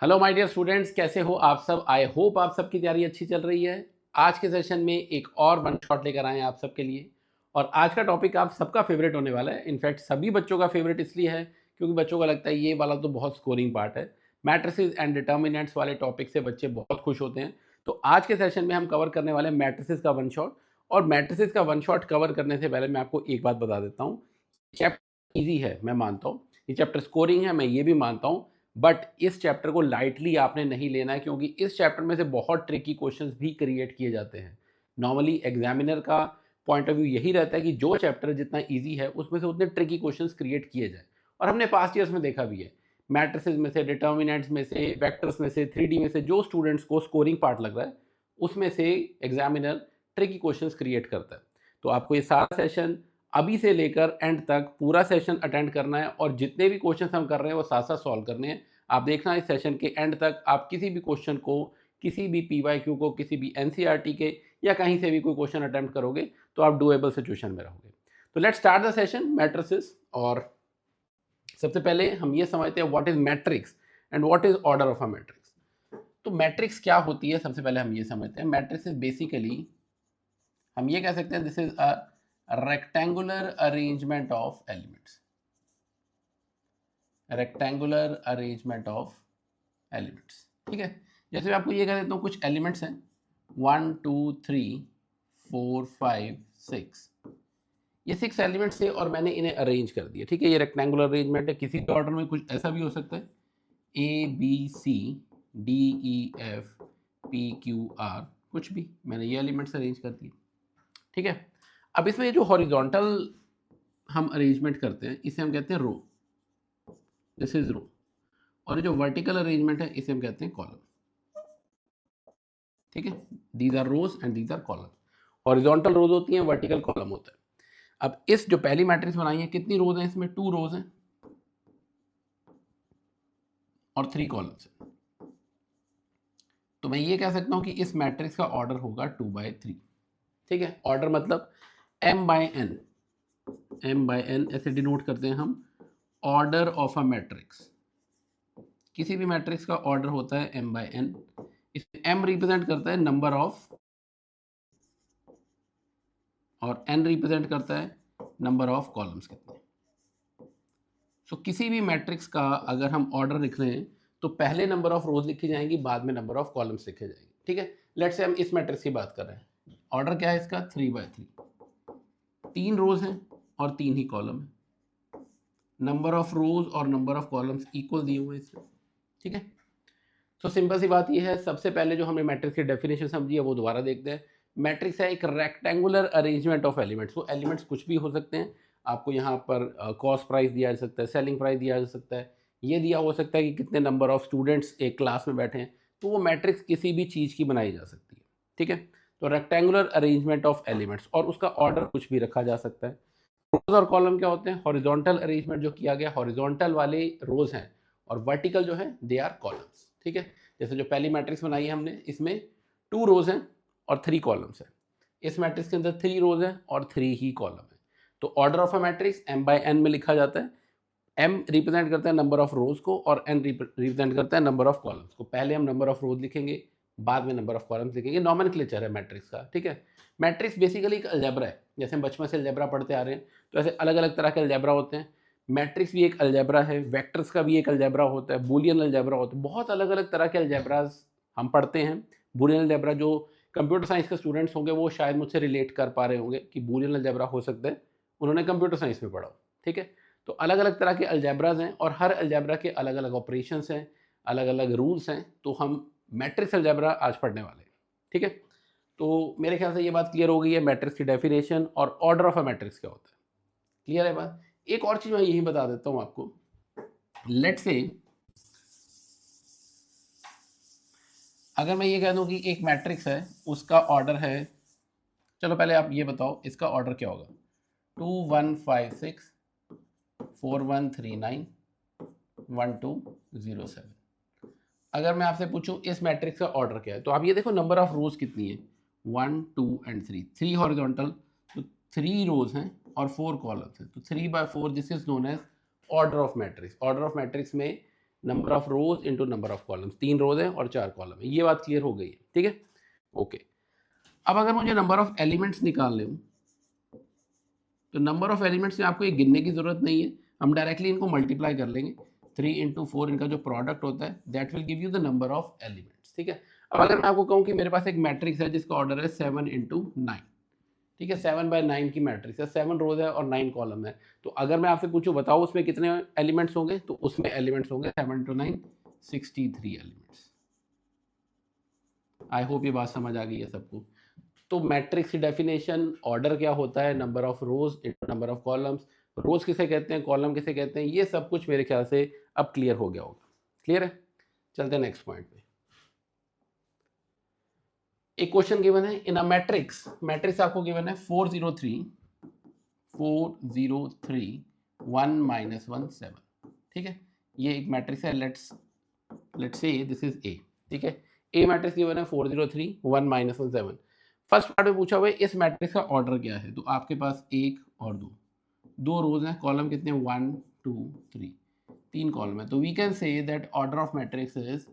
Hello my dear students, कैसे हो आप सब। आई होप आप सबकी तैयारी अच्छी चल रही है। आज के सेशन में एक और वन शॉट लेकर आए हैं आप सबके लिए। और आज का टॉपिक आप सबका फेवरेट होने वाला है। इनफैक्ट सभी बच्चों का फेवरेट इसलिए है क्योंकि बच्चों को लगता है ये वाला तो बहुत स्कोरिंग पार्ट है। मैट्रिसेस एंड डिटर्मिनेंट्स वाले टॉपिक से बच्चे बहुत खुश होते हैं। तो आज के सेशन में हम कवर करने वाले हैं मैट्रिसेस का वन शॉट। और मैट्रिसेस का वन शॉट कवर करने से पहले मैं आपको एक बात बता देता हूँ। चैप्टर ईजी है, मैं मानता हूँ। ये चैप्टर स्कोरिंग है, मैं ये भी मानता हूँ। बट इस चैप्टर को लाइटली आपने नहीं लेना है क्योंकि इस चैप्टर में से बहुत ट्रिकी क्वेश्चंस भी क्रिएट किए जाते हैं। नॉर्मली एग्जामिनर का पॉइंट ऑफ व्यू यही रहता है कि जो चैप्टर जितना इजी है उसमें से उतने ट्रिकी क्वेश्चंस क्रिएट किए जाए। और हमने पास्ट ईयर्स में देखा भी है, मैट्रिसेस में से, डिटर्मिनेंट्स में से, वेक्टर्स में से, 3D में से जो स्टूडेंट्स को स्कोरिंग पार्ट लग रहा है उसमें से एग्जामिनर ट्रिकी क्वेश्चंस क्रिएट करता है। तो आपको ये सारा सेशन अभी से लेकर एंड तक पूरा सेशन अटेंड करना है और जितने भी क्वेश्चंस हम कर रहे हैं वो साथ साथ सॉल्व करने हैं। आप देखना इस सेशन के एंड तक आप किसी भी क्वेश्चन को, किसी भी पीवाईक्यू को, किसी भी एनसीईआरटी के या कहीं से भी कोई क्वेश्चन अटेम्प्ट करोगे तो आप डुएबल सिचुएशन में रहोगे। तो let's start the session matrices. और सबसे पहले हम ये समझते हैं what is matrix and what is order of a matrix. तो मैट्रिक्स क्या होती है सबसे पहले हम ये समझते हैं। मैट्रिक्स इज बेसिकली, हम ये कह सकते हैं, this is a rectangular arrangement of elements. Rectangular arrangement of elements, ठीक है। जैसे मैं आपको ये कह देता हूँ कुछ एलिमेंट्स हैं 1 2 3 4 5 6, ये 6 एलिमेंट्स थे और मैंने इन्हें अरेंज कर दिया, ठीक है। ये रेक्टेंगुलर अरेंजमेंट है। किसी भी ऑर्डर में कुछ ऐसा भी हो सकता है, ABCDEFPQR, कुछ भी, मैंने ये एलिमेंट्स अरेंज कर दिए, ठीक है। अब इसमें जो हॉरिजॉन्टल हम अरेंजमेंट करते हैं इसे हम कहते हैं रो, दिस इज रो। और जो वर्टिकल अरेंजमेंट है इसे हम कहते हैं कॉलम, ठीक है। These are rows and these are column. Horizontal rows होती हैं, वर्टिकल कॉलम होता है। अब इस जो पहली मैट्रिक्स बनाई है, कितनी रोज हैं इसमें? 2 रोज हैं और 3 कॉलम्स हैं। तो मैं ये कह सकता हूं कि इस मैट्रिक्स का ऑर्डर होगा 2/3, ठीक है। ऑर्डर मतलब m/n, m/n ऐसे डिनोट करते हैं हम ऑर्डर ऑफ अ मैट्रिक्स। किसी भी मैट्रिक्स का ऑर्डर होता है m/n। इसमें m रिप्रेजेंट करता है नंबर ऑफ और n रिप्रेजेंट करता है नंबर ऑफ कॉलम्स कितने। सो किसी भी मैट्रिक्स का अगर हम ऑर्डर लिख रहे हैं तो पहले नंबर ऑफ रोज लिखी जाएंगी, बाद में नंबर ऑफ कॉलम्स लिखे जाएंगे, ठीक है। लेट्स से हम इस मैट्रिक्स की बात कर रहे हैं। ऑर्डर क्या है इसका? 3/3, 3 रोज हैं और 3 ही कॉलम है। नंबर ऑफ रोज और नंबर ऑफ कॉलम्स इक्वल दिए हुए हैं इसमें, ठीक है। तो सिंपल सी बात यह है, सबसे पहले जो हमने मैट्रिक्स की डेफिनेशन समझी है वो दोबारा देखते हैं। मैट्रिक्स है एक रेक्टेंगुलर अरेंजमेंट ऑफ एलिमेंट्स। वो एलिमेंट्स कुछ भी हो सकते हैं। आपको यहाँ पर कॉस्ट प्राइस दिया जा सकता है, सेलिंग प्राइस दिया जा सकता है, ये दिया हो सकता है कि कितने नंबर ऑफ स्टूडेंट्स एक क्लास में बैठे हैं। तो वो मैट्रिक्स किसी भी चीज़ की बनाई जा सकती है, ठीक है। तो रेक्टेंगुलर अरेंजमेंट ऑफ एलिमेंट्स, और उसका ऑर्डर कुछ भी रखा जा सकता है। रोज और कॉलम क्या होते हैं? हॉरिजॉन्टल अरेंजमेंट जो किया गया, हॉरिजॉन्टल वाले रोज हैं और वर्टिकल जो है दे आर कॉलम्स, ठीक है। जैसे जो पहली मैट्रिक्स बनाई है हमने, इसमें 2 रोज हैं और 3 कॉलम्स हैं। इस मैट्रिक्स के अंदर 3 रोज हैं और 3 ही कॉलम है। तो order of a matrix m/n में लिखा जाता है। m रिप्रेजेंट करता है नंबर ऑफ रोज को और n रिप्रेजेंट करता है नंबर ऑफ कॉलम्स को। पहले हम नंबर ऑफ रोज लिखेंगे, बाद में नंबर ऑफ कॉलम्स लिखेंगे। नॉमेनक्लेचर है मैट्रिक्स का, ठीक है। मैट्रिक्स बेसिकली एक अलजेब्रा है। जैसे हम बचपन से अलजेब्रा पढ़ते आ रहे हैं तो ऐसे अलग अलग तरह के अलजेब्रा होते हैं। मैट्रिक्स भी एक अलजेब्रा है, वेक्टर्स का भी एक अलजेब्रा होता है, बूलियन अलजेब्रा होता है। बहुत अलग अलग तरह के अलजेब्राज हम पढ़ते हैं। बूलियन अलजेब्रा जो कंप्यूटर साइंस के स्टूडेंट्स होंगे वो शायद मुझसे रिलेट कर पा रहे होंगे कि बूलियन अलजेब्रा हो सकता है, उन्होंने कंप्यूटर साइंस में पढ़ा हो, ठीक है। तो अलग अलग तरह के अलजेब्राज हैं और हर अलजेब्रा के अलग अलग ऑपरेशंस हैं, अलग अलग रूल्स हैं। तो हम मैट्रिक्स अलजेब्रा आज पढ़ने वाले हैं, ठीक है। तो मेरे ख्याल से ये बात क्लियर हो गई है, मैट्रिक्स की डेफिनेशन और ऑर्डर ऑफ अ मैट्रिक्स क्या होता है। क्लियर है बात? एक और चीज मैं यही बता देता हूं आपको। लेट्स से अगर मैं ये कह दूं कि एक मैट्रिक्स है, उसका ऑर्डर है, चलो पहले आप ये बताओ इसका ऑर्डर क्या होगा। 2 1 5 6 4 1 3 9 1 2 0 7। अगर मैं आपसे पूछूं इस मैट्रिक्स का ऑर्डर क्या है, तो आप ये देखो नंबर ऑफ रोज कितनी है, 1 2 एंड 3, 3 हॉरिजॉन्टल, तो 3 रोज हैं और 4 कॉलम्स हैं। तो 3/4 this is known as order of matrix. Order of matrix में number of rows into number of columns, 3 rows है और 4 कॉलम है, ये बात क्लियर हो गई है, ठीक है, ओके। अब अगर मुझे नंबर ऑफ एलिमेंट्स निकालने हो तो नंबर ऑफ एलिमेंट्स में आपको ये गिनने की जरूरत नहीं है, हम डायरेक्टली इनको मल्टीप्लाई कर लेंगे, 3 इंटू 4 इनका जो प्रोडक्ट होता है that will give you the number of elements, ठीक है। अब अगर मैं आपको कहूँ कि मेरे पास एक मैट्रिक्स है जिसका ऑर्डर है 7 इंटू 9, ठीक है, 7/9 की मैट्रिक्स है, 7 रोज है और 9 कॉलम है, तो अगर मैं आपसे पूछूं बताओ उसमें कितने एलिमेंट्स होंगे, तो उसमें एलिमेंट्स होंगे 7 इंटू 9 63 एलिमेंट्स। आई होप ये बात समझ आ गई है सबको। तो मैट्रिक्स की डेफिनेशन, ऑर्डर क्या होता है, number of rows into number of columns, rows किसे कहते हैं, कॉलम किसे कहते हैं, ये सब कुछ मेरे ख्याल से अब क्लियर हो गया होगा। क्लियर है, चलते हैं नेक्स्ट पॉइंट पे। एक क्वेश्चन गिवन है इन अ मैट्रिक्स, मैट्रिक्स आपको गिवन है 403 1 -1 7, ठीक है, ये एक मैट्रिक्स है, let's say this is a, ठीक है, ए मैट्रिक्स गिवन है 403 1 -1 7। फर्स्ट पार्ट में पूछा हुआ है इस मैट्रिक्स का ऑर्डर क्या है, तो आपके पास 1 और 2 रोज हैं, कॉलम कितने 1 2 3, 3 कॉलम है, तो we can say that order of matrix is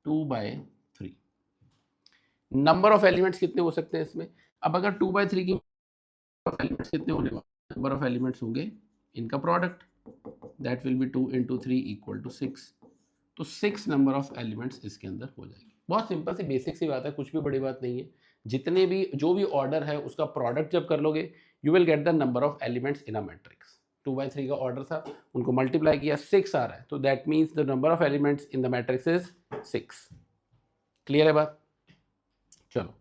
2/3। Number of elements कितने हो सकते हैं इसमें, अब अगर 2/3 की एलिमेंट्स कितने होने वाले, नंबर ऑफ एलिमेंट्स होंगे इनका product, that will be 2 into 3 equal to 6, तो 6 नंबर ऑफ एलिमेंट्स इसके अंदर हो जाएंगे। बहुत सिंपल सी बेसिक सी बात है, कुछ भी बड़ी बात नहीं है, जितने भी जो भी ऑर्डर है उसका प्रोडक्ट जब कर लोगे you will get the number of elements in a matrix. 2/3 का ऑर्डर था, उनको मल्टीप्लाई किया, 6 आ रहा है, तो that means the number of elements in the matrix is 6। Clear है बात, चलो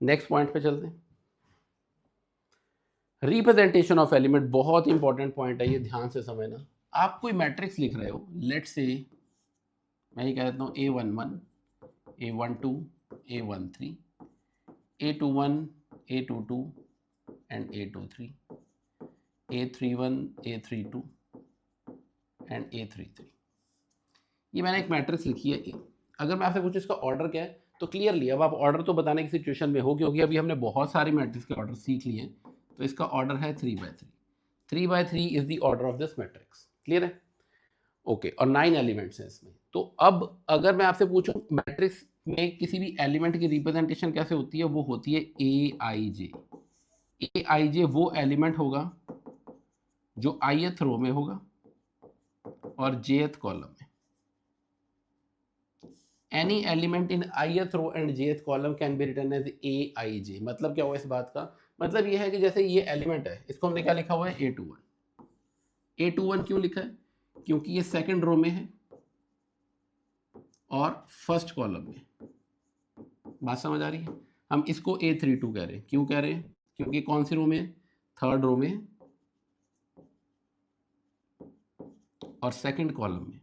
नेक्स्ट पॉइंट पे चलते हैं। रिप्रेजेंटेशन ऑफ एलिमेंट बहुत इंपॉर्टेंट पॉइंट है, ये ध्यान से समझना। आप कोई मैट्रिक्स लिख रहे हो, लेट्स से मैं ये कह देता हूँ A11 A12 A13 A21 A22 and A23 A31 A32 and A33, ये मैंने एक मैट्रिक्स लिखी है। अगर मैं आपसे पूछूं इसका ऑर्डर क्या है, तो क्लियरली अब आप ऑर्डर तो बताने की सिचुएशन में हो, क्योंकि अभी हमने बहुत सारी मैट्रिक्स के ऑर्डर सीख लिए हैं, तो इसका ऑर्डर है 3/3। 3/3 is the order of this matrix, clear है, ओके, और 9 एलिमेंट्स हैं इसमें। तो अब अगर मैं आपसे पूछूं मैट्रिक्स में किसी भी एलिमेंट की रिप्रेजेंटेशन कैसे होती है, वो होती है Aij। Aij वो एलिमेंट होगा जो ith रो में होगा और jth कॉलम में। Any element in ith row and jth column can be written as Aij। मतलब क्या हुआ इस बात का, मतलब ये है कि जैसे ये एलिमेंट है, इसको हमने क्या लिखा हुआ है A21। A21 क्यों लिखा है, क्योंकि ये सेकंड रो में है और फर्स्ट कॉलम में, बात समझ आ रही है। हम इसको A32 कह रहे हैं, क्यों कह रहे हैं, क्योंकि कौन सी रो में है, थर्ड रो में और सेकंड कॉलम में।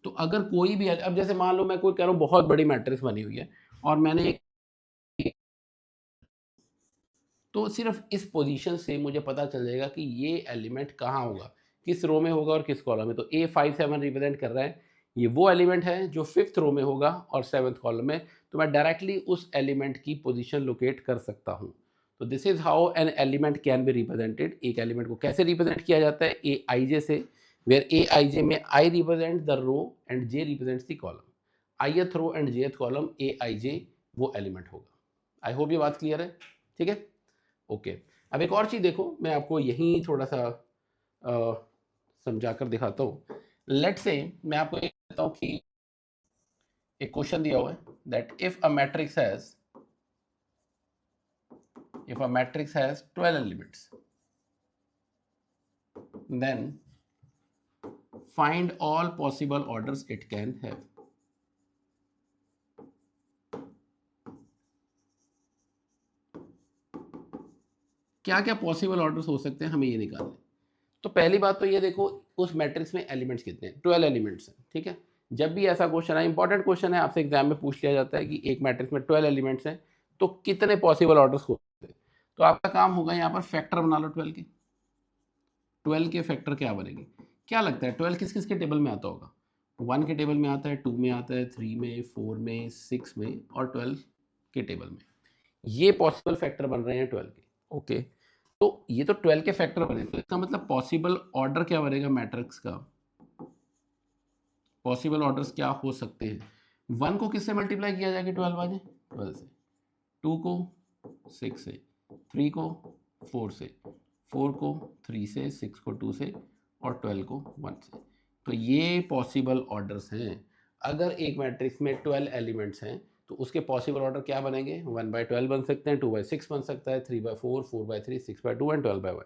तो अगर कोई भी, अब जैसे मान लो मैं कोई कह रहा हूँ बहुत बड़ी मैट्रिक्स बनी हुई है और मैंने एक, तो सिर्फ इस पोजीशन से मुझे पता चल जाएगा कि ये एलिमेंट कहाँ होगा, किस रो में होगा और किस कॉलम में। तो A57 रिप्रेजेंट कर रहा है, ये वो एलिमेंट है जो 5th रो में होगा और 7th कॉलम में, तो मैं डायरेक्टली उस एलिमेंट की पोजीशन लोकेट कर सकता हूँ। तो this is how an element can be represented. एक एलिमेंट को कैसे रिप्रेजेंट किया जाता है, Aij से, वेयर Aij में I represent the row and J represents the column. ith row and jth column Aij वो एलिमेंट होगा। आई होप ये बात क्लियर है, ठीक है, ओके। अब एक और चीज़ देखो, मैं आपको यहीं थोड़ा सा समझा कर दिखाता हूँ। लेट से मैं आपको एक कहता हूँ कि एक क्वेश्चन दिया हुआ है that if a matrix has 12 elements then find all possible orders it can have. क्या क्या पॉसिबल ऑर्डर्स हो सकते हैं, हमें ये निकालना है। तो पहली बात तो ये देखो उस मैट्रिक्स में एलिमेंट्स कितने हैं, 12 एलिमेंट्स हैं, ठीक है। जब भी ऐसा क्वेश्चन है, इंपॉर्टेंट क्वेश्चन है, आपसे एग्जाम में पूछ लिया जाता है कि एक मैट्रिक्स में 12 एलिमेंट्स हैं तो कितने पॉसिबल ऑर्डर्स हो सकते हैं। तो आपका काम होगा यहाँ पर फैक्टर बना लो 12 के। 12 के फैक्टर क्या बनेंगे, क्या लगता है 12 किस किस के टेबल में आता होगा, 1 के टेबल में आता है, 2 में आता है, 3 में, 4 में, 6 में और 12 के टेबल में। ये पॉसिबल फैक्टर बन रहे हैं 12 के, ओके। तो ये तो 12 के फैक्टर बने, तो इसका मतलब पॉसिबल ऑर्डर क्या बनेगा मैट्रिक्स का, पॉसिबल ऑर्डर्स क्या हो सकते हैं? 1 को किससे मल्टीप्लाई किया जाएगा 12 बाय 12 से, 2 को 6 से, 3 को 4 से, 4 को 3 से, 6 को 2 से और 12 को 1 से। तो ये पॉसिबल ऑर्डर्स हैं। अगर एक मैट्रिक्स में 12 एलिमेंट्स हैं तो उसके पॉसिबल ऑर्डर क्या बनेंगे? 1/12 बन सकते हैं, 2/6 बन सकता है, 3/4, 4/3, 6/2 एंड 12/1।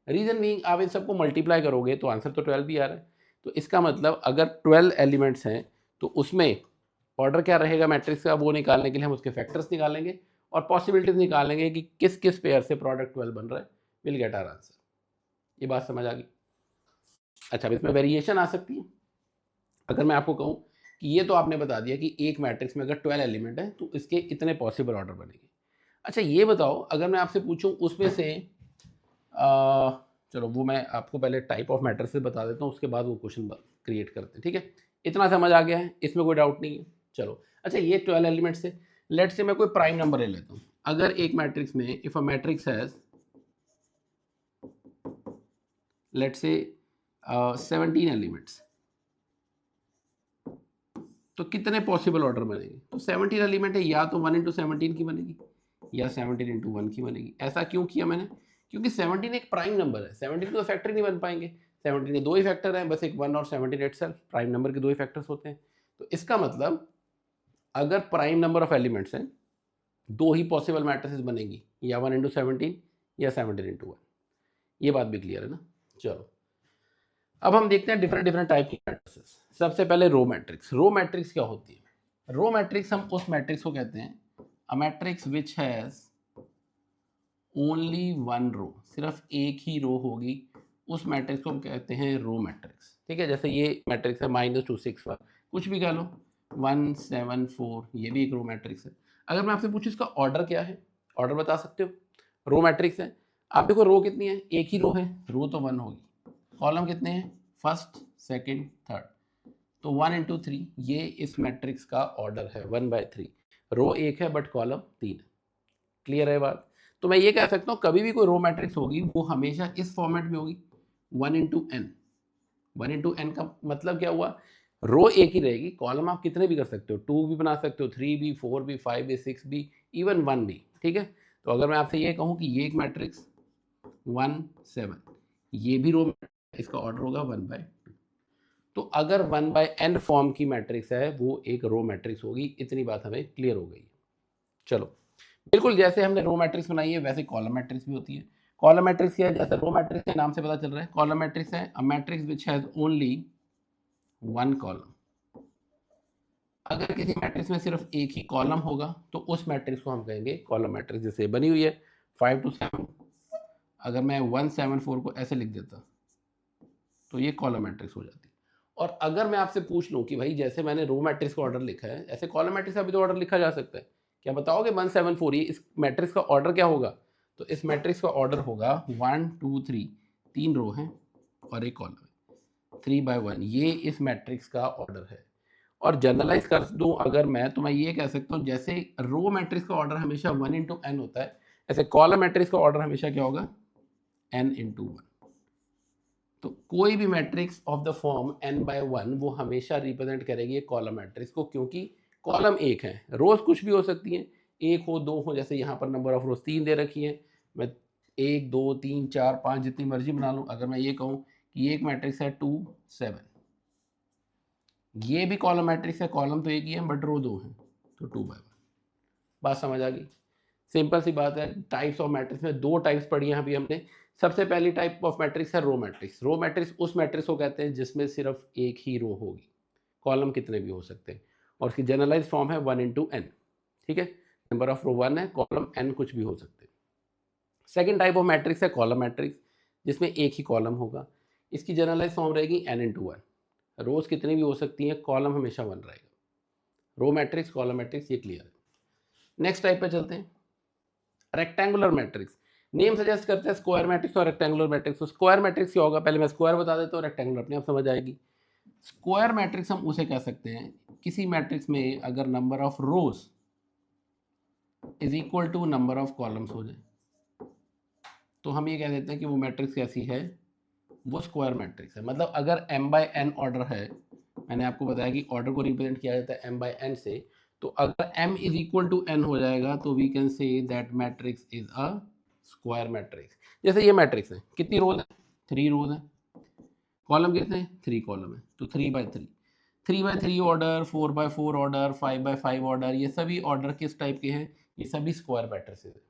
रीजन बीइंग आप इन सबको मल्टीप्लाई करोगे तो आंसर तो 12 भी आ रहा है। तो इसका मतलब अगर 12 एलिमेंट्स हैं तो उसमें ऑर्डर क्या रहेगा मैट्रिक्स का, वो निकालने के लिए हम उसके फैक्टर्स निकालेंगे और पॉसिबिलिटीज निकालेंगे कि किस किस पेयर से प्रोडक्ट 12 बन रहा है। Will get our answer. ये बात समझ आ गई? अच्छा, अब इसमें वेरिएशन आ सकती है। अगर मैं आपको कहूँ कि ये तो आपने बता दिया कि एक मैट्रिक्स में अगर 12 एलिमेंट है तो इसके इतने पॉसिबल ऑर्डर बनेंगे। अच्छा ये बताओ, अगर मैं आपसे पूछूं उसमें से चलो वो मैं आपको पहले टाइप ऑफ मैट्रिक्स बता देता हूँ, उसके बाद वो क्वेश्चन क्रिएट करते हैं। ठीक है, इतना समझ आ गया है, इसमें कोई डाउट नहीं है। चलो अच्छा, ये 12 एलिमेंट्स से लेट से मैं कोई प्राइम नंबर ले लेता हूँ। अगर एक मैट्रिक्स में if a matrix has let say 17 elements, तो कितने पॉसिबल ऑर्डर बनेंगे? तो 17 एलिमेंट है, या तो 1 इंटू 17 की बनेगी या 17 इंटू 1 की बनेगी। ऐसा क्यों किया मैंने? क्योंकि 17 एक प्राइम नंबर है, 17 के तो फैक्टर नहीं बन पाएंगे। 17 के दो ही फैक्टर हैं, बस एक 1 और 17 इटसेल्फ। प्राइम नंबर के दो ही फैक्टर्स होते हैं। तो इसका मतलब अगर प्राइम नंबर ऑफ एलिमेंट्स हैं, दो ही पॉसिबल मैट्रिसेस बनेगी, या 1 इंटू 17 या 17 इंटू 1। ये बात भी क्लियर है ना? चलो अब हम देखते हैं डिफरेंट टाइप की मैट्रिसेस। सबसे पहले रो मैट्रिक्स। रो मैट्रिक्स क्या होती है? रो मैट्रिक्स हम उस मैट्रिक्स को कहते हैं a matrix which has only one row, सिर्फ एक ही रो होगी, उस मैट्रिक्स को हम कहते हैं रो मैट्रिक्स। ठीक है, जैसे ये मैट्रिक्स है -2 6 1, कुछ भी कह लो, 1 7 4, ये भी एक रो मैट्रिक्स है। अगर मैं आपसे पूछूं इसका ऑर्डर क्या है, ऑर्डर बता सकते हो? रो मैट्रिक्स है, आप देखो रो कितनी है, एक ही रो है, रो तो 1 होगी। कॉलम कितने हैं? फर्स्ट सेकंड थर्ड, तो 1 इंटू 3, ये इस मैट्रिक्स का ऑर्डर है 1/3। रो एक है बट कॉलम 3 है। क्लियर है बात? तो मैं ये कह सकता हूँ कभी भी कोई रो मैट्रिक्स होगी वो हमेशा इस फॉर्मेट में होगी, 1 इंटू एन। 1 इंटू एन का मतलब क्या हुआ? रो एक ही रहेगी, कॉलम आप कितने भी कर सकते हो, 2 भी बना सकते हो, 3 भी, 4 भी, 5 भी, 6 भी, इवन 1 भी। ठीक है, तो अगर मैं आपसे ये कहूँ कि ये एक मैट्रिक्स 1 7, ये भी रो, इसका ऑर्डर होगा 1/2। तो अगर 1/n फॉर्म की मैट्रिक्स है वो एक रो मैट्रिक्स होगी। इतनी बात हमें क्लियर हो गई। चलो, बिल्कुल जैसे हमने रो मैट्रिक्स बनाई है वैसे कॉलम मैट्रिक्स भी होती है। कॉलम मैट्रिक्स क्या है? जैसे रो मैट्रिक्स के नाम से पता चल रहा है, कॉलम मैट्रिक्स है अ matrix which has only one column. अगर किसी मैट्रिक्स में सिर्फ एक ही कॉलम होगा तो उस मैट्रिक्स को हम कहेंगे कॉलम मैट्रिक्स। जैसे बनी हुई है 5 to 7, अगर मैं 1 7 4 को ऐसे लिख देता तो ये कॉलम मैट्रिक्स हो जाती। और अगर मैं आपसे पूछ लूँ कि भाई जैसे मैंने रो मैट्रिक्स का ऑर्डर लिखा है ऐसे कॉलम मैट्रिक्स का भी तो ऑर्डर लिखा जा सकता है, क्या बताओगे? 1 7 4, ये इस मैट्रिक्स का ऑर्डर क्या होगा? तो इस मैट्रिक्स का ऑर्डर होगा 1 2 3, 3 रो हैं और एक कॉलम है, 3/1, ये इस मैट्रिक्स का ऑर्डर है। और जनरलाइज कर दूं अगर मैं, तो मैं ये कह सकता हूँ जैसे रो मैट्रिक्स का ऑर्डर हमेशा 1 इंटू एन होता है, ऐसे कॉलम मैट्रिक्स का ऑर्डर हमेशा क्या होगा? n into 1। तो कोई भी matrix of the form n/1 वो हमेशा रिप्रेजेंट करेगी कॉलम मैट्रिक्स को, क्योंकि कॉलम एक है, रोज कुछ भी हो सकती हैं, एक हो दो हो, जैसे यहाँ पर नंबर ऑफ रोज 3 दे रखी है, मैं 1 2 3 4 5 जितनी मर्जी बना लूँ। अगर मैं ये कहूँ कि एक मैट्रिक्स है 2 7, ये भी कॉलम मैट्रिक्स है, कॉलम तो एक ही है बट रो 2 है, तो 2/1। बात समझ आ गई? सिंपल सी बात है। टाइप्स ऑफ मैट्रिक्स में दो टाइप्स पढ़ी हैं अभी हमने। सबसे पहली टाइप ऑफ मैट्रिक्स है रो मैट्रिक्स। रो मैट्रिक्स उस मैट्रिक्स को कहते हैं जिसमें सिर्फ एक ही रो होगी, कॉलम कितने भी हो सकते हैं, और उसकी जनरलाइज फॉर्म है 1 इंटू एन। ठीक है, नंबर ऑफ रो 1 है, कॉलम n कुछ भी हो सकते हैं। सेकेंड टाइप ऑफ मैट्रिक्स है कॉलम मैट्रिक्स, जिसमें एक ही कॉलम होगा, इसकी जनरलाइज फॉर्म रहेगी n इंटू 1। रोज कितनी भी हो सकती हैं, कॉलम हमेशा 1 रहेगा। रो मैट्रिक्स, कॉलम मैट्रिक्स, ये क्लियर है। नेक्स्ट टाइप पे चलते हैं, रेक्टेंगुलर मैट्रिक्स। नेम सजेस्ट करते हैं स्क्वायर मैट्रिक्स और रेक्टेंगुलर मैट्रिक्स। तो स्क्वायर मैट्रिक्स क्या होगा, पहले मैं स्क्वायर बता देता हूँ, रेक्टेंगुलर अपने आप समझ आएगी। स्क्वायर मैट्रिक्स हम उसे कह सकते हैं किसी मैट्रिक्स में अगर number of rows is equal to number of columns हो जाए तो हम ये कह देते हैं कि वो मैट्रिक्स कैसी है, वो स्क्वायर मैट्रिक्स है। मतलब अगर m/n ऑर्डर है मैंने आपको बताया कि ऑर्डर को रिप्रेजेंट किया जाता है m बाय n से, तो अगर m is equal to n हो जाएगा तो we can say that matrix is a square matrix. जैसे ये मैट्रिक्स है, कितनी रोज है? 3 रोज है। कॉलम कितने हैं? 3 कॉलम है, तो 3 by 3 order, 4 by 4 order, 5 by 5 order, ये सभी ऑर्डर किस टाइप के हैं? ये सभी स्क्वायर मैट्रिक्सेस है।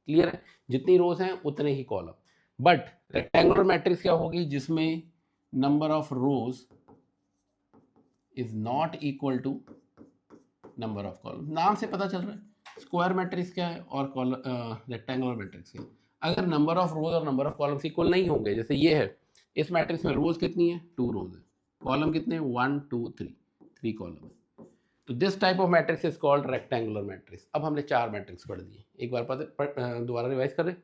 क्लियर है? जितनी रोज हैं उतने ही कॉलम। बट रेक्टेंगुलर मैट्रिक्स क्या होगी? जिसमें number of rows is not equal to number of column. नाम से पता चल रहा है स्क्वायर मैट्रिक्स क्या है और रेक्टेंगुलर मैट्रिक्स क्या है। अगर नंबर ऑफ रोज और नंबर ऑफ कॉलम्स इक्वल नहीं होंगे, जैसे ये है, इस मैट्रिक्स में रोज कितनी है? 2 रोज है। कॉलम कितने? 1 2 3 कॉलम है। तो this type of matrix is called rectangular matrix. अब हमने 4 मैट्रिक्स पढ़ दिए, एक बार दोबारा रिवाइज करें।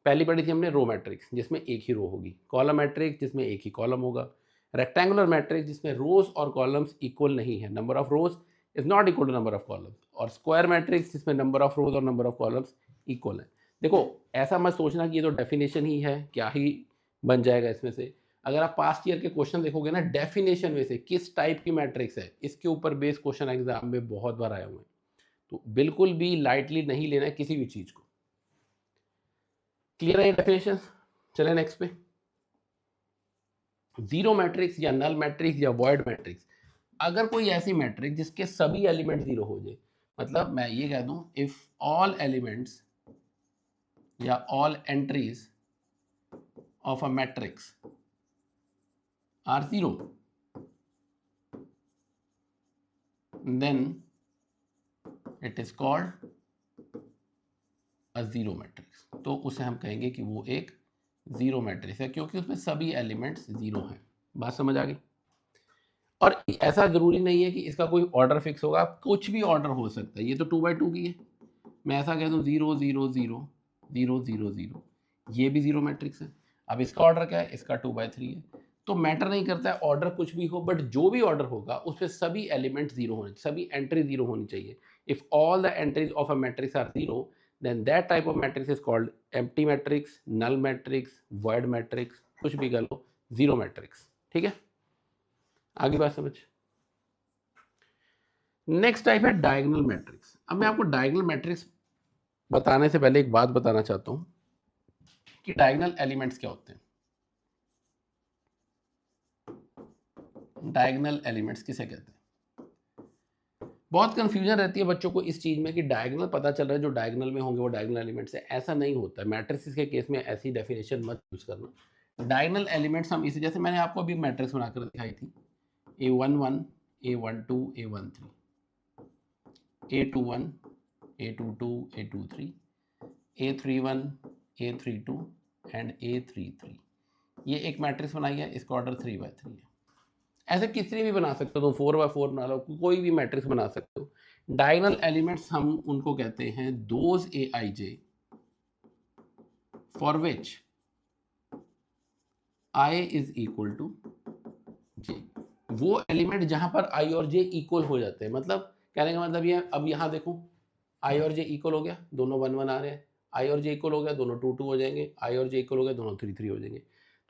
पहली पढ़ी थी हमने रो मैट्रिक्स, जिसमें एक ही रो होगी। कॉलम मैट्रिक्स, जिसमें एक ही कॉलम होगा। रेक्टेंगुलर मैट्रिक्स, जिसमें रोज और कॉलम्स इक्वल नहीं है, number of rows is not equal to number of columns. और स्क्वायर मैट्रिक्स, जिसमें नंबर ऑफ रोज और नंबर ऑफ कॉलम्स इक्वल है। देखो, ऐसा मत सोचना कि ये तो डेफिनेशन ही है, क्या ही बन जाएगा इसमें से। अगर आप पास्ट ईयर के क्वेश्चन देखोगे ना, डेफिनेशन में से किस टाइप की मैट्रिक्स है, इसके ऊपर बेस क्वेश्चन एग्जाम में बहुत बार आए हुए हैं। तो बिल्कुल भी लाइटली नहीं लेना है किसी भी चीज को। क्लियर है डेफिनेशन? चले नेक्स्ट पे। जीरो मैट्रिक्स या नल मैट्रिक्स या वॉइड मैट्रिक्स, अगर कोई ऐसी मैट्रिक्स जिसके सभी एलिमेंट जीरो हो जाए, मतलब मैं ये कह दूं इफ ऑल एलिमेंट्स या all entries of a matrix are zero, then it is called a zero matrix. तो उसे हम कहेंगे कि वो एक जीरो मैट्रिक्स है, क्योंकि उसमें सभी एलिमेंट्स जीरो हैं। बात समझ आ गई? और ऐसा जरूरी नहीं है कि इसका कोई ऑर्डर फिक्स होगा, कुछ भी ऑर्डर हो सकता है। ये तो 2 बाय 2 की है, मैं ऐसा कह दूं 0 0 0 0 0 0, ये भी जीरो मैट्रिक्स है। अब इसका ऑर्डर क्या है? इसका 2 बाय 3 है। तो मैटर नहीं करता है ऑर्डर कुछ भी हो, बट जो भी ऑर्डर होगा उसमें सभी एलिमेंट जीरो होने, सभी एंट्री जीरो होनी चाहिए। If all the entries of a matrix are zero, then that type of matrix is called empty matrix, null matrix, void matrix, कुछ भी कर लो, जीरो मैट्रिक्स। ठीक है, आगे बात समझ। नेक्स्ट टाइप है डायगोनल मैट्रिक्स। अब मैं आपको डायगोनल मैट्रिक्स बताने से पहले एक बात बताना चाहता हूं कि डायगोनल एलिमेंट्स क्या होते हैं। डायगोनल एलिमेंट्स किसे कहते हैं? बहुत कंफ्यूजन रहती है बच्चों को इस चीज में कि डायगोनल पता चल रहा है जो डायगोनल में होंगे वो डायगोनल एलिमेंट्स है। ऐसा नहीं होता है। मैट्रिक्स के केस में ऐसी डेफिनेशन मत यूज करना। डायगोनल एलिमेंट्स हम इसे, जैसे मैंने आपको अभी मैट्रिक्स बनाकर दिखाई थी, A11 A12 A13, A21 A22 A23, A31 A32 and A33। ये एक मैट्रिक्स बनाई है, इसका ऑर्डर 3 बाय 3 है। ऐसे किसी भी बना सकते हो, तो 4 बाय 4 बना लो, कोई भी मैट्रिक्स बना सकते हो। डायगोनल एलिमेंट्स हम उनको कहते हैं those Aij for which I is equal to J। वो एलिमेंट जहां पर I और J इक्वल हो जाते हैं। मतलब कहने का मतलब ये, अब यहां देखो I और J इक्वल हो गया, दोनों 1 1 आ रहे हैं। I और J इक्वल हो गया, दोनों 2 2 हो जाएंगे। I और J इक्वल हो गया, दोनों 3 3 हो जाएंगे।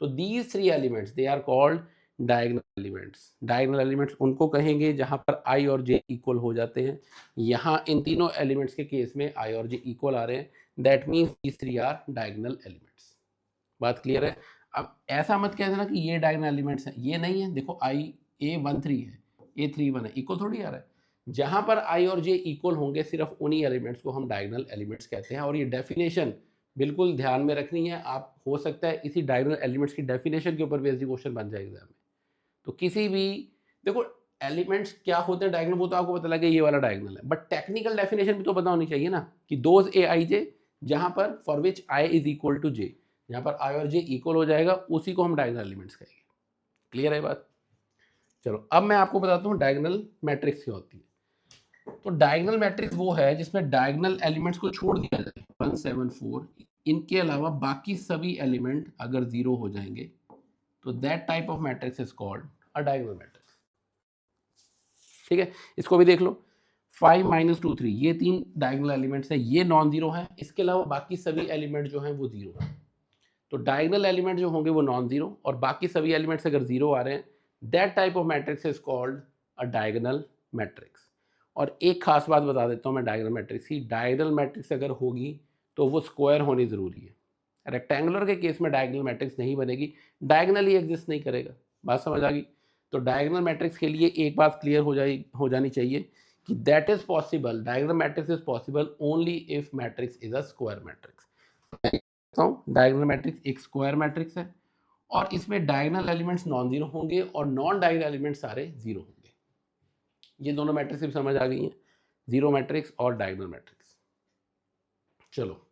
तो these 3 elements they are called diagonal elements. Diagonal elements उनको कहेंगे जहां पर I और J इक्वल हो जाते हैं। यहाँ इन तीनों एलिमेंट्स के केस में I और J इक्वल आ रहे हैं, that means these 3 are diagonal elements. बात क्लियर है? अब ऐसा मत कह देना कि ये डायगोनल एलिमेंट्स हैं, ये नहीं है। देखो A13 है, A31 है, इक्वल थोड़ी आ रहा है। जहां पर I और J इक्वल होंगे, सिर्फ उन्हीं एलिमेंट्स को हम डायगोनल एलिमेंट्स कहते हैं। और ये डेफिनेशन बिल्कुल ध्यान में रखनी है। आप हो सकता है इसी डायगोनल एलिमेंट्स की डेफिनेशन के ऊपर बेस्ड क्वेश्चन बन जाए एग्जाम में। तो किसी भी, देखो एलिमेंट्स क्या होते हैं डायगोनल, वो तो आपको पता लगे ये वाला डायगोनल है, बट टेक्निकल डेफिनेशन भी तो पता होनी चाहिए ना कि दोज Aij जहां पर for which I is equal to J, जहां पर I और J इक्वल हो जाएगा, उसी को हम डायगोनल एलिमेंट्स कहेंगे। क्लियर है बात? चलो अब मैं आपको बताता हूँ डायगोनल मैट्रिक्स क्या होती है। तो डायगोनल मैट्रिक्स वो है जिसमें डायगोनल एलिमेंट्स को छोड़ दिया जाए 1 7 4, इनके अलावा बाकी सभी एलिमेंट अगर जीरो हो जाएंगे, तो that type of matrix is called a diagonal matrix. ठीक है, इसको भी देख लो। 5 -2 3, ये 3 डायगोनल एलिमेंट्स है, ये नॉन जीरो है। इसके अलावा बाकी सभी एलिमेंट जो हैं वो जीरो है। तो डायगोनल एलिमेंट जो होंगे वो नॉन जीरो, और बाकी सभी एलिमेंट्स अगर जीरो आ रहे हैं, that type of matrix is called a diagonal matrix. और एक खास बात बता देता हूँ मैं डायगोनल मैट्रिक्स की, डायगोनल मैट्रिक्स अगर होगी तो वो स्क्वायर होनी ज़रूरी है। रेक्टेंगुलर के केस में डायगोनल मैट्रिक्स नहीं बनेगी, डायगोनल ही एग्जिस्ट नहीं करेगा। बात समझ आ गई? तो डायगोनल मैट्रिक्स के लिए एक बात क्लियर हो जानी चाहिए कि that is possible, diagonal matrix is possible only if matrix is a square matrix. Diagonal matrix एक स्क्वायर मैट्रिक्स है और इसमें डायगोनल एलिमेंट्स नॉन जीरो होंगे और नॉन डायगोनल एलिमेंट्स सारे जीरो होंगे। ये दोनों मैट्रिक्स समझ आ गई हैं, जीरो मैट्रिक्स और डायगोनल मैट्रिक्स। चलो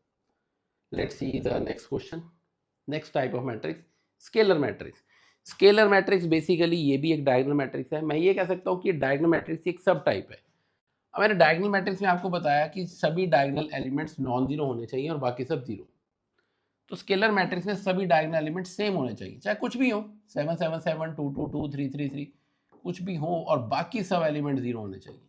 let's see the next question. Next type of matrix, scalar matrix. Scalar matrix basically ये भी एक डायगोनल मैट्रिक्स है। मैं ये कह सकता हूँ कि डायगोनल मैट्रिक्स एक सब टाइप है। अब मैंने डायगोनल मैट्रिक्स में आपको बताया कि सभी डायगोनल एलिमेंट्स नॉन जीरो होने चाहिए और बाकी सब जीरो। तो स्केलर मैट्रिक्स में सभी डायगोनल एलिमेंट्स सेम होने चाहिए, चाहे कुछ भी हो, 7 7 7 2 2 2 3 3 3 कुछ भी हो, और बाकी सब एलिमेंट जीरो होने चाहिए।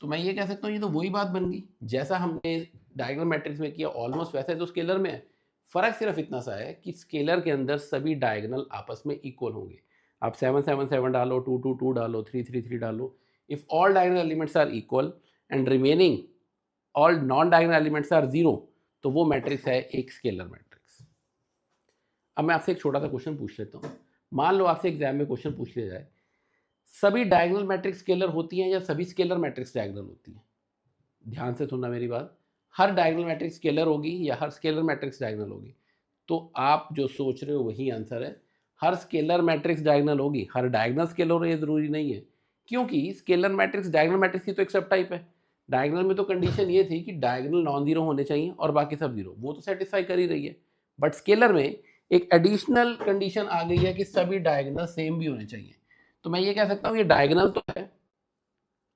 तो मैं ये कह सकता हूँ ये तो वही बात बन गई जैसा हमने डायगोनल मैट्रिक्स में किया, ऑलमोस्ट वैसे तो स्केलर में है। फर्क सिर्फ इतना सा है कि स्केलर के अंदर सभी डायगोनल आपस में इक्वल होंगे। आप 7 7 7 डालो, 2 2 2 डालो, 3 3 3 डालो, if all diagonal elements are equal and remaining all non diagonal elements are zero, तो वो मैट्रिक्स है एक स्केलर मैट्रिक्स। अब मैं आपसे एक छोटा सा क्वेश्चन पूछ लेता हूँ। मान लो आपसे एग्जाम में क्वेश्चन पूछ लिया जाए, सभी डायगोनल मैट्रिक्स स्केलर होती हैं या सभी स्केलर मैट्रिक्स डायगोनल होती हैं? ध्यान से सुनना मेरी बात, हर डायगोनल मैट्रिक्स स्केलर होगी या हर स्केलर मैट्रिक्स डायगोनल होगी? तो आप जो सोच रहे हो वही आंसर है, हर स्केलर मैट्रिक्स डायगोनल होगी। हर डायगोनल स्केलर हो ये जरूरी नहीं है, क्योंकि स्केलर मैट्रिक्स डायगोनल मैट्रिक्स की तो एक सब टाइप है। डायगोनल में तो कंडीशन ये थी कि डायगोनल नॉन जीरो होने चाहिए और बाकी सब जीरो, वो तो सेटिस्फाई कर ही रही है। बट स्केलर में एक एडिशनल कंडीशन आ गई है कि सभी डायगोनल सेम भी होने चाहिए। तो मैं ये कह सकता हूँ ये डायगोनल तो है,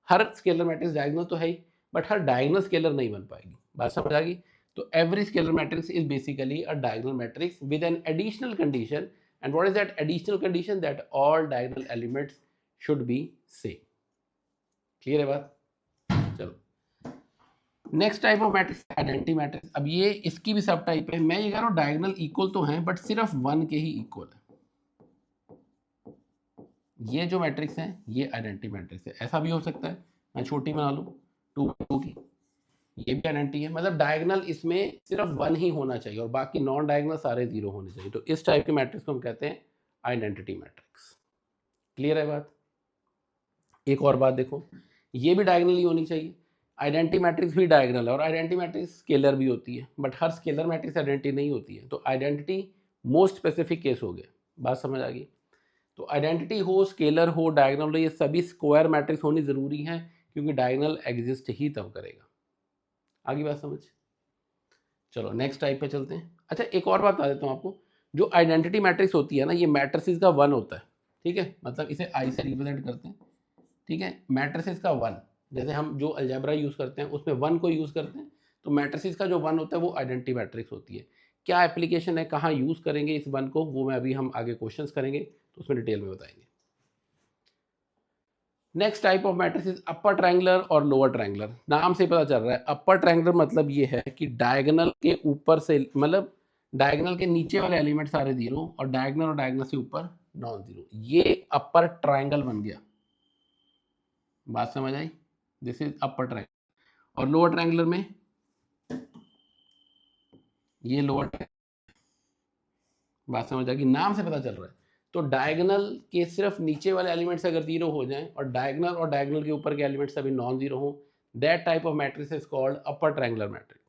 हर स्केलर मैट्रिक्स डायगोनल तो है ही, बट हर डायगोनल स्केलर नहीं बन पाएगी। बात समझ आ गई? तो every scalar matrix is basically a diagonal matrix with an additional condition, and what is that additional condition? That all diagonal elements should be same. Clear है बात? चलो next type of matrix identity matrix. अब ये इसकी भी सब type है। मैं ये कह रहा हूँ डायगोनल इक्वल तो हैं बट सिर्फ वन के ही इक्वल है। ये जो मैट्रिक्स है ये आइडेंटिटी मैट्रिक्स है। ऐसा भी हो सकता है मैं छोटी बना लूँ 2 की, ये भी आइडेंटिटी है, मतलब डायगोनल इसमें सिर्फ वन ही होना चाहिए और बाकी नॉन डायगोनल सारे जीरो होने चाहिए। तो इस टाइप के मैट्रिक्स को हम कहते हैं आइडेंटिटी मैट्रिक्स। क्लियर है बात? एक और बात देखो, ये भी डायगोनल ही होनी चाहिए। आइडेंटिटी मैट्रिक्स भी डायगोनल है और आइडेंटिटी मैट्रिक्स स्केलर भी होती है, but her scalar matrix identity नहीं होती है। तो आइडेंटिटी मोस्ट स्पेसिफिक केस हो गया। बात समझ आ गई? तो आइडेंटिटी हो, स्केलर हो, डायगोनल हो, ये सभी स्क्वायर मैट्रिक्स होनी ज़रूरी है, क्योंकि डायगोनल एग्जिस्ट ही तब करेगा। आगे बात समझ? चलो नेक्स्ट टाइप पे चलते हैं। अच्छा एक और बात बता देता हूँ आपको, जो आइडेंटिटी मैट्रिक्स होती है ना, ये मैट्रिसेस का वन होता है। ठीक है, मतलब इसे आई से रिप्रेजेंट करते हैं। ठीक है, मैट्रिसेस का वन, जैसे हम जो अलजेब्रा यूज़ करते हैं उसमें वन को यूज़ करते हैं, तो मैट्रिसेस का जो वन होता है वो आइडेंटिटी मैट्रिक्स होती है। क्या एप्लीकेशन है, कहाँ यूज़ करेंगे इस वन को, वो मैं अभी हम आगे क्वेश्चंस करेंगे तो उसमें डिटेल में बताएंगे। Next type of matrix is upper triangular और लोअर ट्रायंगुलर। नाम से पता चल रहा है अपर ट्रायंगुलर मतलब ये है कि डायगोनल के ऊपर से, मतलब डायगोनल के नीचे वाले एलिमेंट सारे जीरो और डायगोनल से ऊपर नॉन जीरो, ये अपर ट्रायंगल बन गया। बात समझ आई? This is upper triangle. और लोअर ट्रायंगुलर में ये लोअर, बात समझ आ गई? नाम से पता चल रहा है। तो डायगोनल के सिर्फ नीचे वाले एलिमेंट्स अगर जीरो हो जाएं और डायगोनल के ऊपर के एलिमेंट्स सभी नॉन जीरो हो, that type of matrix is called upper triangular matrix.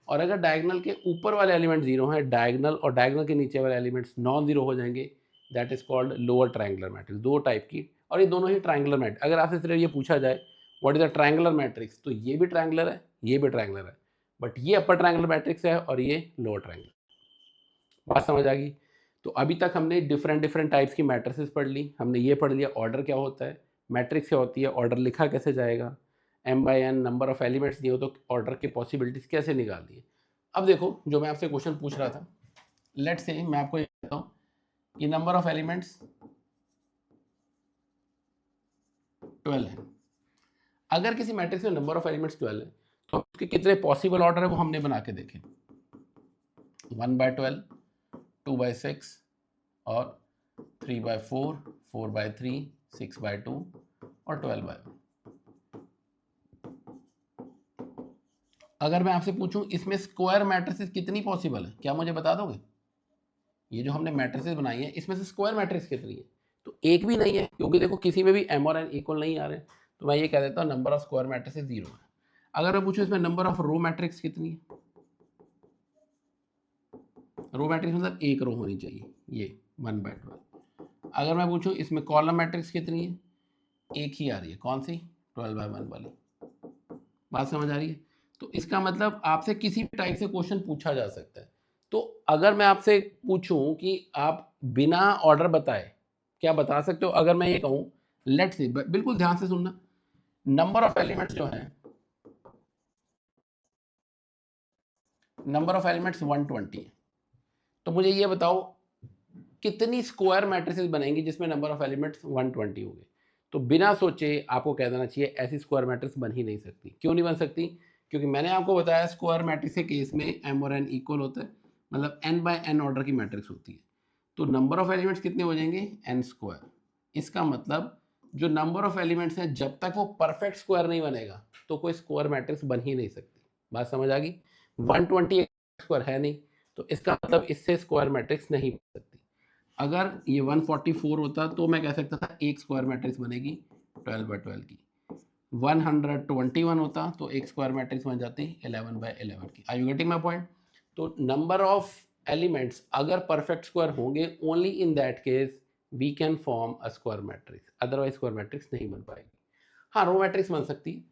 और अगर डायगोनल के ऊपर वाले एलिमेंट जीरो हैं, डायगोनल के नीचे वाले एलिमेंट्स नॉन जीरो हो जाएंगे, that is called lower triangular matrix. दो टाइप की, और ये दोनों ही ट्रायंगुलर मैट्रिक्स। अगर आपसे सिर्फ ये पूछा जाए what is a triangular matrix, तो ये भी ट्रायंगुलर है, ये भी ट्रायंगुलर है, बट ये अपर ट्रायंगुलर मैट्रिक्स है और ये लोअर ट्रायंगुलर। बात समझ आ गई? तो अभी तक हमने डिफरेंट टाइप्स की मैट्रिसेस पढ़ ली। हमने ये पढ़ लिया ऑर्डर क्या होता है, मैट्रिक्स क्या होती है, ऑर्डर लिखा कैसे जाएगा, m/n नंबर ऑफ एलिमेंट्स दिए हो तो ऑर्डर की पॉसिबिलिटीज कैसे निकालनी है। अब देखो जो मैं आपसे क्वेश्चन पूछ रहा था, लेट से मैं आपको ये कहता हूँ कि नंबर ऑफ एलिमेंट्स 12 है। अगर किसी मैट्रिक्स में नंबर ऑफ एलिमेंट्स 12 है तो उसके कितने पॉसिबल ऑर्डर है वो हमने बना के देखे। 1/12, 2/6 और 3/4, 4/3, 6/2 और 12/1। अगर मैं आपसे पूछूं इसमें स्क्वायर मैट्रिसेस कितनी पॉसिबल है, क्या मुझे बता दोगे? ये जो हमने मैट्रिसेस बनाई है इसमें से स्क्वायर मैट्रिक्स कितनी है? तो एक भी नहीं है, क्योंकि देखो किसी में भी m और n इक्वल नहीं आ रहे, तो मैं ये कह देता हूँ नंबर ऑफ स्क्वायर मैट्रिसेस 0 है। अगर मैं पूछूं इसमें नंबर ऑफ रो मैट्रिक्स कितनी है, रो मैट्रिक्स मतलब एक रो होनी चाहिए, ये 1/12। अगर मैं पूछूं इसमें कॉलम मैट्रिक्स कितनी है, एक ही आ रही है, कौन सी? 12/1 वाली। बात समझ आ रही है? तो इसका मतलब आपसे किसी भी टाइप से क्वेश्चन पूछा जा सकता है। तो अगर मैं आपसे पूछूं कि आप बिना ऑर्डर बताए क्या बता सकते हो, अगर मैं ये कहूं लेट्स सी, बिल्कुल ध्यान से सुनना, नंबर ऑफ एलिमेंट्स जो है, नंबर ऑफ एलिमेंट्स 120 है, तो मुझे ये बताओ कितनी स्क्वायर मैट्रिसेस बनेंगी जिसमें नंबर ऑफ एलिमेंट्स 120 होंगे? तो बिना सोचे आपको कह देना चाहिए ऐसी स्क्वायर मैट्रिक्स बन ही नहीं सकती। क्यों नहीं बन सकती? क्योंकि मैंने आपको बताया स्क्वायर मैट्रिक्स के केस में m और n इक्वल होता है, मतलब n/n ऑर्डर की मैट्रिक्स होती है। तो नंबर ऑफ एलिमेंट्स कितने हो जाएंगे? n square. इसका मतलब जो नंबर ऑफ एलिमेंट्स हैं जब तक वो परफेक्ट स्क्वायर नहीं बनेगा तो कोई स्क्वायर मैट्रिक्स बन ही नहीं सकती। बात समझ आ गई? 120 स्क्वायर है नहीं, तो इसका मतलब इससे स्क्वायर मैट्रिक्स नहीं बन सकती। अगर ये 144 होता तो मैं कह सकता था एक स्क्वायर मैट्रिक्स बनेगी 12/12 की। 121 होता तो एक स्क्वायर मैट्रिक्स बन जाती 11/11 की। Are you getting my point? तो नंबर ऑफ एलिमेंट्स अगर परफेक्ट स्क्वायर होंगे, only in that case we can form a square matrix, otherwise square matrix नहीं बन पाएगी। हाँ, रो मैट्रिक्स बन सकती है,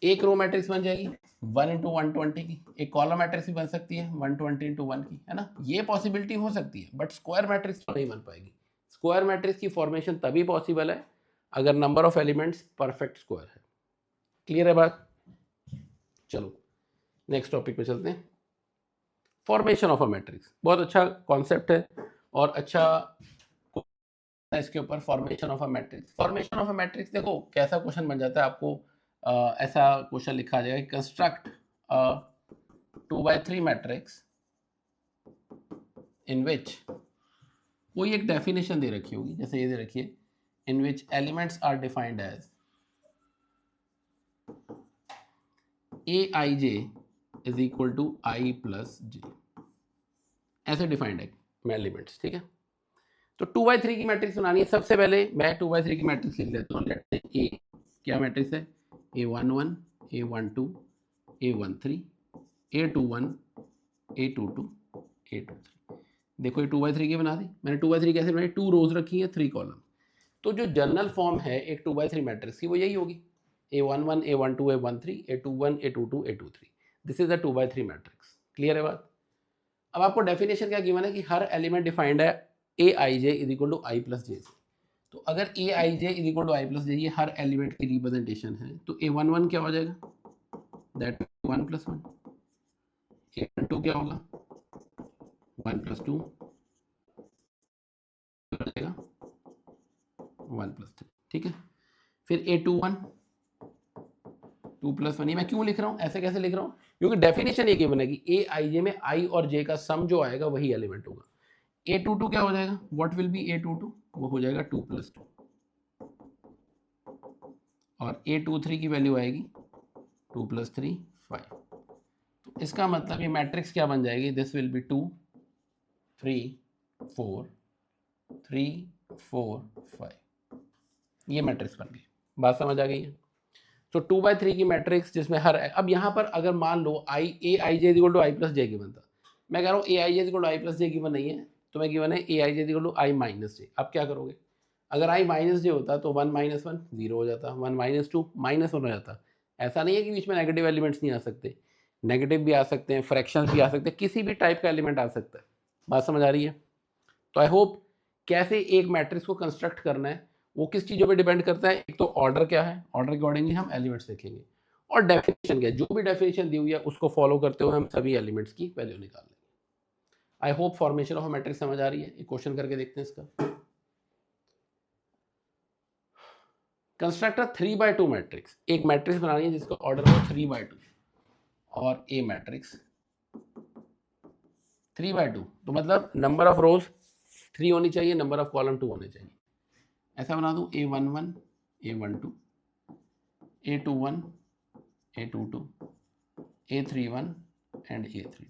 एक रो मैट्रिक्स बन जाएगी 1 × 120 की, एक कॉलम मैट्रिक्स भी बन सकती है 120 × 1 की, है ना? ये पॉसिबिलिटी हो सकती है, बट स्क्वायर मैट्रिक्स तो नहीं बन पाएगी। स्क्वायर मैट्रिक्स की फॉर्मेशन तभी पॉसिबल है अगर number of elements perfect square है। क्लियर है बात? चलो नेक्स्ट टॉपिक पे चलते हैं। फॉर्मेशन ऑफ अ मैट्रिक्स बहुत अच्छा कॉन्सेप्ट है और अच्छा इसके ऊपर, formation of a matrix. Formation of a matrix देखो कैसा क्वेश्चन बन जाता है, आपको ऐसा क्वेश्चन लिखा जाएगा, कंस्ट्रक्ट 2/3 मैट्रिक्स इन विच, कोई एक डेफिनेशन दे रखी होगी, जैसे ये दे रखी है, in which elements are defined as aij is equal to i plus J, ऐसे डिफाइंड है एलिमेंट्स। ठीक है, तो 2/3 की मैट्रिक्स बनानी है। सबसे पहले मैं 2/3 की मैट्रिक्स लिख लेता हूँ। लेट्स से ए क्या मैट्रिक्स है, a11 a12 a13 a21 a22 a23। देखो ये 2/3 की बना दी मैंने। 2/3 कैसे बनाई? 2 रोज रखी है 3 कॉलम। तो जो जनरल फॉर्म है एक 2/3 मैट्रिक्स की वो यही होगी, a11 a12 a13 a21 a22 a23। This is the 2/3 matrix. Clear है बात? अब आपको डेफिनेशन क्या गिवन है कि हर एलिमेंट डिफाइंड है aij is equal to i plus J से। तो अगर aij is equal to i plus J ये हर एलिमेंट की रिप्रेजेंटेशन है, तो a11 क्या हो जाएगा? दैट 1 + 1। a12 क्या होगा? 1 + 2 हो जाएगा 1 + 3। ठीक है, फिर a21 2 + 1। ये मैं क्यों लिख रहा हूँ, ऐसे कैसे लिख रहा हूँ? क्योंकि डेफिनेशन ये गिवन है कि aij में i और j का सम जो आएगा वही एलिमेंट होगा। a22 क्या हो जाएगा? What will be a22? वो हो जाएगा 2 + 2। और a23 की वैल्यू आएगी 2 + 3 5। तो इसका मतलब ये मैट्रिक्स क्या बन जाएगी? This will be 2 3 4 3 4 5। ये मैट्रिक्स बन गई। बात समझ आ गई है? तो 2/3 की मैट्रिक्स जिसमें हर, अब यहाँ पर अगर मान लो aij equal to i plus J given था, मैं कह रहा हूँ aij equal to i plus J given नहीं है, तो मैं गिवन है aij equal to i minus J. अब क्या करोगे? अगर i माइनस जे होता तो 1 - 1 0 हो जाता, 1 - 2 -1 हो जाता। ऐसा नहीं है कि बीच में नेगेटिव एलिमेंट्स नहीं आ सकते, नेगेटिव भी आ सकते हैं, फ्रैक्शंस भी आ सकते हैं, किसी भी टाइप का एलिमेंट आ सकता है। बात समझ आ रही है? तो आई होप कैसे एक मैट्रिक्स को कंस्ट्रक्ट करना है वो किस चीज़ों पे डिपेंड करता है। एक तो ऑर्डर क्या है, ऑर्डर के अकॉर्डिंगली हम एलिमेंट्स लिखेंगे, और डेफिनेशन क्या है, जो भी डेफिनेशन दी हुई है उसको फॉलो करते हुए हम सभी एलिमेंट्स की वैल्यू निकाल लेंगे। I hope formation of matrix समझ आ रही है। एक क्वेश्चन करके देखते हैं इसका। कंस्ट्रक्ट 3/2 मैट्रिक्स, एक मैट्रिक्स बनानी है जिसका ऑर्डर हो 3/2 और ए मैट्रिक्स 3/2, तो मतलब नंबर ऑफ रोज 3 होनी चाहिए, नंबर ऑफ कॉलम 2 होने चाहिए। ऐसा बना दूँ A11 A12 A21 A22 A31 and A32।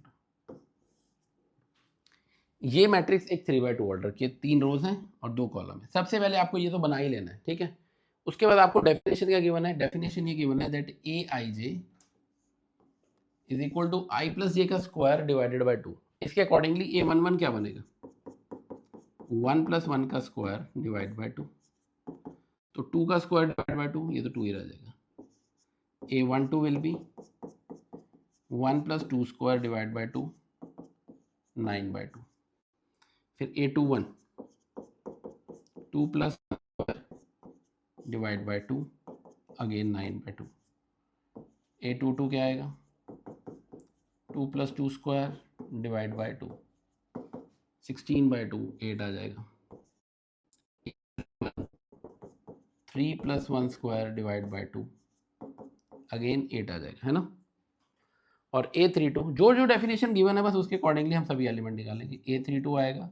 ये मैट्रिक्स एक 3x2 ऑर्डर की 3 रोज हैं और 2 कॉलम है। सबसे पहले आपको ये तो बना ही लेना है, ठीक है। उसके बाद आपको डेफिनेशन क्या गिवन है, डेफिनेशन ये गिवन है that Aij is equal to i plus J का स्क्वायर डिवाइडेड बाय 2। इसके अकॉर्डिंगली A11 क्या बनेगा, 1 प्लस 1 का स्क्वायर डिवाइड बाय 2, तो 2 का स्क्वायर डिवाइड बाय 2, ये तो 2 ही रह जाएगा। A12 will be 1 plus 2 square divide by 2, 9/2। फिर A21 2 plus divide by 2, again 9/2। A22 क्या आएगा, 2 प्लस 2 स्क्वायर डिवाइड बाय 2, 16/2, 8 आ जाएगा। 3 plus 1 square divide by 2, again 8 आ जाएगा, है ना। और A32 जो जो डेफिनेशन गिवन है बस उसके अकॉर्डिंगली हम सभी एलिमेंट निकालेंगे। A32 आएगा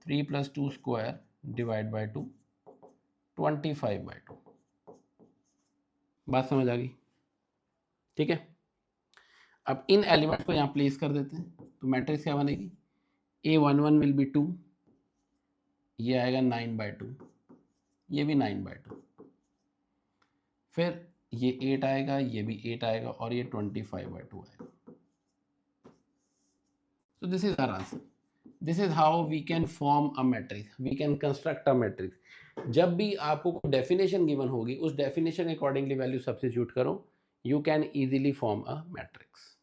3 प्लस 2 स्क्वायर डिवाइड बाय 2, 25/2। बात समझ आ गई, ठीक है। अब इन एलिमेंट को यहाँ प्लेस कर देते हैं, तो मैट्रिक्स क्या बनेगी, A11 विल बी 2, ये आएगा 9/2, ये भी 9/2, फिर ये 8 आएगा, ये भी 8 आएगा और ये 25/2 आएगा। So this is our answer. This is how we can form a matrix. We can construct a matrix. जब भी आपको कोई डेफिनेशन गिवन होगी उस डेफिनेशन के अकॉर्डिंगली वैल्यू सब्स्टिट्यूट करो, you can easily form a matrix.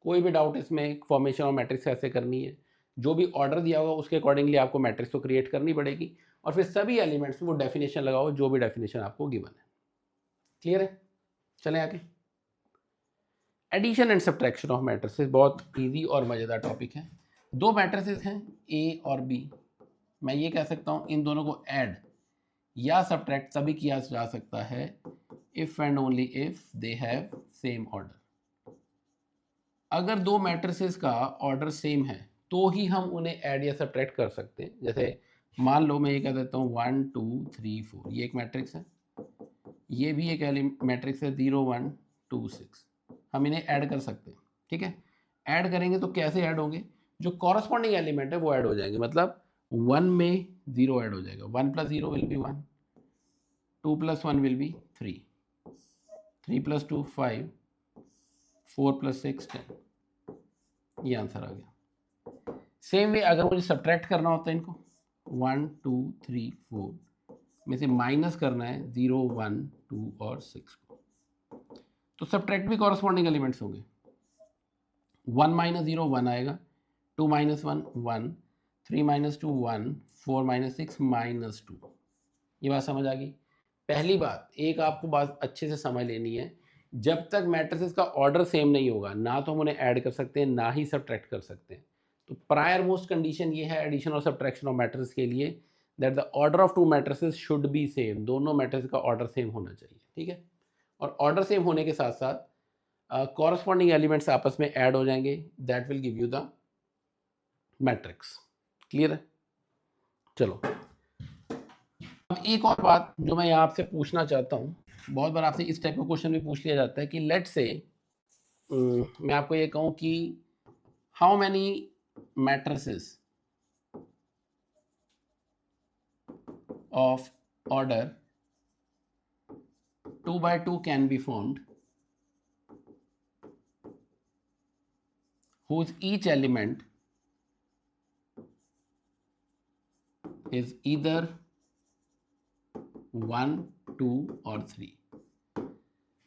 कोई भी डाउट इसमें फॉर्मेशन ऑफ मैट्रिक्स कैसे करनी है, जो भी ऑर्डर दिया होगा उसके अकॉर्डिंगली आपको मैट्रिक्स तो क्रिएट करनी पड़ेगी और फिर सभी एलिमेंट्स में वो डेफिनेशन लगाओ जो भी डेफिनेशन आपको गिवन है। क्लियर है, चलें आगे। Addition and subtraction of matrices बहुत इजी और मज़ेदार टॉपिक है। दो मैट्रिसेस हैं A और B, मैं ये कह सकता हूँ इन दोनों को ऐड या सब्ट्रैक्ट तभी किया जा सकता है if and only if they have same order. अगर दो मैट्रिसेस का ऑर्डर सेम है तो ही हम उन्हें ऐड या सब्ट्रैक्ट कर सकते हैं। जैसे मान लो मैं ये कह देता हूँ 1 2 3 4, ये एक मैट्रिक्स है, ये भी एक मैट्रिक्स है 0 1 2 6, हम इन्हें ऐड कर सकते हैं, ठीक है। ऐड करेंगे तो कैसे ऐड होंगे, जो कॉरस्पॉन्डिंग एलिमेंट है वो ऐड हो जाएंगे, मतलब 1 में 0 ऐड हो जाएगा, 1 plus 0 will be 1, 2 plus 1 will be 3, 3 plus 2 5, 4 plus 6 10, ये आंसर आ गया। सेम वे अगर मुझे सब्ट्रैक्ट करना होता है इनको 1 2 3 4 में से माइनस करना है 0 1 2 और 6 को, तो सब्ट्रैक्ट भी कॉरस्पॉन्डिंग एलिमेंट्स होंगे। 1 माइनस 0 1 आएगा, 2 माइनस 1 1, 3 माइनस 2 1, 4 माइनस 6 माइनस 2। ये बात समझ आ गई। पहली बात, एक आपको बात अच्छे से समझ लेनी है, जब तक मैट्रिसेस का ऑर्डर सेम नहीं होगा ना तो हम उन्हें ऐड कर सकते हैं ना ही सब्ट्रैक्ट कर सकते हैं। तो प्रायर मोस्ट कंडीशन ये है एडिशन और सब्ट्रैक्शन ऑफ मैट्रिक्स के लिए, that the order of two matrices should be same, दोनों मैट्रिक्स का ऑर्डर सेम होना चाहिए, ठीक है। और ऑर्डर सेम होने के साथ साथ कॉरस्पॉन्डिंग एलिमेंट्स आपस में ऐड हो जाएंगे, that will give you the matrix. Clear है, चलो अब एक और बात जो मैं यहाँ आपसे पूछना चाहता हूँ, बहुत बार आपसे इस टाइप का क्वेश्चन भी पूछ लिया जाता है कि लेट से मैं आपको ये कहूँ कि how many matrices of order 2x2 can be formed whose each element is either 1 2 और 3।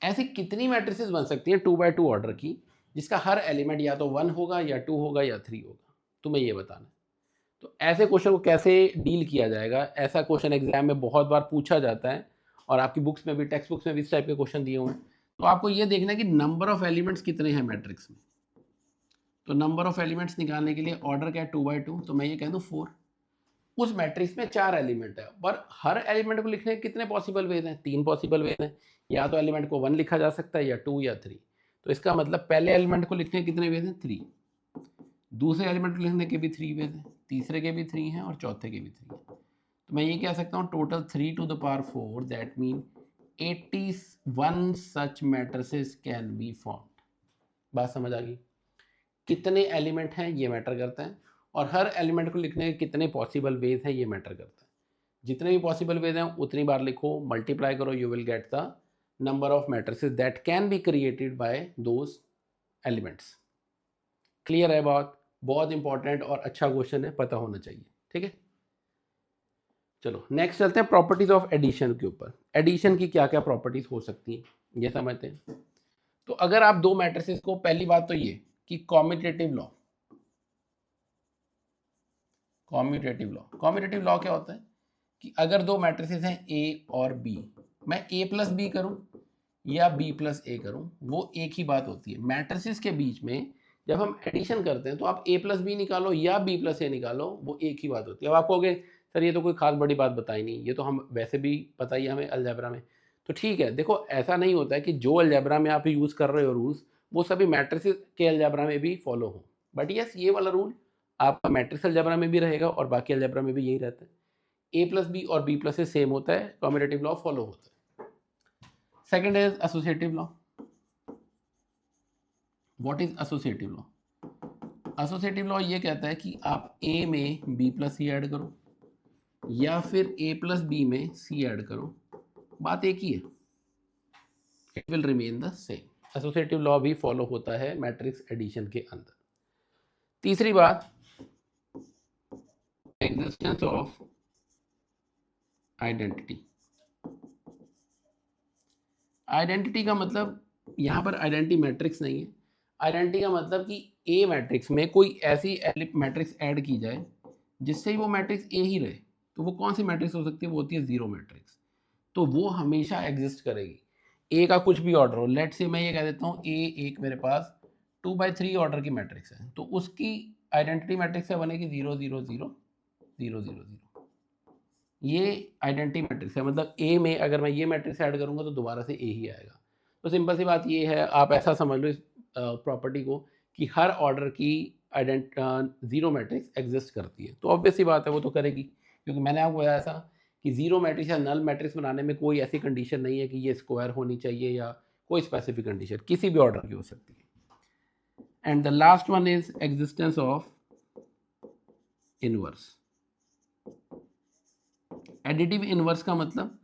ऐसी कितनी मैट्रिसेस बन सकती हैं 2x2 ऑर्डर की जिसका हर एलिमेंट या तो 1 होगा या 2 होगा या 3 होगा, तुम्हें ये बताना है। तो ऐसे क्वेश्चन को कैसे डील किया जाएगा, ऐसा क्वेश्चन एग्जाम में बहुत बार पूछा जाता है और आपकी बुक्स में भी, टेक्स्ट बुक्स में भी इस टाइप के क्वेश्चन दिए हुए हैं। तो आपको ये देखना है कि नंबर ऑफ एलिमेंट्स कितने हैं मैट्रिक्स में। तो नंबर ऑफ एलिमेंट्स निकालने के लिए ऑर्डर क्या है 2x2, तो मैं ये कह दूँ 4। उस मैट्रिक्स में 4 एलिमेंट है, पर हर एलिमेंट को लिखने के कितने पॉसिबल वेज हैं, 3 पॉसिबल वेज हैं। या तो एलिमेंट को 1 लिखा जा सकता है या 2 या 3। तो इसका मतलब पहले एलिमेंट को लिखने के कितने वेज हैं, 3, दूसरे एलिमेंट को लिखने के भी 3 वेज हैं, तीसरे के भी 3 हैं और चौथे के भी 3 हैं। तो मैं ये कह सकता हूँ total 3 to the power 4, that mean 81 such matrices can be formed. बात समझ आ गई? कितने एलिमेंट हैं ये मैटर करता है, और हर एलिमेंट को लिखने के कितने पॉसिबल वेज हैं ये मैटर करता है। जितने भी पॉसिबल वेज हैं उतनी बार लिखो, मल्टीप्लाई करो, you will get the number of matrices that can be created by those elements. Clear है बात? बहुत इंपॉर्टेंट और अच्छा क्वेश्चन है, पता होना चाहिए। ठीक है, चलो नेक्स्ट चलते हैं प्रॉपर्टीज ऑफ एडिशन के ऊपर। एडिशन की क्या क्या प्रॉपर्टीज हो सकती हैं ये समझते हैं। तो अगर आप दो मैट्रिसेस को, पहली बात तो ये कि कॉम्यूटेटिव लॉ क्या होता है कि अगर दो मैट्रिसेस हैं ए और बी, मैं ए प्लस बी करूं या बी प्लस ए करूं, वो एक ही बात होती है। मैट्रिसेस के बीच में जब हम एडिशन करते हैं तो आप ए प्लस बी निकालो या बी प्लस ए निकालो, वो एक ही बात होती है। अब आप कहोगे सर ये तो कोई खास बड़ी बात बताई नहीं, ये तो हम वैसे भी पता ही हमें अलजेब्रा में। तो ठीक है, देखो ऐसा नहीं होता है कि जो अलजेब्रा में आप यूज़ कर रहे हो रूल्स वो सभी मैट्रिसेस के अलजेब्रा में भी फॉलो हो, बट यस ये वाला रूल आपका मैट्रिक्स अलजेब्रा में भी रहेगा और बाकी अलजेब्रा में भी यही रहता है। ए प्लस बी और बी प्लस से सेम होता है, कॉम्यूटेटिव लॉ फॉलो होता है। Second is associative law. What is associative law? Associative law ये कहता है कि आप ए में बी प्लस सी ऐड करो या फिर ए प्लस बी में सी ऐड करो, बात एक ही है, it will remain the same. Associative law भी फॉलो होता है मैट्रिक्स एडिशन के अंदर। तीसरी बात, एग्जिस्टेंस ऑफ आइडेंटिटी। आइडेंटिटी का मतलब यहाँ पर आइडेंटिटी मैट्रिक्स नहीं है, आइडेंटिटी का मतलब कि ए मैट्रिक्स में कोई ऐसी मैट्रिक्स ऐड की जाए जिससे वो मैट्रिक्स ए ही रहे। तो वो कौन सी मैट्रिक्स हो सकती है? वो होती है जीरो मैट्रिक्स। तो वो हमेशा एग्जिस्ट करेगी। ए का कुछ भी ऑर्डर हो, लेट से मैं ये कह देता हूँ ए एक मेरे पास 2/3 ऑर्डर की मैट्रिक्स है, तो उसकी आइडेंटिटी मैट्रिक्स है बनेगी 0 0 0 0 0 0। ये आइडेंटिटी मैट्रिक्स है, मतलब ए में अगर मैं ये मैट्रिक्स ऐड करूंगा तो दोबारा से ए ही आएगा। तो सिंपल सी बात ये है, आप ऐसा समझ लो इस प्रॉपर्टी को कि हर ऑर्डर की जीरो मैट्रिक्स एग्जिस्ट करती है। तो ऑब्वियस सी बात है वो तो करेगी, क्योंकि मैंने आपको बताया था कि जीरो मैट्रिक्स या नल मैट्रिक्स बनाने में कोई ऐसी कंडीशन नहीं है कि ये स्क्वायर होनी चाहिए या कोई स्पेसिफिक कंडीशन, किसी भी ऑर्डर की हो सकती है। And the last one is existence of inverse. Additive inverse का मतलब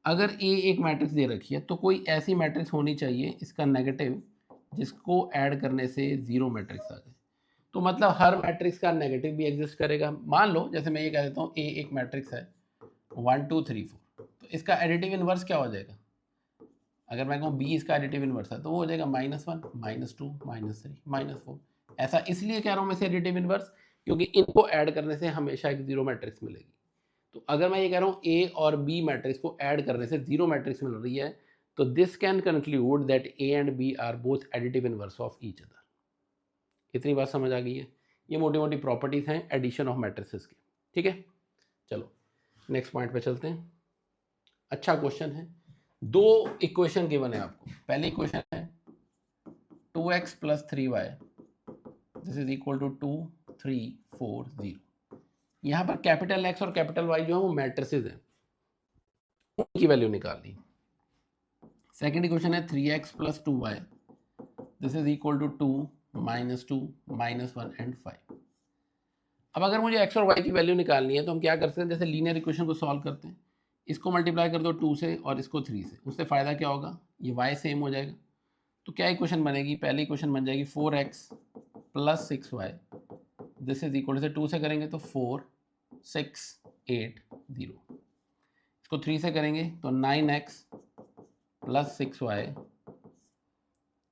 अगर ए एक मैट्रिक्स दे रखी है तो कोई ऐसी मैट्रिक्स होनी चाहिए इसका नेगेटिव जिसको ऐड करने से जीरो मैट्रिक्स आ जाए। तो मतलब हर मैट्रिक्स का नेगेटिव भी एग्जिस्ट करेगा। मान लो जैसे मैं ये कह देता हूँ ए एक मैट्रिक्स है 1 2 3 4, तो इसका एडिटिव इनवर्स क्या हो जाएगा? अगर मैं कहूँ बी इसका एडिटिव इनवर्स है तो वो हो जाएगा -1 -2 -3 -4। ऐसा इसलिए कह रहा हूँ मैं से एडिटिव इनवर्स क्योंकि इनको ऐड करने से हमेशा एक जीरो मैट्रिक्स मिलेगी। तो अगर मैं ये कह रहा हूँ ए और बी मैट्रिक्स को ऐड करने से जीरो मैट्रिक्स मिल रही है, तो this can conclude that A and B are both additive inverse of each other. इतनी बात समझ आ गई है? ये मोटी मोटी प्रॉपर्टीज हैं एडिशन ऑफ मैट्रिसेस की। ठीक है, चलो नेक्स्ट पॉइंट पे चलते हैं। अच्छा क्वेश्चन है, दो इक्वेशन गिवन है आपको। पहली इक्वेशन है 2x + 3y this is equal to 2 3 4 0। यहाँ पर कैपिटल एक्स और कैपिटल वाई जो है वो मैट्रिसेस हैं, उनकी वैल्यू निकालनी। सेकंड इक्वेशन है 3x + 2y this is equal to 2 -2 -1 and 5। अब अगर मुझे x और y की वैल्यू निकालनी है तो हम क्या कर सकते हैं, जैसे लीनियर इक्वेशन को सॉल्व करते हैं, इसको मल्टीप्लाई कर दो 2 से और इसको 3 से, उससे फ़ायदा क्या होगा, ये y सेम हो जाएगा। तो क्या इक्वेशन बनेगी? पहली इक्वेशन बन जाएगी 4x + 6y this is equal से 2 से करेंगे तो 4 6 8 0, इसको 3 से करेंगे तो 9x + 6y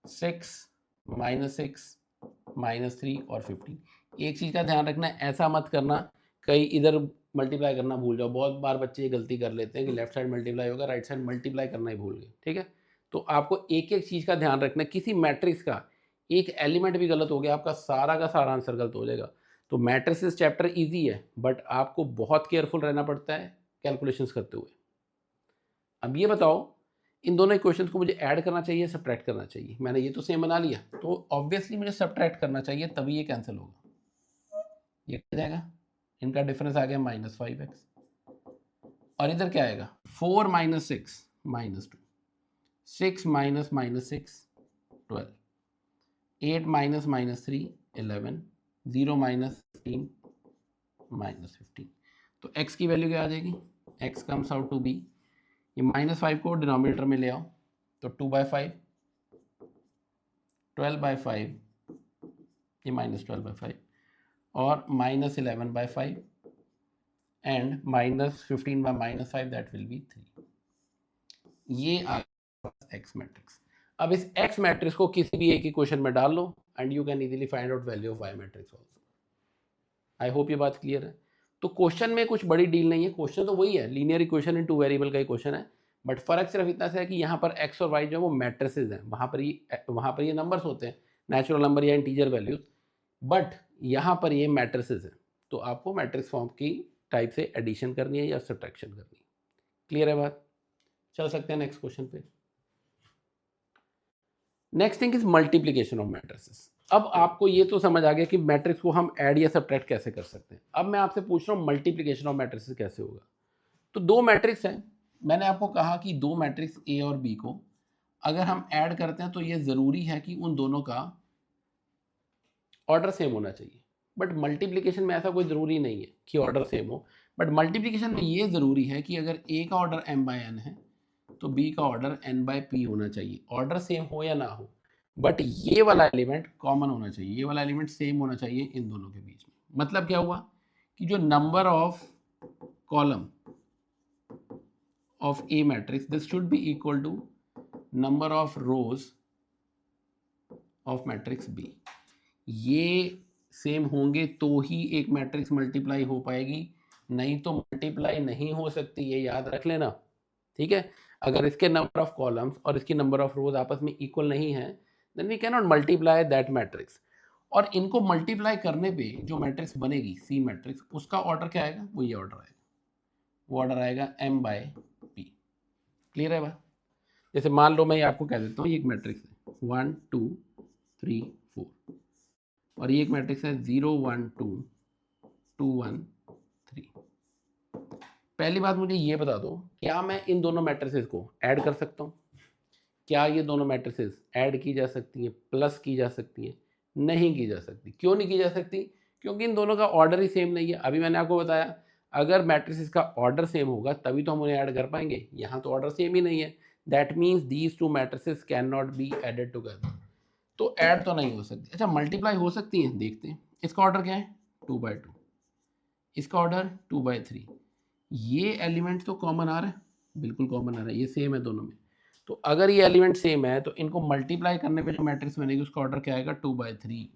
6 -6 -3 और 15। एक चीज़ का ध्यान रखना है, ऐसा मत करना कहीं इधर मल्टीप्लाई करना भूल जाओ। बहुत बार बच्चे ये गलती कर लेते हैं कि लेफ्ट साइड मल्टीप्लाई होगा, राइट साइड मल्टीप्लाई करना ही भूल गए। ठीक है, तो आपको एक एक चीज़ का ध्यान रखना है, किसी मैट्रिक्स का एक एलिमेंट भी गलत हो गया आपका सारा का सारा आंसर गलत हो जाएगा। तो मैट्रिसेस चैप्टर ईजी है बट आपको बहुत केयरफुल रहना पड़ता है कैलकुलेशंस करते हुए। अब ये बताओ इन दोनों इक्वेशंस को मुझे ऐड करना चाहिए सब्ट्रैक्ट करना चाहिए? मैंने ये तो सेम बना लिया, तो ऑब्वियसली मुझे सब्ट्रैक्ट करना चाहिए, तभी ये कैंसिल होगा। ये क्या जाएगा, इनका डिफरेंस आ गया -5x और इधर क्या आएगा 4 minus 6 minus 2, 6 minus minus 6 12, 8 minus minus 3 11, 0 minus 15 minus 15। तो x की वैल्यू क्या आ जाएगी, x comes out to be, ये -5 को डिनोमिनेटर में ले आओ तो 2/5, 12/5, ये -12/5 और -11/5 and -15 by -5 that will B 3। ये x मैट्रिक्स। अब इस x मैट्रिक्स को किसी भी एक इक्वेशन में डाल लो and you can easily find out value of y matrix also. I hope ये बात क्लियर है। तो क्वेश्चन में कुछ बड़ी डील नहीं है, क्वेश्चन तो वही है, लीनियर इक्वेशन इन 2 वेरिएबल का क्वेश्चन है, बट फर्क सिर्फ इतना सा है कि यहाँ पर x और y जो है वो मैट्रिसेस हैं, वहाँ पर ये नंबर्स होते हैं, नेचुरल नंबर या इंटीजर वैल्यूज, बट यहाँ पर ये मैट्रिसेस हैं। तो आपको मैट्रिक्स फॉर्म की टाइप से एडिशन करनी है या सब्ट्रैक्शन करनी है। क्लियर है बात? चल सकते हैं नेक्स्ट क्वेश्चन पे। Next thing is multiplication of matrices. अब आपको ये तो समझ आ गया कि मैट्रिक्स को हम ऐड या सब्ट्रैक्ट कैसे कर सकते हैं। अब मैं आपसे पूछ रहा हूँ मल्टीप्लीकेशन ऑफ मैट्रिसेस कैसे होगा। तो दो मैट्रिक्स हैं, मैंने आपको कहा कि दो मैट्रिक्स ए और बी को अगर हम ऐड करते हैं तो ये ज़रूरी है कि उन दोनों का ऑर्डर सेम होना चाहिए, बट मल्टीप्लिकेशन में ऐसा कोई ज़रूरी नहीं है कि ऑर्डर सेम हो, बट मल्टीप्लिकेशन में ये ज़रूरी है कि अगर ए का ऑर्डर m/n है तो बी का ऑर्डर n/p होना चाहिए, ऑर्डर सेम हो या ना हो, बट ये वाला एलिमेंट कॉमन होना चाहिए, ये वाला एलिमेंट सेम होना चाहिए इन दोनों के बीच में। मतलब क्या हुआ कि जो number of column of A matrix, this should be equal to number of rows of matrix B। ये सेम होंगे तो ही एक मैट्रिक्स मल्टीप्लाई हो पाएगी, नहीं तो मल्टीप्लाई नहीं हो सकती, ये याद रख लेना, ठीक है। अगर इसके नंबर ऑफ कॉलम्स और इसकी नंबर ऑफ रोज आपस में इक्वल नहीं है then we can not multiply that matrix. और इनको मल्टीप्लाई करने पे जो मैट्रिक्स बनेगी सी मैट्रिक्स, उसका ऑर्डर क्या आएगा, वो ये ऑर्डर आएगा, वो ऑर्डर आएगा m/p। क्लियर है बात? जैसे मान लो मैं आपको कह देता हूँ ये एक मैट्रिक्स है 1 2 3 4 और ये एक मैट्रिक्स है 0 1 2 2 1 3। पहली बात मुझे ये बता दो, क्या मैं इन दोनों मैट्रिसेस को ऐड कर सकता हूँ? क्या ये दोनों मैट्रिसेस ऐड की जा सकती है, प्लस की जा सकती है? नहीं की जा सकती। क्यों नहीं की जा सकती? क्योंकि इन दोनों का ऑर्डर ही सेम नहीं है। अभी मैंने आपको बताया अगर मैट्रिसेस का ऑर्डर सेम होगा तभी तो हम उन्हें ऐड कर पाएंगे, यहाँ तो ऑर्डर सेम ही नहीं है, that means these two matrices can not be added together. तो ऐड तो नहीं हो सकती। अच्छा मल्टीप्लाई हो सकती हैं, देखते हैं। इसका ऑर्डर क्या है 2/2, इसका ऑर्डर 2/3। ये एलिमेंट तो कॉमन आ रहा है, बिल्कुल कॉमन आ रहा है, ये सेम है दोनों में। तो अगर ये एलिमेंट सेम है तो इनको मल्टीप्लाई करने पे जो मैट्रिक्स बनेगी उसका ऑर्डर क्या आएगा 2/3,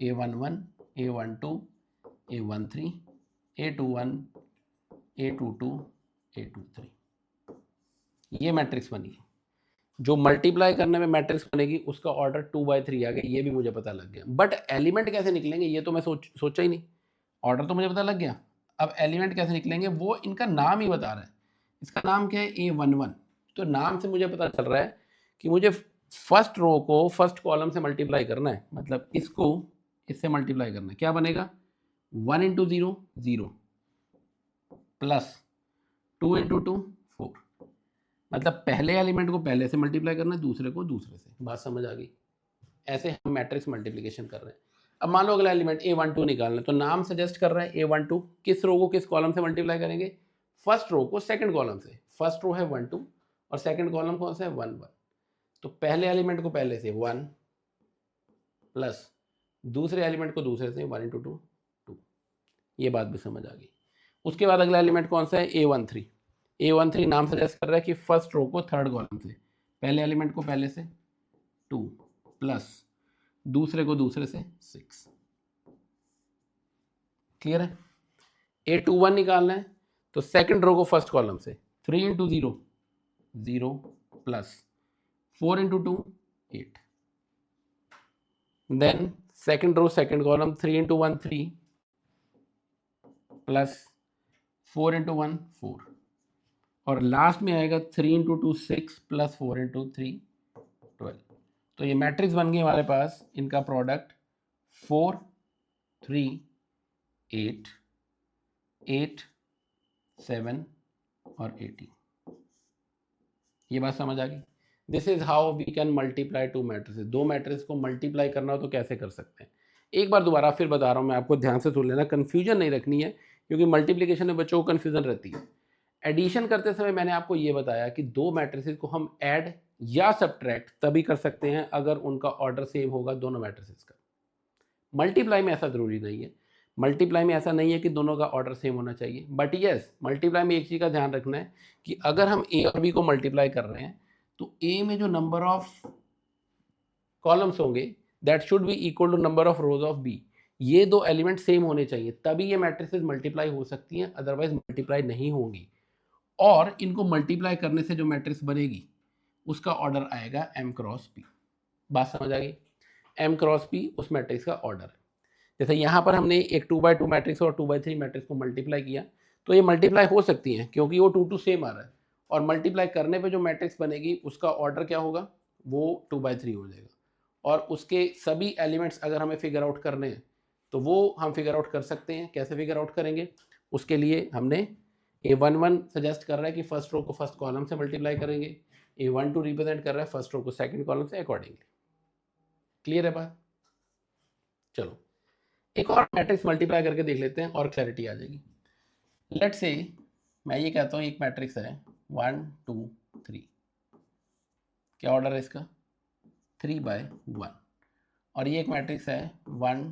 A11 A12 A13 A21 A22 A23। ये मैट्रिक्स बनी है। जो मल्टीप्लाई करने में मैट्रिक्स बनेगी उसका ऑर्डर 2/3 आ गया, ये भी मुझे पता लग गया। बट एलिमेंट कैसे निकलेंगे ये तो मैं सोचा ही नहीं। ऑर्डर तो मुझे पता लग गया, अब एलिमेंट कैसे निकलेंगे वो इनका नाम ही बता रहा है। इसका नाम क्या है A11। तो नाम से मुझे पता चल रहा है कि मुझे फर्स्ट रो को फर्स्ट कॉलम से मल्टीप्लाई करना है, मतलब इसको इससे मल्टीप्लाई करना है। क्या बनेगा 1 × 0 0 प्लस 2 × 2 4। मतलब पहले एलिमेंट को पहले से मल्टीप्लाई करना है, दूसरे को दूसरे से। बात समझ आ गई? ऐसे हम मैट्रिक्स मल्टीप्लिकेशन कर रहे हैं। अब मान लो अगला एलिमेंट A12 निकालना है, तो नाम सजेस्ट कर रहा है A12 किस रो को किस कॉलम से मल्टीप्लाई करेंगे, फर्स्ट रो को सेकंड कॉलम से। फर्स्ट रो है 1 2 और सेकंड कॉलम कौन सा है 1 1। तो पहले एलिमेंट को पहले से 1 प्लस दूसरे एलिमेंट को दूसरे से 1 × 2 2। ये बात भी समझ आ गई। उसके बाद अगला एलिमेंट कौन सा है A13। A13 नाम सजेस्ट कर रहा है कि फर्स्ट रो को थर्ड कॉलम से, पहले एलिमेंट को पहले से 2 प्लस दूसरे को दूसरे से 6। क्लियर है? A21 निकालना है तो सेकंड रो को फर्स्ट कॉलम से 3 × 0 0 plus 4 × 2 8। Then second row second column 3 × 1 3 plus 4 × 1 4 और लास्ट में आएगा 3 × 2 6 प्लस 4 × 3 12। तो ये मैट्रिक्स बन गई हमारे पास, इनका प्रोडक्ट 4 3 8 8 7 और 18। ये बात समझ आ गई। This is how we can multiply two matrices. दो मैट्रिक्स को मल्टीप्लाई करना हो तो कैसे कर सकते हैं। एक बार दोबारा फिर बता रहा हूँ मैं आपको, ध्यान से सुन लेना, कन्फ्यूजन नहीं रखनी है, क्योंकि मल्टीप्लिकेशन में बच्चों को कन्फ्यूजन रहती है। एडिशन करते समय मैंने आपको ये बताया कि दो मैट्रिसेस को हम ऐड या सब्ट्रैक्ट तभी कर सकते हैं अगर उनका ऑर्डर सेम होगा दोनों मैट्रिसेस का। मल्टीप्लाई में ऐसा जरूरी नहीं है। मल्टीप्लाई में ऐसा नहीं है कि दोनों का ऑर्डर सेम होना चाहिए, बट यस मल्टीप्लाई में एक चीज़ का ध्यान रखना है कि अगर हम ए और बी को मल्टीप्लाई कर रहे हैं तो ए में जो नंबर ऑफ कॉलम्स होंगे that should be equal to number of rows of B. ये दो एलिमेंट सेम होने चाहिए, तभी ये मैट्रिसेस मल्टीप्लाई हो सकती हैं, अदरवाइज मल्टीप्लाई नहीं होंगी। और इनको मल्टीप्लाई करने से जो मैट्रिक्स बनेगी उसका ऑर्डर आएगा m क्रॉस p। बात समझ आ गई। m क्रॉस p उस मैट्रिक्स का ऑर्डर है। जैसे यहाँ पर हमने एक 2x2 मैट्रिक्स और 2x3 मैट्रिक्स को मल्टीप्लाई किया, तो ये मल्टीप्लाई हो सकती हैं क्योंकि वो 2 सेम आ रहा है, और मल्टीप्लाई करने पे जो मैट्रिक्स बनेगी उसका ऑर्डर क्या होगा, वो 2x3 हो जाएगा। और उसके सभी एलिमेंट्स अगर हमें फिगर आउट करने हैं तो वो हम फिगर आउट कर सकते हैं। कैसे फिगर आउट करेंगे, उसके लिए हमने A11 सजेस्ट कर रहा है कि फर्स्ट रो को फर्स्ट कॉलम से मल्टीप्लाई करेंगे, A12 रिप्रेजेंट कर रहा है फर्स्ट रो को सेकंड कॉलम से, अकॉर्डिंगली। क्लियर है बात। चलो एक और मैट्रिक्स मल्टीप्लाई करके देख लेते हैं और क्लैरिटी आ जाएगी। लेट से मैं ये कहता हूँ एक मैट्रिक्स है 1 2 3, क्या ऑर्डर है इसका 3/1, और ये एक मैट्रिक्स है 1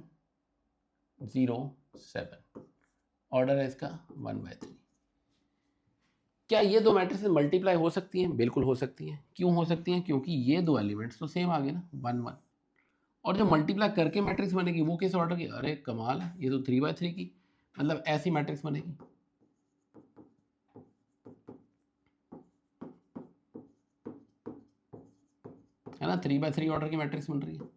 0 7, ऑर्डर है इसका 1/3। क्या ये दो मैट्रिक्स मल्टीप्लाई हो सकती हैं? बिल्कुल हो सकती हैं। क्यों हो सकती हैं? क्योंकि ये दो एलिमेंट्स तो सेम आ गए ना, 1 1, और जो मल्टीप्लाई करके मैट्रिक्स बनेगी वो किस ऑर्डर की, अरे कमाल है, ये तो 3/3 की, मतलब ऐसी मैट्रिक्स बनेगी। है ना, 3/3 ऑर्डर की मैट्रिक्स बन रही है।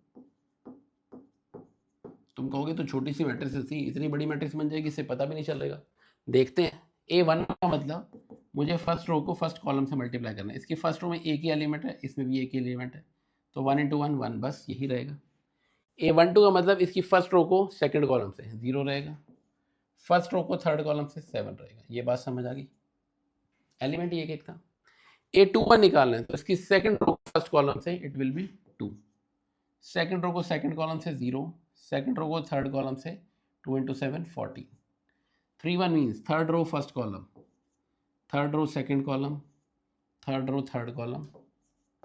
तुम कहोगे तो छोटी सी मैट्रिक्स थी, इतनी बड़ी मैट्रिक्स बन जाएगी, इससे पता भी नहीं चलेगा। देखते हैं। A1 का मतलब मुझे फर्स्ट रो को फर्स्ट कॉलम से मल्टीप्लाई करना है। इसकी फर्स्ट रो में एक ही एलिमेंट है, इसमें भी एक ही एलिमेंट है, तो 1 × 1 1, बस यही रहेगा। A12 का मतलब इसकी फर्स्ट रो को सेकंड कॉलम से 0 रहेगा, फर्स्ट रो को थर्ड कॉलम से 7 रहेगा। ये बात समझ आ गई। एलिमेंट ये एक था। A21 निकालना है तो इसकी सेकंड रो फर्स्ट कॉलम से it will be 2, second row को सेकंड कॉलम से 0, सेकंड रो को थर्ड कॉलम से 2 × 7 14। 3/1 means third row first column, third row second column, third row third column,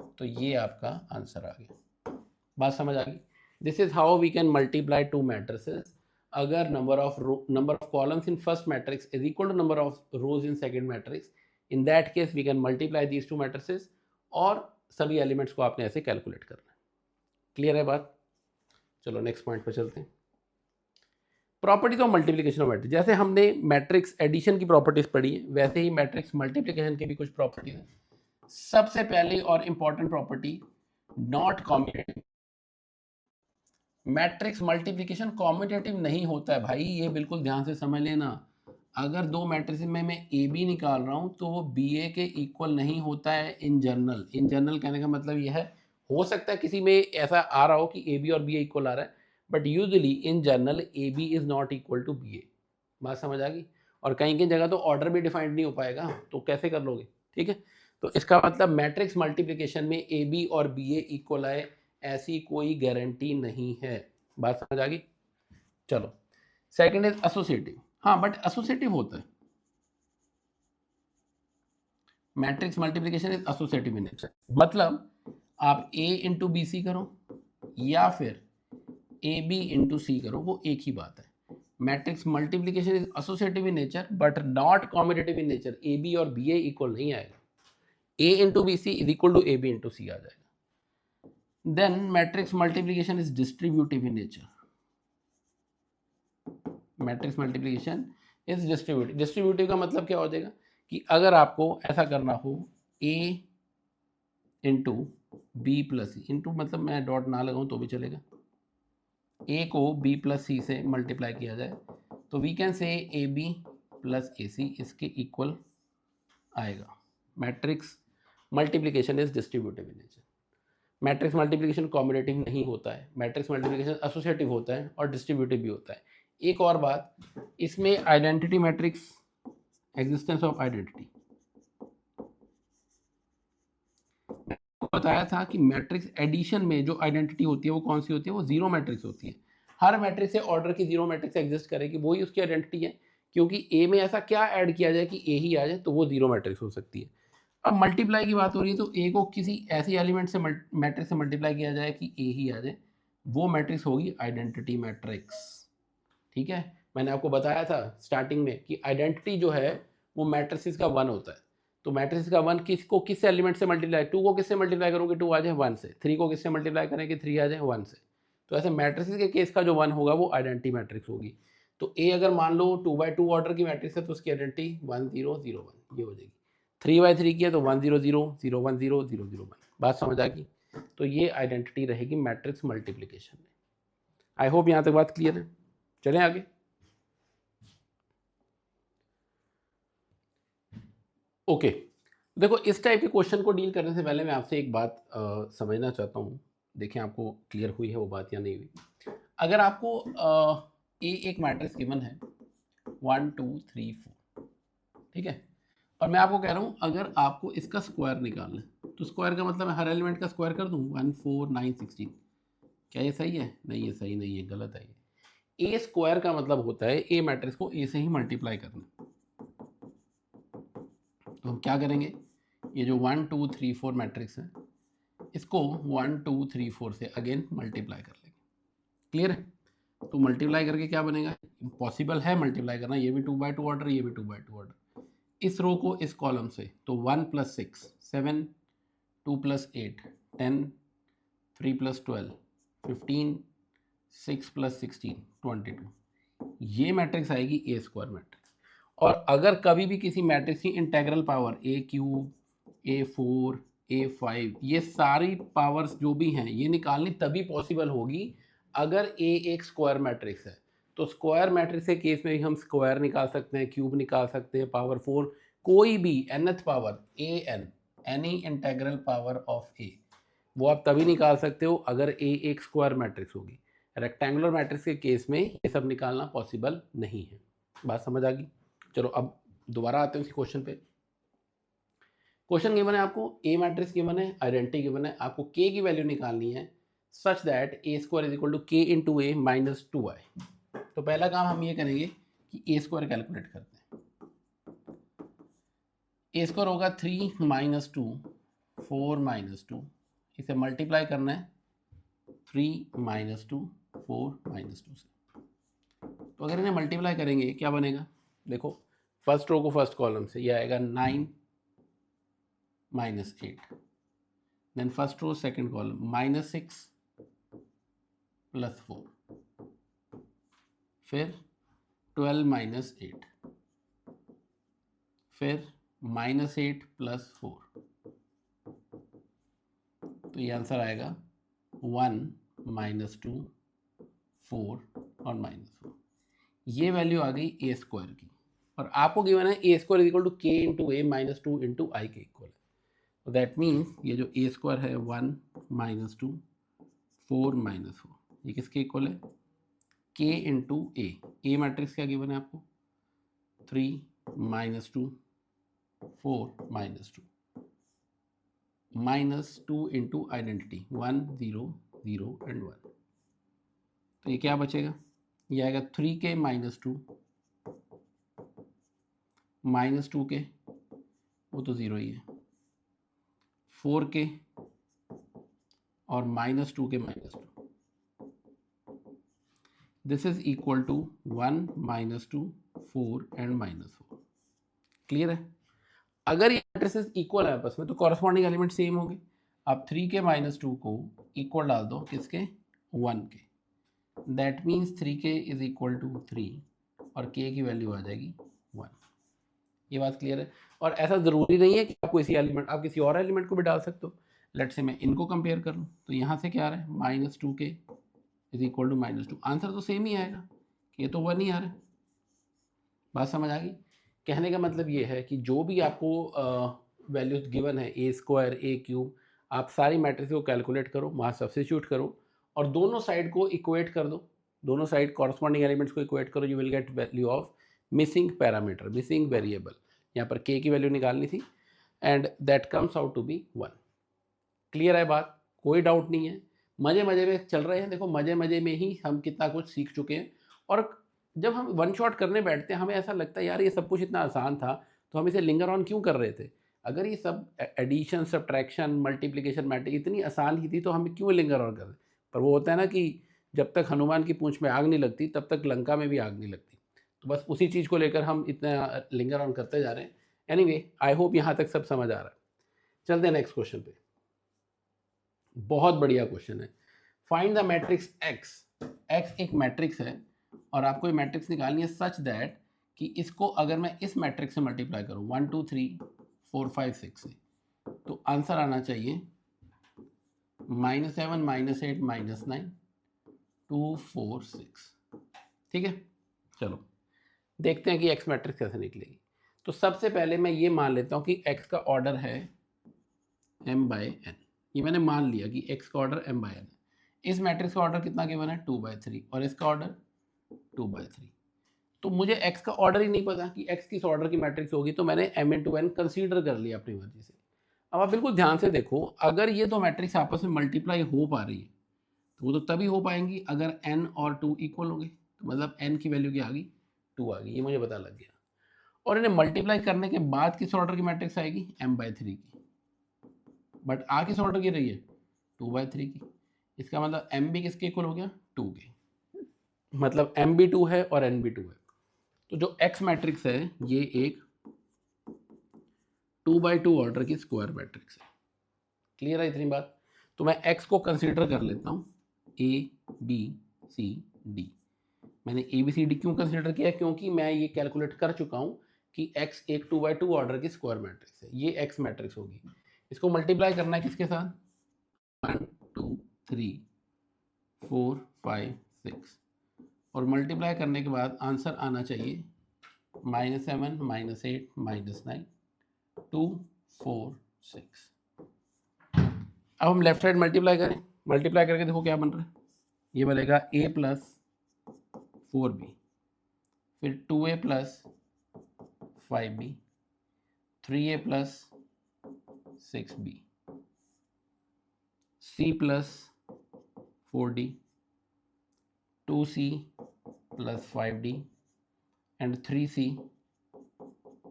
तो ये आपका आंसर आ गया। बात समझ आ गई। This is how we can multiply two matrices. अगर number of columns in first matrix is equal to number of rows in second matrix, in that case we can multiply these two matrices, और सभी elements को आपने ऐसे calculate करना है। Clear है बात। चलो नेक्स्ट पॉइंट पर चलते हैं। Properties of multiplication of matrix. जैसे हमने मैट्रिक्स एडिशन की प्रॉपर्टीज पढ़ी है, वैसे ही मैट्रिक्स मल्टीप्लिकेशन की भी कुछ प्रॉपर्टीज हैं। सबसे पहले और important property, not commutative. Matrix multiplication commutative नहीं होता है भाई, ये बिल्कुल ध्यान से समझ लेना। अगर दो मैट्रिक्स में मैं ए बी निकाल रहा हूं तो वो बी ए के इक्वल नहीं होता है इन जनरल। इन जनरल कहने का मतलब यह है, हो सकता है किसी में ऐसा आ रहा हो कि ए बी और बी ए इक्वल आ रहा है, but usually in general A B is not equal to B A. बात समझ आ गई। और कहीं की जगह तो ऑर्डर भी डिफाइंड नहीं हो पाएगा, तो कैसे कर लोगे। ठीक है, तो इसका मतलब मैट्रिक्स मल्टीप्लिकेशन में ए बी और बी ए इक्वल आए ऐसी कोई गारंटी नहीं है। बात समझ आ गई। चलो सेकंड इज एसोसिएटिव। हाँ, बट एसोसिएटिव होता है। Matrix multiplication is associative in nature. मतलब आप a इंटू बी सी करो या फिर ए बी इंटू सी करो, वो एक ही बात है। Matrix multiplication is associative in nature but not commutative in nature. A B और बी ए इक्वल नहीं आएगा, a into B C is equal to A B into C आ जाएगा। Then matrix multiplication is distributive in nature. Matrix multiplication is distributive. Distributive का मतलब क्या हो जाएगा कि अगर आपको ऐसा करना हो a into B plus C, into मतलब मैं डॉट ना लगाऊं तो भी चलेगा, a को b प्लस सी से मल्टीप्लाई किया जाए तो वी कैन से ए बी प्लस ए सी इसके इक्वल आएगा। Matrix multiplication is distributive in nature. Matrix multiplication commutative नहीं होता है, मैट्रिक्स मल्टीप्लिकेशन एसोसिएटिव होता है और डिस्ट्रीब्यूटिव भी होता है। एक और बात, इसमें identity matrix existence of identity. बताया था कि मैट्रिक्स एडिशन में जो आइडेंटिटी होती है वो कौन सी होती है, वो जीरो मैट्रिक्स होती है। हर मैट्रिक्स से ऑर्डर की जीरो मैट्रिक्स एग्जिस्ट करेगी, वही उसकी आइडेंटिटी है। क्योंकि ए में ऐसा क्या ऐड किया जाए कि ए ही आ जाए, तो वो जीरो मैट्रिक्स हो सकती है। अब मल्टीप्लाई की बात हो रही है, तो ए को किसी ऐसी एलिमेंट से मैट्रिक्स से मल्टीप्लाई किया जाए कि ए ही आ जाए, वो मैट्रिक्स होगी आइडेंटिटी मैट्रिक्स। ठीक है, मैंने आपको बताया था स्टार्टिंग में कि आइडेंटिटी जो है वो मैट्रिसेस का वन होता है। तो मैट्रिक्स का वन किसको किस एलिमेंट से मल्टीप्लाई, टू को किससे मल्टीप्लाई करोगे, टू आ जाए वन से, थ्री को किससे मल्टीप्लाई करेंगे, थ्री आ जाए वन से। तो ऐसे मैट्रिक्स के केस का जो वन होगा वो आइडेंटिटी मैट्रिक्स होगी। तो ए अगर मान लो 2x2 ऑर्डर की मैट्रिक्स है तो उसकी आइडेंटिटी 1 0 0 1 ये हो जाएगी। 3x3 की है तो 1 0 0 0 1 0 0 0 1। बात समझ आ गई? तो ये आइडेंटिटी रहेगी मैट्रिक्स मल्टीप्लिकेशन में। आई होप यहाँ तक बात क्लियर है। चलें आगे। ओके देखो, इस टाइप के क्वेश्चन को डील करने से पहले मैं आपसे एक बात समझना चाहता हूँ। देखें आपको क्लियर हुई है वो बात या नहीं हुई। अगर आपको एक मैट्रिक्स गिवन है 1 2 3 4, ठीक है, और मैं आपको कह रहा हूँ अगर आपको इसका स्क्वायर निकालना है, तो स्क्वायर का मतलब मैं हर एलिमेंट का स्क्वायर कर दूँ 1 4 9 16। क्या ये सही है? नहीं, ये सही नहीं है, गलत है। ए स्क्वायर का मतलब होता है ए मैट्रिक्स को ए से ही मल्टीप्लाई करना। तो हम क्या करेंगे, ये जो 1 2 3 4 मैट्रिक्स है इसको 1 2 3 4 से अगेन मल्टीप्लाई कर लेंगे। क्लियर है? तो मल्टीप्लाई करके क्या बनेगा, पॉसिबल है मल्टीप्लाई करना, ये भी 2x2 ऑर्डर, ये भी 2x2 ऑर्डर। इस रो को इस कॉलम से, तो 1 + 6 7, 2 + 8 10, 3 + 12 15, 6 + 16 22। ये मैट्रिक्स आएगी ए स्क्वायर मैट्रिक्स। और अगर कभी भी किसी मैट्रिक्स की integral power A³ A4 A5 ये सारी पावर्स जो भी हैं ये निकालनी तभी पॉसिबल होगी अगर ए एक स्क्वायर मैट्रिक्स है। तो स्क्वायर मैट्रिक्स के केस में भी हम स्क्वायर निकाल सकते हैं, क्यूब निकाल सकते हैं, पावर 4, कोई भी nth power an, any integral power of A, वो आप तभी निकाल सकते हो अगर ए एक स्क्वायर मैट्रिक्स होगी। रेक्टेंगुलर मैट्रिक्स के केस में ये सब निकालना पॉसिबल नहीं है। बात समझ आ गई? चलो अब दोबारा आते हैं उसी क्वेश्चन पे। क्वेश्चन गिवन है आपको, ए मैट्रिक्स गिवन है, आइडेंटिटी गिवन है, आपको के की वैल्यू निकालनी है such that A square is equal to K into A minus 2i। तो पहला काम हम ये करेंगे कि ए स्क्वायर कैलकुलेट करते हैं। ए स्क्वायर होगा 3 - 2 4 - 2, इसे मल्टीप्लाई करना है 3 - 2 4 - 2 से। तो अगर इन्हें मल्टीप्लाई करेंगे क्या बनेगा, देखो फर्स्ट रो को फर्स्ट कॉलम से, ये आएगा 9 - 8, then first row second column -6 + 4, फिर 12 - 8, फिर -8 + 4। तो ये आंसर आएगा 1 - 2 4 और -4। ये वैल्यू आ गई ए स्क्वायर की। और आपको गिवन है ए square is equal to K into A minus 2 into आई के इक्वल है। तो दैट मीन्स ये जो ए स्क्वायर है 1 - 2 4 - 4 ये किसके इक्वल है, के इंटू ए। ए मैट्रिक्स क्या गिवन है आपको, 3 - 2 4 - 2 -2 इंटू आइडेंटिटी 1 0 0 एंड 1। तो ये क्या बचेगा, ये आएगा 3k - 2 -2k, वो तो ज़ीरो ही है, 4k और -2k -2। This is equal to 1 - 2 4 and -4। Clear है? अगर ये मैट्रिसेस इक्वल है आपस में तो कॉरस्पॉन्डिंग एलिमेंट सेम होंगे। आप 3k - 2 को इक्वल डाल दो किसके, 1 के। That means 3k is equal to 3 और k की वैल्यू आ जाएगी 1। ये बात क्लियर है? और ऐसा ज़रूरी नहीं है कि आपको इसी एलिमेंट, आप किसी और एलिमेंट को भी डाल सकते हो। लेट से मैं इनको कंपेयर कर लूँ तो यहाँ से क्या आ रहा है, -2k is equal to -2। Answer तो सेम ही आएगा, ये तो 1 ही आ रहा है। बात समझ आ गई? कहने का मतलब ये है कि जो भी आपको वैल्यूज गिवन है ए स्क्वायर ए क्यूब, आप सारी मैट्रिक्स को कैलकुलेट करो, वहाँ सब्स्टिट्यूट करो और दोनों साइड को इक्वेट कर दो, दोनों साइड कॉरस्पॉन्डिंग एलिमेंट्स को इक्वेट करो, you will get value of missing parameter, missing variable. यहाँ पर k की वैल्यू निकालनी थी, and that comes out to be 1। Clear है बात, कोई डाउट नहीं है, मज़े मज़े में चल रहे हैं। देखो मज़े मज़े में ही हम कितना कुछ सीख चुके हैं, और जब हम वन शॉट करने बैठते हैं हमें ऐसा लगता है यार ये सब कुछ इतना आसान था, तो हम इसे लिंगर ऑन क्यों कर रहे थे। अगर ये सब एडिशन, सब्ट्रैक्शन, मल्टीप्लिकेशन, मैट्रिक इतनी आसान ही थी तो हम क्यों लिंगर ऑन कर रहे। पर वो होता है ना कि जब तक हनुमान की पूंछ में आग नहीं लगती तब तक लंका में भी आग नहीं लगती। तो बस उसी चीज़ को लेकर हम इतना लिंगर ऑन करते जा रहे हैं। एनीवे, आई होप यहाँ तक सब समझ आ रहा है। चलते हैं नेक्स्ट क्वेश्चन पे। बहुत बढ़िया क्वेश्चन है। Find the matrix x. X एक मैट्रिक्स है और आपको ये मैट्रिक्स निकालनी है सच दैट कि इसको अगर मैं इस मैट्रिक्स से मल्टीप्लाई करूँ 1 2 3 4 5 6 से, तो आंसर आना चाहिए -7 -8 -9 2 4 6। ठीक है, चलो देखते हैं कि एक्स मैट्रिक्स कैसे निकलेगी। तो सबसे पहले मैं ये मान लेता हूँ कि एक्स का ऑर्डर है m/n। ये मैंने मान लिया कि x का ऑर्डर m/n है। इस मैट्रिक्स का ऑर्डर कितना गिवन है 2/3 और इसका ऑर्डर 2/3। तो मुझे x का ऑर्डर ही नहीं पता कि x किस ऑर्डर की मैट्रिक्स होगी, तो मैंने m/n कंसीडर कर लिया अपनी मर्जी से। अब आप बिल्कुल ध्यान से देखो, अगर ये दो मैट्रिक्स आपस में मल्टीप्लाई हो पा रही है तो वो तो तभी हो पाएंगी अगर n और 2 इक्वल होंगे। तो मतलब n की वैल्यू क्या आ गई 2 आ गई, ये मुझे पता लग गया। और इन्हें मल्टीप्लाई करने के बाद किस ऑर्डर की मैट्रिक्स आएगी m/3 की, बट आ किस ऑर्डर की रही है 2/3 की। इसका मतलब m भी किसके इक्वल हो गया 2 के, मतलब m भी 2 है और n भी 2 है। तो जो x मैट्रिक्स है ये एक 2/2 ऑर्डर की स्क्वायर मैट्रिक्स है। क्लियर है इतनी बात। तो मैं x को कंसीडर कर लेता हूँ a b c d। मैंने a b c d क्यों कंसीडर किया, क्योंकि मैं ये कैलकुलेट कर चुका हूँ कि x एक 2/2 ऑर्डर की स्क्वायर मैट्रिक्स है, ये x मैट्रिक्स होगी। इसको मल्टीप्लाई करना है किसके साथ 1 2 3 4 5 6, और मल्टीप्लाई करने के बाद आंसर आना चाहिए -7 -8 -9 2 4 6। अब हम लेफ्ट साइड मल्टीप्लाई करें, मल्टीप्लाई करके देखो क्या बन रहा है। ये बनेगा a + 4b, फिर 2a + 5b, 3a + 6b, c + 4d, 2c + 5d and 3c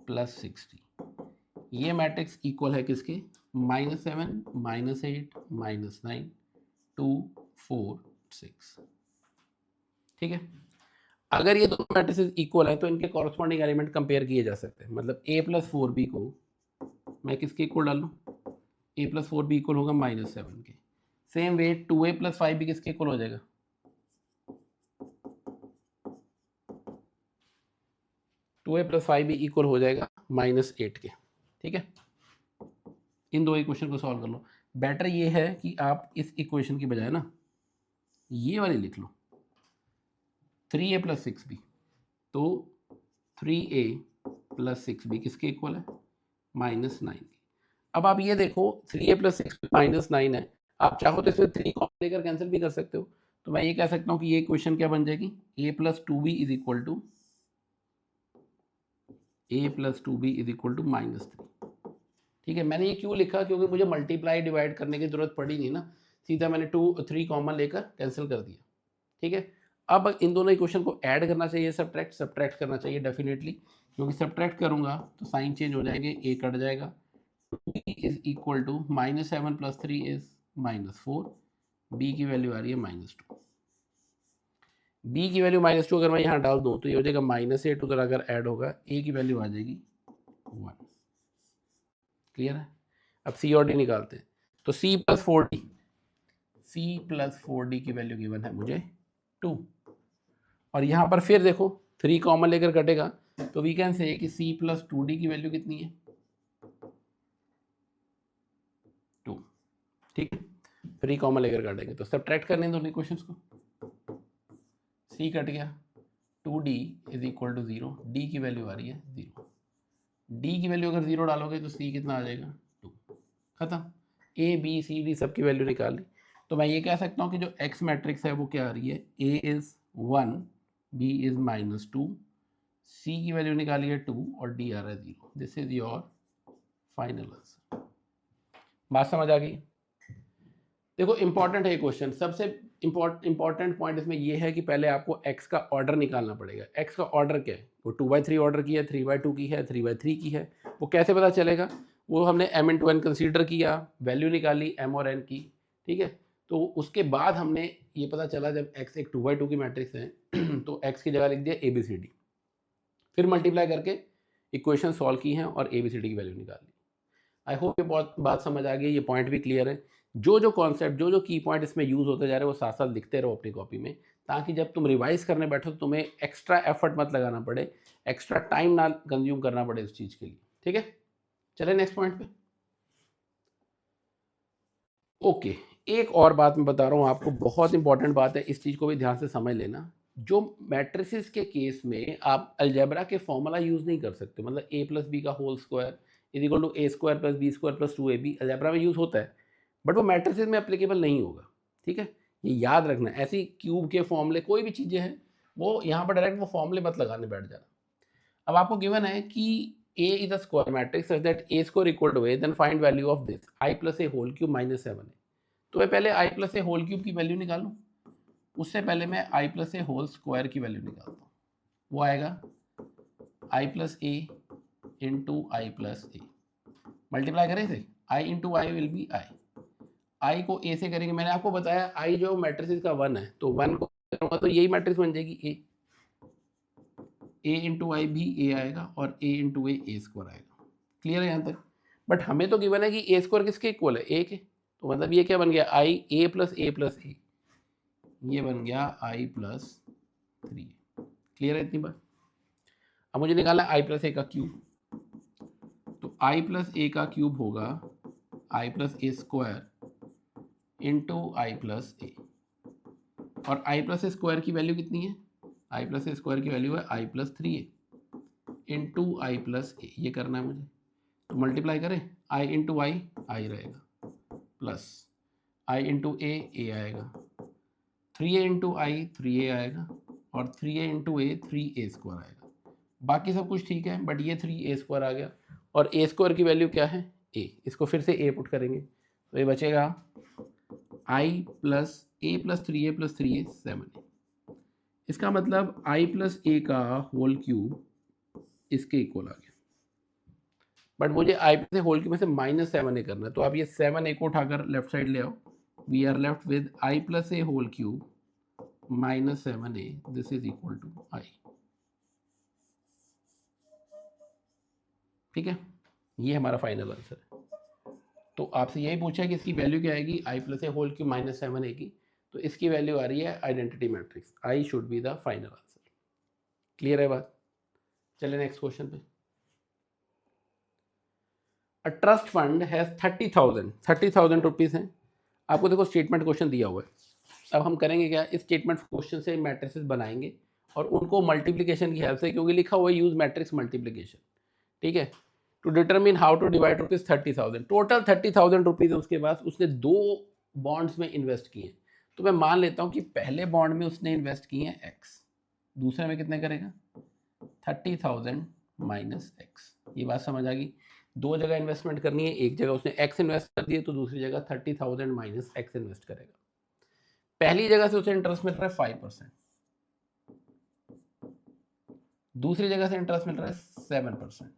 + 6d। ये मैट्रिक्स इक्वल है किसके -7 -8 -9 2 4 6। ठीक है, अगर ये दोनों मैट्रिसेस इक्वल है तो इनके कॉरस्पॉन्डिंग एलिमेंट कंपेयर किए जा सकते हैं। मतलब a + 4b को मैं किसके इक्वल डालूं, a + 4b इक्वल होगा -7 के। सेम वे 2a + 5b किसके इक्वल हो जाएगा 2a + 5b इक्वल हो जाएगा -8 के। ठीक है, इन दो इक्वेशन को सॉल्व कर लो। बेटर ये है कि आप इस इक्वेशन की बजाय ना ये वाली लिख लो 3a + 6b। तो 3a + 6b किसके इक्वल है -9 के। अब आप ये देखो 3a + 6b -9 है, आप चाहो तो इसमें 3 कॉमन लेकर कैंसिल भी कर सकते हो। तो मैं ये कह सकता हूँ कि ये इक्वेशन क्या बन जाएगी a + 2b = -3। ठीक है, मैंने ये क्यों लिखा, क्योंकि मुझे मल्टीप्लाई डिवाइड करने की जरूरत पड़ी नहीं ना, सीधा मैंने 2 3 कॉमन लेकर कैंसिल कर दिया। ठीक है, अब इन दोनों इक्वेशन को ऐड करना चाहिए, सब्ट्रैक्ट करना चाहिए डेफिनेटली, क्योंकि सब्ट्रैक्ट करूंगा तो साइन चेंज हो जाएंगे, a कट जाएगा। 2b = -7 + 3 = -4, b की वैल्यू आ रही है -2। b की वैल्यू -2 अगर मैं यहाँ डाल दूँ तो ये हो जाएगा -8, उधर अगर ऐड होगा a की वैल्यू आ जाएगी 1। क्लियर है, अब c और d निकालते हैं। तो c + 4d की वैल्यू गिवन है मुझे 2, और यहाँ पर फिर देखो 3 कॉमन लेकर कटेगा तो वी कैन से कि c + 2d की वैल्यू कितनी है 2। ठीक है, 3 कॉमन लेकर काटेंगे तो सब्ट्रैक्ट करने दोनों इक्वेशंस को, c कट गया 2d = 0, d की वैल्यू आ रही है 0। d की वैल्यू अगर 0 डालोगे तो c कितना आ जाएगा 2। खत्म, a b c d सबकी वैल्यू निकाल ली। तो मैं ये कह सकता हूँ कि जो x मैट्रिक्स है वो क्या आ रही है a = 1, b = -2, सी की वैल्यू निकाली है 2 और डी आ रहा है 0। This is your final answer. बात समझ आ गई? देखो इंपॉर्टेंट है ये क्वेश्चन। सबसे इंपॉर्टेंट पॉइंट इसमें ये है कि पहले आपको x का ऑर्डर निकालना पड़ेगा। x का ऑर्डर क्या है? वो 2/3 ऑर्डर की है, 3/2 की है, 3/3 की है। वो कैसे पता चलेगा? वो हमने m × n कंसीडर किया, वैल्यू निकाली m और n की, ठीक है। तो उसके बाद हमने ये पता चला जब x एक 2/2 की मैट्रिक्स है तो x की जगह लिख दिया ABCD, फिर मल्टीप्लाई करके इक्वेशन सॉल्व की हैं और ABCD की वैल्यू निकाल ली। आई होप ये बहुत बात समझ आ गई, ये पॉइंट भी क्लियर है। जो कॉन्सेप्ट जो की पॉइंट इसमें यूज़ होते जा रहे हैं वो साथ साथ लिखते रहो अपनी कॉपी में, ताकि जब तुम रिवाइज करने बैठो तो तुम्हें एक्स्ट्रा एफर्ट मत लगाना पड़े, एक्स्ट्रा टाइम ना कंज्यूम करना पड़े उस चीज़ के लिए, ठीक है। चले नेक्स्ट पॉइंट पे। ओके, एक और बात मैं बता रहा हूँ आपको, बहुत इंपॉर्टेंट बात है, इस चीज़ को भी ध्यान से समझ लेना। जो मैट्रिसेस के केस में आप अलजेब्रा के फॉर्मूला यूज़ नहीं कर सकते, मतलब a + b का whole square is equal to a² + b² + 2ab algebra में यूज़ होता है, बट वो मैट्रिसेस में एप्लीकेबल नहीं होगा, ठीक है। ये याद रखना। ऐसी क्यूब के फॉर्मूले कोई भी चीज़ें हैं वो यहाँ पर डायरेक्ट वो फॉर्मूले मत लगाने बैठ जाना। अब आपको गिवन है कि A is a square matrix such that A square equal to A, then find value of this I + a whole cube - 7a। तो मैं पहले I + a whole cube की वैल्यू निकालूं, उससे पहले मैं I + a whole square की value निकालता हूँ। वो आएगा I + a into I + a, multiply करें इसे, I into I will be I, I को A से करेंगे। मैंने आपको बताया I जो मैट्रिक्स का 1 है, तो 1 को करूँगा तो यही मैट्रिक्स बन जाएगी A इंटू आई भी A आएगा और A इंटू A² आएगा। क्लियर है यहाँ तक? बट हमें तो गिवन है कि A² किसके इक्वल है? A के। तो मतलब ये क्या बन गया? A + A, ये बन गया I + 3। क्लियर है इतनी बात? अब मुझे निकालना है I + a का क्यूब, तो I + a का क्यूब होगा I + a² into I + a, और I + a² की वैल्यू कितनी है? I + a² की वैल्यू है I + 3a into I + a, ये करना है मुझे। तो मल्टीप्लाई करें, I इंटू आई आई रहेगा, प्लस I इंटू ए आएगा, 3a इंटू आई 3a आएगा, और 3a इंटू ए 3a² आएगा। बाकी सब कुछ ठीक है, बट ये 3a² आ गया, और a² की वैल्यू क्या है? a। इसको फिर से a पुट करेंगे तो ये बचेगा I + a + 3a + 3a 7a। इसका मतलब I + a का होल क्यूब इसके इक्वल आ गया, बट मुझे I + a होल क्यूब में से -7a करना है। तो आप ये 7a को उठाकर लेफ्ट साइड ले आओ। We are left with I + a whole cube -7a, this is equal to I। ठीक है, ये हमारा फाइनल आंसर है। तो आपसे यही पूछा कि इसकी वैल्यू क्या आएगी? I + a whole cube -7a की, तो इसकी वैल्यू आ रही है identity matrix, I should be the final answer. Clear है बात? चलिए नेक्स्ट क्वेश्चन पे। A trust fund has 30,000 rupees हैं। आपको देखो स्टेटमेंट क्वेश्चन दिया हुआ है। अब हम करेंगे क्या, इस स्टेटमेंट क्वेश्चन से मैट्रिसेस बनाएंगे और उनको मल्टीप्लिकेशन की हेल्प से, क्योंकि लिखा हुआ है यूज मैट्रिक्स मल्टीप्लिकेशन, ठीक है, to determine how to divide rupees 30,000। Total 30,000 rupees है उसके पास, उसने 2 बॉन्ड्स में इन्वेस्ट किए। तो मैं मान लेता हूँ कि पहले बॉन्ड में उसने इन्वेस्ट किए हैं x, दूसरे में कितने करेगा? 30,000 माइनस x। ये बात समझ आ गई? 2 जगह इन्वेस्टमेंट करनी है, एक जगह उसने x इन्वेस्ट कर दिए तो दूसरी जगह 30,000 माइनस x इन्वेस्ट करेगा। पहली जगह से उसे इंटरेस्ट मिल रहा है 5%, दूसरी जगह से इंटरेस्ट मिल रहा है 7%।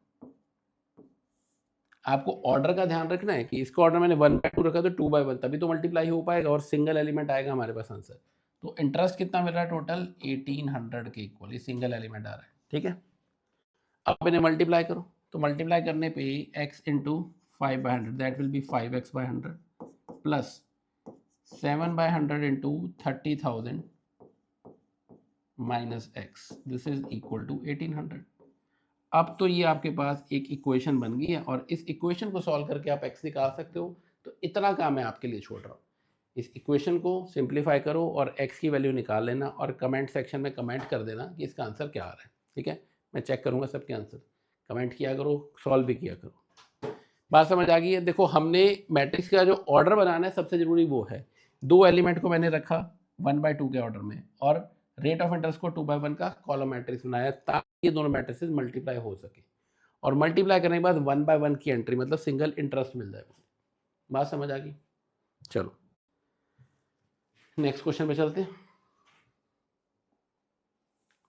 आपको ऑर्डर का ध्यान रखना है कि इसका ऑर्डर मैंने 1/2 रखा तो 2/1, तभी तो मल्टीप्लाई हो पाएगा और सिंगल एलिमेंट आएगा हमारे पास आंसर। तो इंटरेस्ट कितना मिल रहा है? टोटल 1800 के इक्वल, ये सिंगल एलिमेंट आ रहा है, ठीक है। अब इन्हें मल्टीप्लाई करो, तो मल्टीप्लाई करने पे x into 5/100 that will be 5x/100 plus 7/100 into 30,000 minus x, this is equal to 1800। अब तो ये आपके पास एक इक्वेशन बन गई है और इस इक्वेशन को सॉल्व करके आप x निकाल सकते हो। तो इतना काम मैं आपके लिए छोड़ रहा हूँ, इस इक्वेशन को सिंप्लीफाई करो और x की वैल्यू निकाल लेना और कमेंट सेक्शन में कमेंट कर देना कि इसका आंसर क्या आ रहा है, ठीक है। मैं चेक करूँगा सबके आंसर, कमेंट किया करो, सॉल्व भी किया करो। बात समझ आ गई है? देखो हमने मैट्रिक्स का जो ऑर्डर बनाना है सबसे ज़रूरी वो है, 2 एलिमेंट को मैंने रखा 1/2 के ऑर्डर में और रेट ऑफ इंटरेस्ट को 2/1 का कॉलम मैट्रिक्स बनाया ताकि ये दोनों मैट्रिसेस मल्टीप्लाई हो सके, और मल्टीप्लाई करने के बाद 1/1 की एंट्री मतलब सिंगल इंटरेस्ट मिल जाए। बात समझ आ गई? चलो नेक्स्ट क्वेश्चन पे चलते हैं।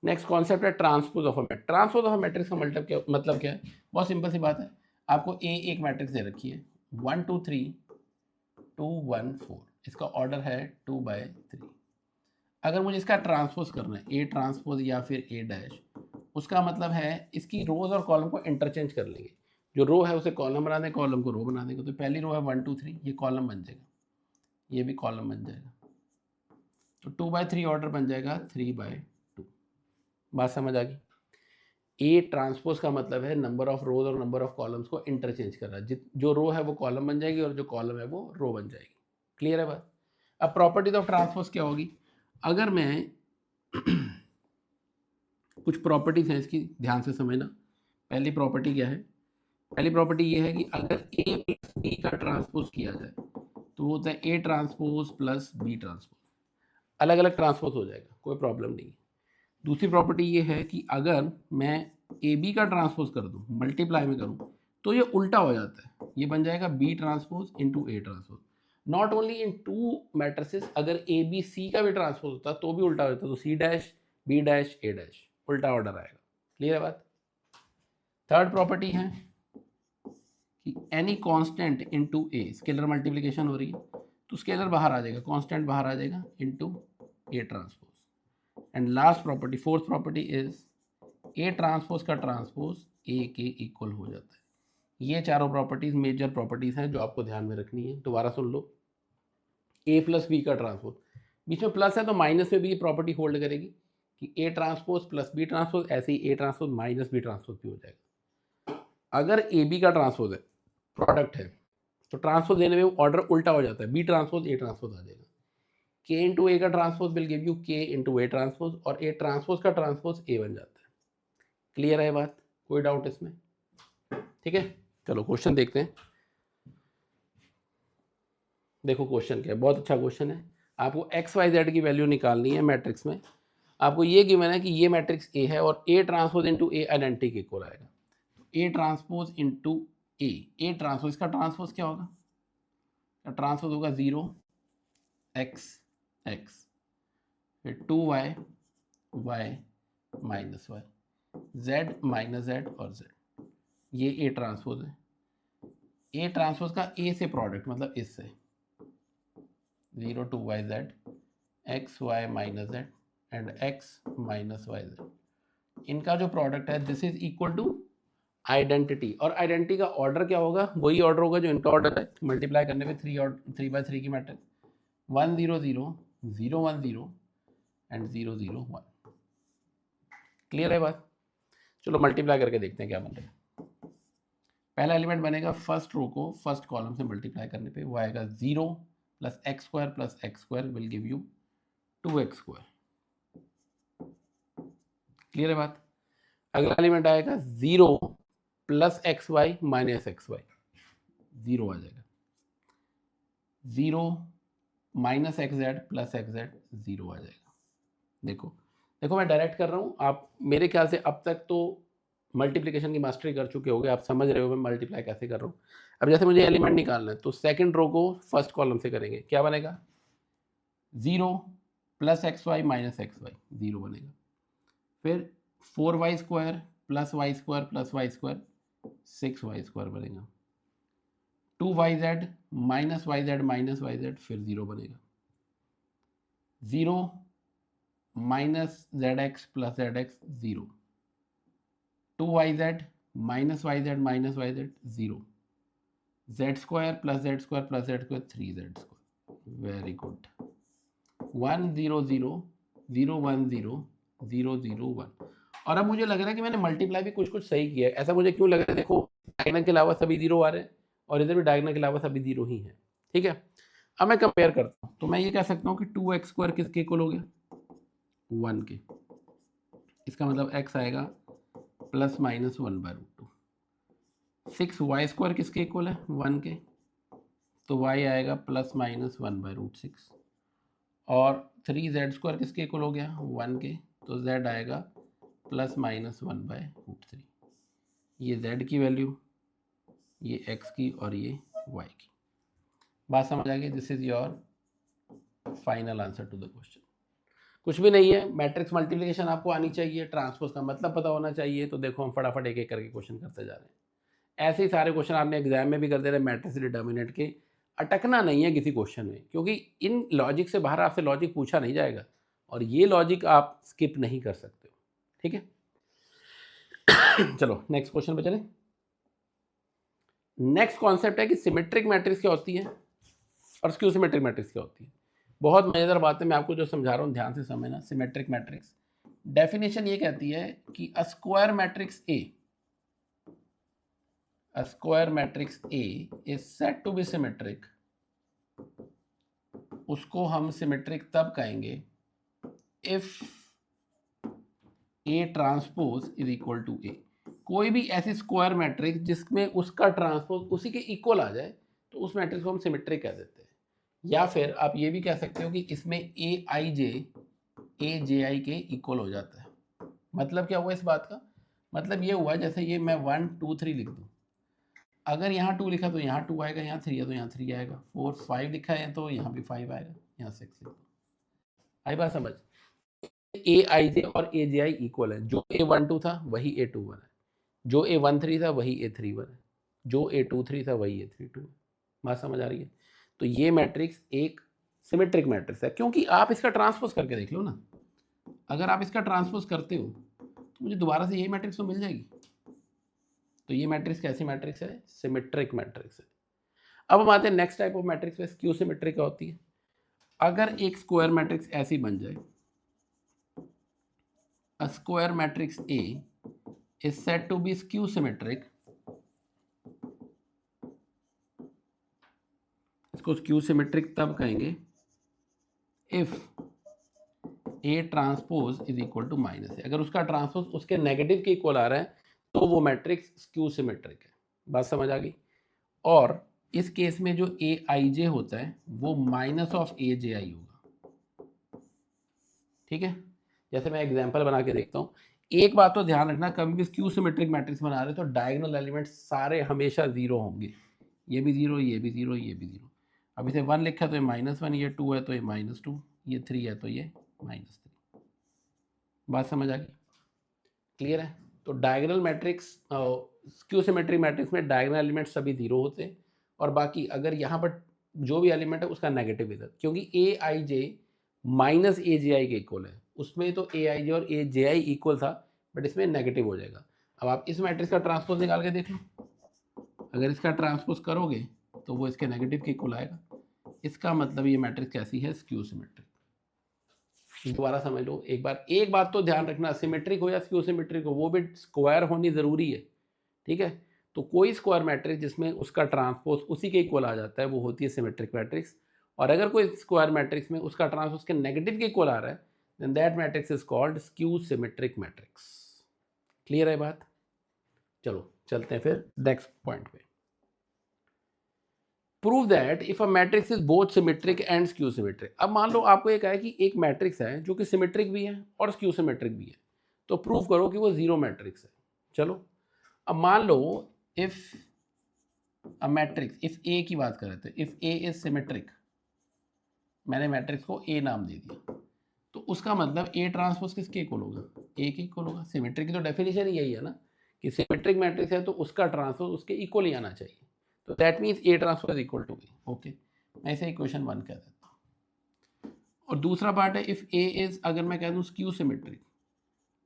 नेक्स्ट कॉन्सेप्ट है transpose of a matrix. Transpose of a matrix का मतलब क्या है? बहुत सिंपल सी बात है, आपको ए एक मैट्रिक्स दे रखी है 1 2 3 2 1 4, इसका ऑर्डर है 2/3। अगर मुझे इसका ट्रांसपोज करना है, ए ट्रांसपोज या फिर ए डैश, उसका मतलब है इसकी रोज और कॉलम को इंटरचेंज कर लेंगे। जो रो है उसे कॉलम बना दें, कॉलम को रो बना देंगे। तो पहली रो है 1 2 3, ये कॉलम बन जाएगा, ये भी कॉलम बन जाएगा, तो 2/3 ऑर्डर बन जाएगा 3/2। बात समझ आ गई? ए ट्रांसपोज का मतलब है नंबर ऑफ रोज और नंबर ऑफ कॉलम्स को इंटरचेंज कर रहा है। जो रो है वो कॉलम बन जाएगी और जो कॉलम है वो रो बन जाएगी। क्लियर है बात? अब प्रॉपर्टीज ऑफ ट्रांसपोज क्या होगी? अगर मैं कुछ प्रॉपर्टीज हैं इसकी, ध्यान से समझना। पहली प्रॉपर्टी क्या है? पहली प्रॉपर्टी ये है कि अगर ए प्लस बी का ट्रांसपोज किया जाए तो वो होता है A transpose plus B transpose. अलग अलग ट्रांसपोज हो जाएगा, कोई प्रॉब्लम नहीं। दूसरी प्रॉपर्टी ये है कि अगर मैं ए बी का ट्रांसपोज कर दूं, मल्टीप्लाई में करूं, तो ये उल्टा हो जाता है, ये बन जाएगा B transpose into A transpose. Not only in two matrices, अगर ए बी सी का भी ट्रांसपोज होता तो भी उल्टा हो जाता, तो सी डैश बी डैश ए डैश, उल्टा ऑर्डर आएगा। क्लियर है बात? थर्ड प्रॉपर्टी है कि एनी कांस्टेंट इनटू ए, स्केलर मल्टीप्लिकेशन हो रही है तो स्केलर बाहर आ जाएगा, कांस्टेंट बाहर आ जाएगा, into A transpose. And last property, fourth property is A transpose का ट्रांसपोज ए के इक्वल हो जाता है। ये चारों प्रॉपर्टीज मेजर प्रॉपर्टीज हैं जो आपको ध्यान में रखनी है। दोबारा सुन लो, ए प्लस बी का ट्रांसपोज, बीच में प्लस है तो माइनस में भी ये प्रॉपर्टी होल्ड करेगी कि A transpose plus B transpose, ऐसे ही A transpose minus B transpose भी हो जाएगा। अगर ए बी का ट्रांसपोज है, प्रोडक्ट है, तो ट्रांसपोज देने में ऑर्डर उल्टा हो जाता है, बी ट्रांसपोज ए ट्रांसपोज आ जाएगा। के इंटू ए का ट्रांसपोज विल गिव यू के इंटू ए ट्रांसपोज, और ए ट्रांसपोज का ट्रांसपोज ए बन जाता है। क्लियर है बात? कोई डाउट इसमें? ठीक है, चलो क्वेश्चन देखते हैं। देखो क्वेश्चन क्या है, बहुत अच्छा क्वेश्चन है। आपको एक्स वाई जेड की वैल्यू निकालनी है मैट्रिक्स में। आपको ये गिवन है कि ये मैट्रिक्स ए है और A transpose into A identity के इक्वल आएगा। A transpose into A transpose, इसका ट्रांसपोज क्या होगा? ट्रांसपोज होगा 0 x x, फिर 2y y minus y, z minus z और z, ये ए ट्रांसपोज है। ए ट्रांसपोज का ए से प्रोडक्ट मतलब इससे 0 2yz x y minus z and x minus yz, इनका जो प्रोडक्ट है this is equal to identity. और आइडेंटिटी का ऑर्डर क्या होगा? वही ऑर्डर होगा जो इनका ऑर्डर है, मल्टीप्लाई करने पे 3/3 की मैट्रिक्स 1 0 0 0 1 0 एंड 0 0 1। क्लियर है बात? चलो मल्टीप्लाई करके देखते हैं क्या बन रहा है। पहला एलिमेंट बनेगा फर्स्ट रो को फर्स्ट कॉलम से मल्टीप्लाई करने पे, वो आएगा 0 plus x square will give you 2x²। Clear है बात? अगला एलिमेंट आएगा 0 plus x y minus x y, 0 आ जाएगा। 0 minus x z plus x z, 0 आ जाएगा। देखो मैं डायरेक्ट कर रहा हूँ, आप मेरे ख्याल से अब तक तो मल्टीप्लिकेशन की मास्टरी कर चुके होगे, आप समझ रहे हो मैं मल्टीप्लाई कैसे कर रहा हूँ। अब जैसे मुझे एलिमेंट निकालना है तो सेकंड रो को फर्स्ट कॉलम से करेंगे, क्या बनेगा? 0 plus x y minus x y, 0 बनेगा। फिर 4y² plus y² plus y², 6y² बनेगा। 2yz minus yz minus yz, फिर 0 बनेगा। 0 minus zx plus zx, 0। 2yz minus yz minus yz, 0। z² plus z² plus z², 3z²। Very good. 1 0 0 0 1 0 0 0 1। और अब मुझे लग रहा है कि मैंने मल्टीप्लाई भी कुछ सही किया है। ऐसा मुझे क्यों लग रहा है? देखो डायगोनल के अलावा सभी 0 आ रहे हैं और इधर भी डायगोनल के अलावा सभी 0 ही है। ठीक है, अब मैं कंपेयर करता हूँ तो मैं ये कह सकता हूँ कि 2x² किसके इक्वल हो गया? 1 के। इसका मतलब x आएगा प्लस माइनस 1/√2। 6y² किसके इक्वल है? 1 के, तो y आएगा प्लस माइनस 1/√6। और 3z² किसके इक्वल हो गया 1 के, तो z आएगा ±1/√3। ये z की वैल्यू, ये x की और ये y की। बात समझ आ गई? This is your final answer to the question. कुछ भी नहीं है, मैट्रिक्स मल्टीप्लिकेशन आपको आनी चाहिए, ट्रांसपोज का मतलब पता होना चाहिए। तो देखो हम फटाफट एक एक करके क्वेश्चन करते जा रहे हैं। ऐसे ही सारे क्वेश्चन आपने एग्जाम में भी कर दे रहे, मैट्रिक्स डिटर्मिनेंट के। अटकना नहीं है किसी क्वेश्चन में, क्योंकि इन लॉजिक से बाहर आपसे लॉजिक पूछा नहीं जाएगा और ये लॉजिक आप स्किप नहीं कर सकते हो। ठीक है, चलो नेक्स्ट क्वेश्चन पे चलें। नेक्स्ट कॉन्सेप्ट है कि सिमेट्रिक मैट्रिक्स क्या होती है और स्क्यू सिमेट्रिक मैट्रिक्स क्या होती है। बहुत मजेदार बात है, मैं आपको जो समझा रहा हूँ ध्यान से समझना। सिमेट्रिक मैट्रिक्स डेफिनेशन ये कहती है कि a square matrix A is said to be symmetric. उसको हम सिमेट्रिक तब कहेंगे if A transpose is equal to A. कोई भी ऐसी स्क्वायर मैट्रिक्स जिसमें उसका ट्रांसपोज उसी के इक्वल आ जाए तो उस मैट्रिक्स को हम सिमेट्रिक कह देते हैं। या फिर आप ये भी कह सकते हो कि इसमें ए आई जे ए जे आई के इक्वल हो जाता है। मतलब क्या हुआ इस बात का? मतलब ये हुआ जैसे ये मैं 1 2 3 लिख दूँ, अगर यहाँ 2 लिखा तो यहाँ 2 आएगा, यहाँ 3 है तो यहाँ 3 आएगा, 4 5 लिखा है तो यहाँ भी 5 आएगा, यहाँ 6 लिखा। आई बात समझ? ए आई जे और ए जे आई इक्वल है। जो A12 था वही A21 है, जो A13 था वही A31 है, जो A23 था वही A32 है। बात समझ आ रही है? तो ये मैट्रिक्स एक सिमेट्रिक मैट्रिक्स है, क्योंकि आप इसका ट्रांसपोज करके देख लो ना। अगर आप इसका ट्रांसपोज करते हो तो मुझे दोबारा से यही मैट्रिक्स तो मिल जाएगी। तो ये मैट्रिक्स कैसी मैट्रिक्स है? सिमेट्रिक मैट्रिक्स है। अब हम आते हैं नेक्स्ट टाइप ऑफ मैट्रिक्स पे, स्क्यू सिमेट्रिक क्या होती है। अगर एक स्क्वायर मैट्रिक्स ऐसी बन जाए, a square matrix A is said to be skew symmetric। इसको स्क्यू सिमेट्रिक तब कहेंगे if A transpose is equal to -A। अगर उसका ट्रांसपोज उसके नेगेटिव के इक्वल आ रहा है तो वो मैट्रिक्स स्क्यू सिमेट्रिक है। बात समझ आ गई? और इस केस में जो ए आई जे होता है वो -A_ji होगा। ठीक है, जैसे मैं एग्जांपल बना के देखता हूँ। एक बात तो ध्यान रखना, कभी भी स्क्यू सिमेट्रिक मैट्रिक्स बना रहे तो डायगोनल एलिमेंट्स सारे हमेशा 0 होंगे। ये भी 0, ये भी 0, ये भी 0। अब इसे 1 लिखा तो ये -1, ये 2 है तो ये -2, ये 3 है तो ये -3। बात समझ आ गई? क्लियर है? तो diagonal matrix skew symmetric matrix में डायगोनल एलिमेंट्स सभी 0 होते हैं और बाकी अगर यहाँ पर जो भी एलिमेंट है उसका नेगेटिव इधर, क्योंकि ए आई जे -A_ji के इक्वल है। उसमें तो ए आई जे और A_ji इक्वल था, बट इसमें नेगेटिव हो जाएगा। अब आप इस मैट्रिक्स का ट्रांसपोज निकाल के देख लो। अगर इसका ट्रांसपोज करोगे तो वो इसके नेगेटिव के इक्वल आएगा। इसका मतलब ये मैट्रिक्स कैसी है? Skew symmetric. दोबारा समझ लो एक बार। एक बात तो ध्यान रखना, सिमेट्रिक हो या स्क्यू सिमेट्रिक हो, वो भी स्क्वायर होनी ज़रूरी है। ठीक है, तो कोई स्क्वायर मैट्रिक्स जिसमें उसका ट्रांसपोज उसी के इक्वल आ जाता है वो होती है सिमेट्रिक मैट्रिक्स। और अगर कोई स्क्वायर मैट्रिक्स में उसका ट्रांसपोज के नेगेटिव के इक्वल आ रहा है then that matrix is called skew symmetric matrix. Clear है बात? चलो चलते हैं फिर नेक्स्ट पॉइंट पे। Prove that if a matrix is both symmetric and skew symmetric. अब मान लो आपको ये कहा है कि एक मैट्रिक्स है जो कि सिमेट्रिक भी है और स्क्यू सिमेट्रिक भी है, तो प्रूव करो कि वो 0 मैट्रिक्स है। चलो अब मान लो इफ अ मैट्रिक्स, इफ ए की बात कर रहे थे, इफ ए इज सिमेट्रिक, मैंने मैट्रिक्स को ए नाम दे दिया, तो उसका मतलब ए ट्रांसपोज किसके इक्वल होगा? ए के इक्वल होगा। सिमेट्रिक की तो डेफिनेशन ही यही है ना कि सिमेट्रिक मैट्रिक्स है तो उसका ट्रांसपोज उसके इक्वल ही आना चाहिए। तो that means A transpose equal to A. Okay, मैं इसे इक्वेशन 1 कह देता हूँ। और दूसरा पार्ट है इफ ए इज, अगर मैं कह दूँ स्क्यू सिमेट्रिक,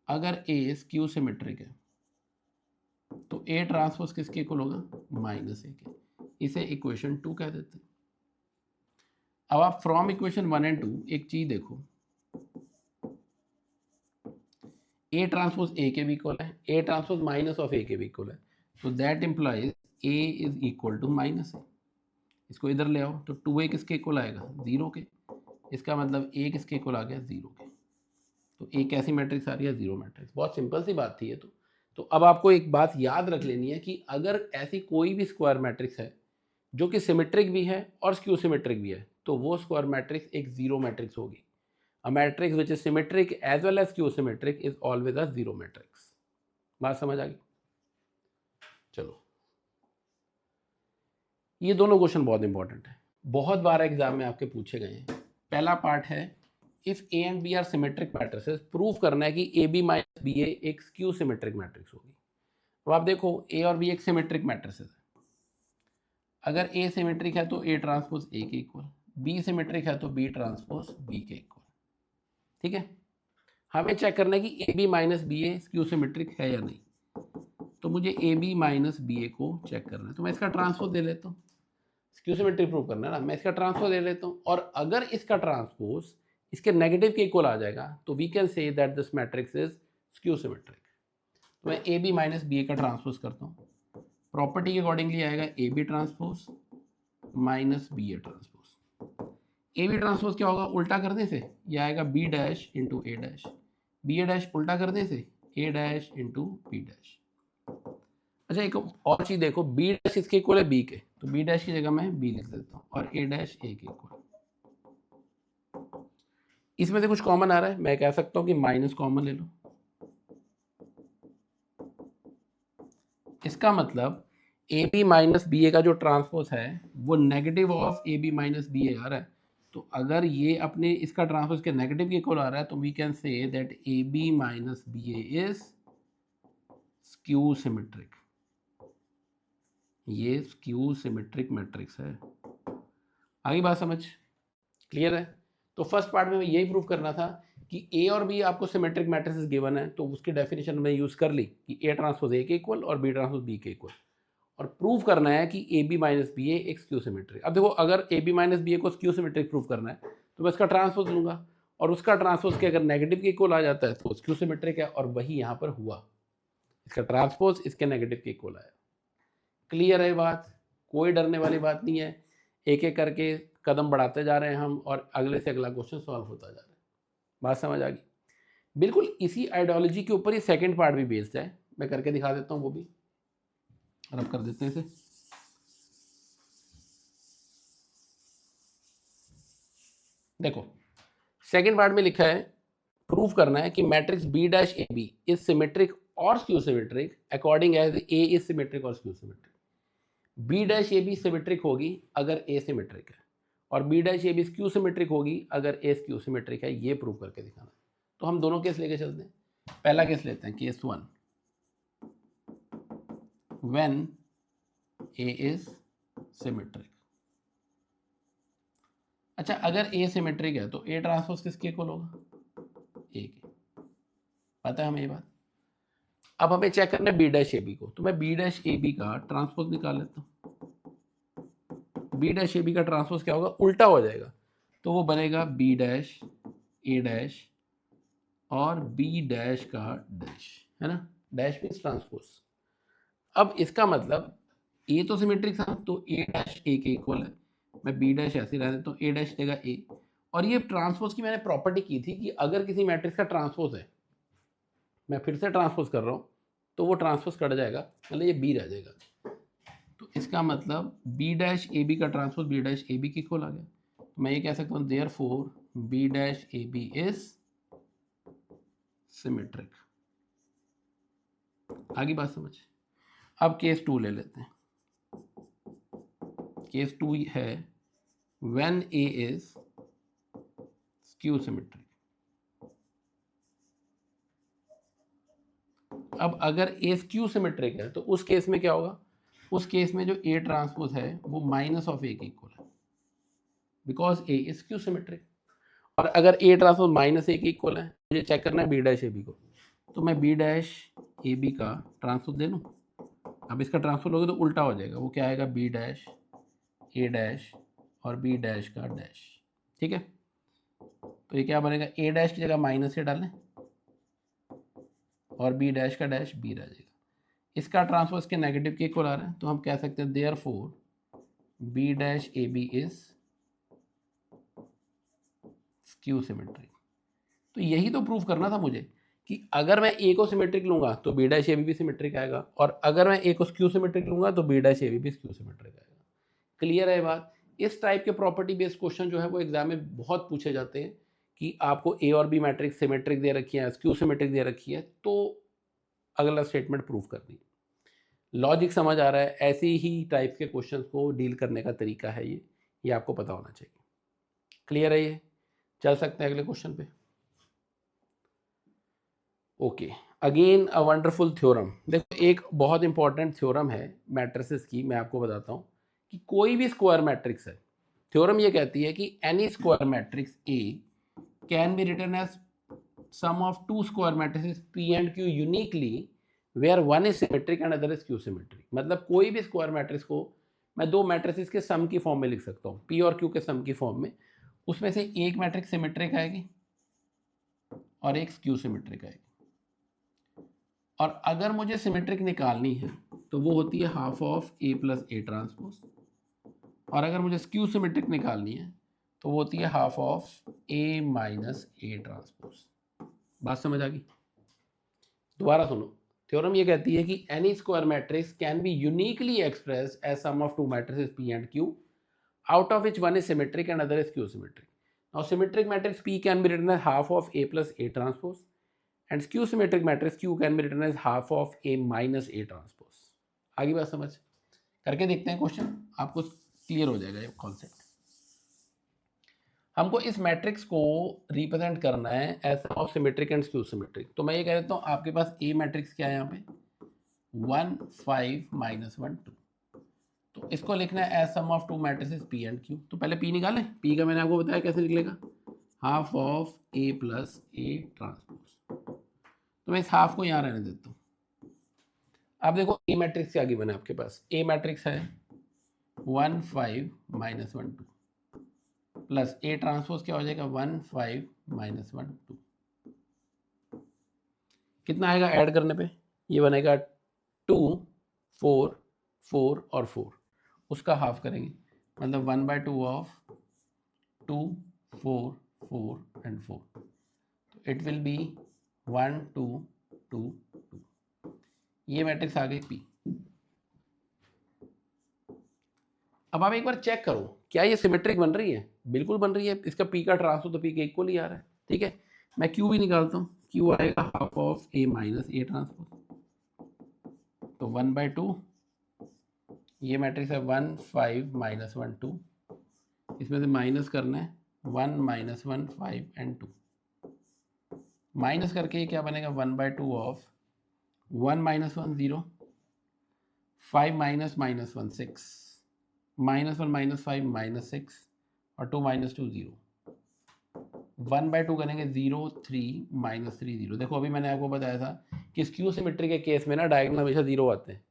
अगर ए स्क्यू सिमेट्रिक है तो ए ट्रांसपोज किसके इक्वल होगा? -A के। इसे इक्वेशन 2 कह देते हैं। अब आप फ्रॉम इक्वेशन 1 एंड 2 एक चीज देखो, ए ट्रांसपोज ए के भी इक्वल है, ए ट्रांसपोज -A के भी इक्वल है, तो that implies A is equal to -A। इसको इधर ले आओ तो 2A किसके इक्वल आएगा? 0 के। इसका मतलब ए किसके इक्वल आ गया? 0 के। तो ए कैसी मैट्रिक्स आ रही है? 0 मैट्रिक्स। बहुत सिंपल सी बात थी ये तो अब आपको एक बात याद रख लेनी है कि अगर ऐसी कोई भी स्क्वायर मैट्रिक्स है जो कि सिमेट्रिक भी है और स्क्यू सिमेट्रिक भी है, तो वो स्क्वायर मैट्रिक्स एक जीरो मैट्रिक्स होगी। A matrix which is symmetric as well as skew symmetric is always a zero matrix. बात समझ आ गई? चलो, ये दोनों क्वेश्चन बहुत इंपॉर्टेंट है, बहुत बार एग्जाम में आपके पूछे गए हैं। पहला पार्ट है if A and B are symmetric matrices, prove करना है कि A B minus B A एक स्क्यू सिमेट्रिक मैट्रिक्स होगी। तो आप देखो ए और बी एक सिमेट्रिक मैट्रिसेस है। अगर ए सिमेट्रिक है तो ए ट्रांसपोज ए के इक्वल, बी सिमेट्रिक है तो बी ट्रांसपोज बी के इक्वल। ठीक है, हमें चेक करना है कि A B minus B A skew symmetric है या नहीं। तो मुझे A B minus B A को चेक करना है, तो मैं इसका ट्रांसपोज दे लेता हूँ। स्क्यू सिमेट्री प्रूव करना है ना, मैं इसका ट्रांसपोज ले लेता हूँ, और अगर इसका ट्रांसपोज इसके नेगेटिव के इक्वल आ जाएगा तो we can say that this matrix is skew symmetric. तो मैं A B minus B A का ट्रांसपोज करता हूँ, प्रॉपर्टी के अकॉर्डिंगली आएगा A B transpose minus B A transpose. A B transpose क्या होगा, उल्टा करने से ये आएगा B dash into A dash, B A dash उल्टा करने से A dash into B dash. अच्छा, एक और चीज देखो, बी डैश इसके इक्वल है बी के, तो बी डैश की जगह मैं बी लिख देता हूँ, और ए डैश ए के इक्वल। इसमें से कुछ कॉमन आ रहा है, मैं कह सकता हूँ कि माइनस कॉमन ले लो। इसका मतलब A B minus B A का जो ट्रांसपोज है वो negative of A B minus B A आ रहा है। तो अगर ये अपने इसका ट्रांसपोज के नेगेटिव के इक्वल आ रहा है तो we can say that A B minus B A is skew symmetric. ये स्क्यू सिमेट्रिक मैट्रिक्स है। आगे बात समझ क्लियर है? तो फर्स्ट पार्ट में यही प्रूव करना था कि ए और बी आपको सिमेट्रिक मैट्रिसेस गिवन है, तो उसकी डेफिनेशन में यूज कर ली कि ए ट्रांसपोज ए के इक्वल और बी ट्रांसपोज बी के इक्वल, और प्रूव करना है कि A B minus B A एक स्क्यू सिमेट्रिक। अब देखो, अगर A B minus B A को स्क्यू सिमेट्रिक प्रूव करना है तो मैं इसका ट्रांसपोज लूंगा, और उसका ट्रांसपोज के अगर नेगेटिव के इक्वल आ जाता है तो स्क्यू सिमेट्रिक है, और वही यहाँ पर हुआ, इसका ट्रांसपोज इसके नेगेटिव के इक्वल आया। क्लियर है बात? कोई डरने वाली बात नहीं है, एक एक करके कदम बढ़ाते जा रहे हैं हम, और अगले से अगला क्वेश्चन सॉल्व होता जा रहा है। बात समझ आ गई? बिल्कुल इसी आइडियोलॉजी के ऊपर ही सेकंड पार्ट भी बेस्ड है, मैं करके दिखा देता हूँ वो भी, रब कर देते हैं इसे। देखो, सेकंड पार्ट में लिखा है प्रूफ करना है कि matrix B dash A B is symmetric और skew symmetric according as A is symmetric और skew symmetric. B dash A B symmetric होगी अगर ए सिमेट्रिक है, और B dash A B skew symmetric होगी अगर ए स्क्यू सिमेट्रिक है। ये प्रूव करके दिखाना। तो हम दोनों केस लेके चलते हैं। पहला केस लेते हैं, case 1, when A is symmetric. अच्छा, अगर ए सिमेट्रिक है तो ए ट्रांसपोज किसके इक्वल होगा? ए के। पता है हमें ये बात। अब हमें चेक करना है बी डैश ए बी को, तो मैं बी डैश ए बी का ट्रांसपोज निकाल लेता हूँ। बी डैश ए बी का ट्रांसपोज क्या होगा? उल्टा हो जाएगा, तो वो बनेगा बी डैश ए डैश और बी डैश का डैश, है ना? Dash means transpose. अब इसका मतलब ए तो सिमेट्रिक था, तो ए डैश ए के इक्वल है, मैं बी डैश ऐसे रह देता हूँ, ए डैश देगा ए। और ये ट्रांसपोज की मैंने प्रॉपर्टी की थी कि अगर किसी मैट्रिक्स का ट्रांसपोज है, मैं फिर से ट्रांसपोज कर रहा हूँ, तो वो ट्रांसपोज कट जाएगा, मतलब ये बी रह जाएगा। तो इसका मतलब बी डैश ए बी का transpose B dash A B के इक्वल आ गया। तो मैं ये कह सकता हूँ therefore B dash A B is symmetric. आगे बात समझ। अब केस 2 ले लेते हैं। केस 2 है when A is skew symmetric. अब अगर ए स्क्यू सिमेट्रिक है तो उस केस में क्या होगा? उस केस में जो ए ट्रांसपोज है वो माइनस ऑफ ए के इक्वल है, because A is skew symmetric. और अगर ए ट्रांसपोज माइनस ए के इक्वल है, मुझे चेक करना है बी डैश ए बी को, तो मैं बी डैश ए बी का ट्रांसपोज दे लूँ। अब इसका ट्रांसपोज होगा तो उल्टा हो जाएगा, वो क्या आएगा? बी डैश ए डैश और बी डैश का डैश। ठीक है, तो ये क्या बनेगा? ए डैश की जगह माइनस ए डालें और बी डैश का डैश बी रह जाएगा। इसका ट्रांसपोज के नेगेटिव के इक्वल आ रहा है, तो हम कह सकते हैं therefore B dash A B is skew symmetric. तो यही तो प्रूफ करना था मुझे कि अगर मैं ए को सिमेट्रिक लूंगा तो बी डैश ए बी भी सिमेट्रिक आएगा, और अगर मैं ए को स्क्यू सिमेट्रिक लूंगा तो बी डैश ए बी भी स्क्यू सिमेट्रिक आएगा। क्लियर है बात? इस टाइप के प्रॉपर्टी बेस्ड क्वेश्चन जो है वो एग्जाम में बहुत पूछे जाते हैं कि आपको ए और बी मैट्रिक्स सिमेट्रिक दे रखी है, स्क्यू सिमेट्रिक दे रखी है, तो अगला स्टेटमेंट प्रूव करनी है। लॉजिक समझ आ रहा है? ऐसे ही टाइप के क्वेश्चंस को डील करने का तरीका है ये आपको पता होना चाहिए। क्लियर है? ये चल सकते हैं अगले क्वेश्चन पे। Okay, again a wonderful theorem. देखो एक बहुत इंपॉर्टेंट थ्योरम है मैट्रिसेस की, मैं आपको बताता हूँ कि कोई भी स्क्वायर मैट्रिक्स है, थ्योरम ये कहती है कि any square matrix A can be written as sum of two square matrices P and Q uniquely where one is symmetric and other is skew symmetric. मतलब कोई भी स्क्वायर मैट्रिक्स को मैं दो मैट्रिसेस के सम की फॉर्म में लिख सकता हूँ, पी और क्यू के सम की फॉर्म में। उसमें से एक मैट्रिक्स सिमेट्रिक आएगी और एक स्क्यू सिमेट्रिक आएगी। और अगर मुझे सिमेट्रिक निकालनी है तो वो होती है half of A plus A transpose, और अगर मुझे स्क्यू सिमेट्रिक निकालनी है तो वो होती है half of A minus A transpose. बात समझ आ गई? दोबारा सुनो, थ्योरम ये कहती है कि any square matrix can be uniquely expressed as sum of two matrices P and Q out of which one is symmetric and other is skew symmetric. Now symmetric matrix P can be written as half of A plus A transpose and skew symmetric matrix Q can be written as half of A minus A transpose. आगे बात समझ करके देखते हैं question, आपको clear हो जाएगा ये कॉन्सेप्ट। हमको इस मैट्रिक्स को रिप्रेजेंट करना है as sum of symmetric and skew symmetric. तो मैं ये कह देता हूँ आपके पास ए मैट्रिक्स क्या है यहाँ पे 1 5 -1 2, तो इसको लिखना है as sum of two matrices P and Q. तो पहले पी निकालें। पी का मैंने आपको बताया कैसे निकलेगा, half of A plus A transpose. तो मैं इस हाफ को यहाँ रहने देता हूँ। अब देखो ए मैट्रिक्स क्या गिवन है आपके पास, ए मैट्रिक्स है 1 5 -1 2 प्लस ए ट्रांसपोज क्या हो जाएगा 1 5 -1 2। कितना आएगा ऐड करने पे, ये बनेगा 2 4 4 और 4, उसका हाफ करेंगे मतलब 1/2 ऑफ 2 4 4 एंड 4, तो इट विल बी 1 2 2 2। ये मैट्रिक्स आ गई पी। अब आप एक बार चेक करो क्या ये सिमेट्रिक बन रही है? बिल्कुल बन रही है। इसका पी का ट्रांसपोज तो पी के इक्वल ही आ रहा है। ठीक है, मैं क्यू भी निकालता हूँ, क्यू आएगा half of A minus A transpose, तो 1/2। ये मैट्रिक्स है 1 5 -1 2, इसमें से माइनस करना है 1 -1 5 एंड 2, माइनस करके क्या बनेगा 1/2 ऑफ 1 -1 0, 5 -1 6, -1 -5 -6 और 2 -2 0, 1/2 करेंगे 0 3 -3 0। देखो अभी मैंने आपको बताया था कि स्क्यू सिमेट्री के केस में ना डायगोनल हमेशा 0 आते हैं,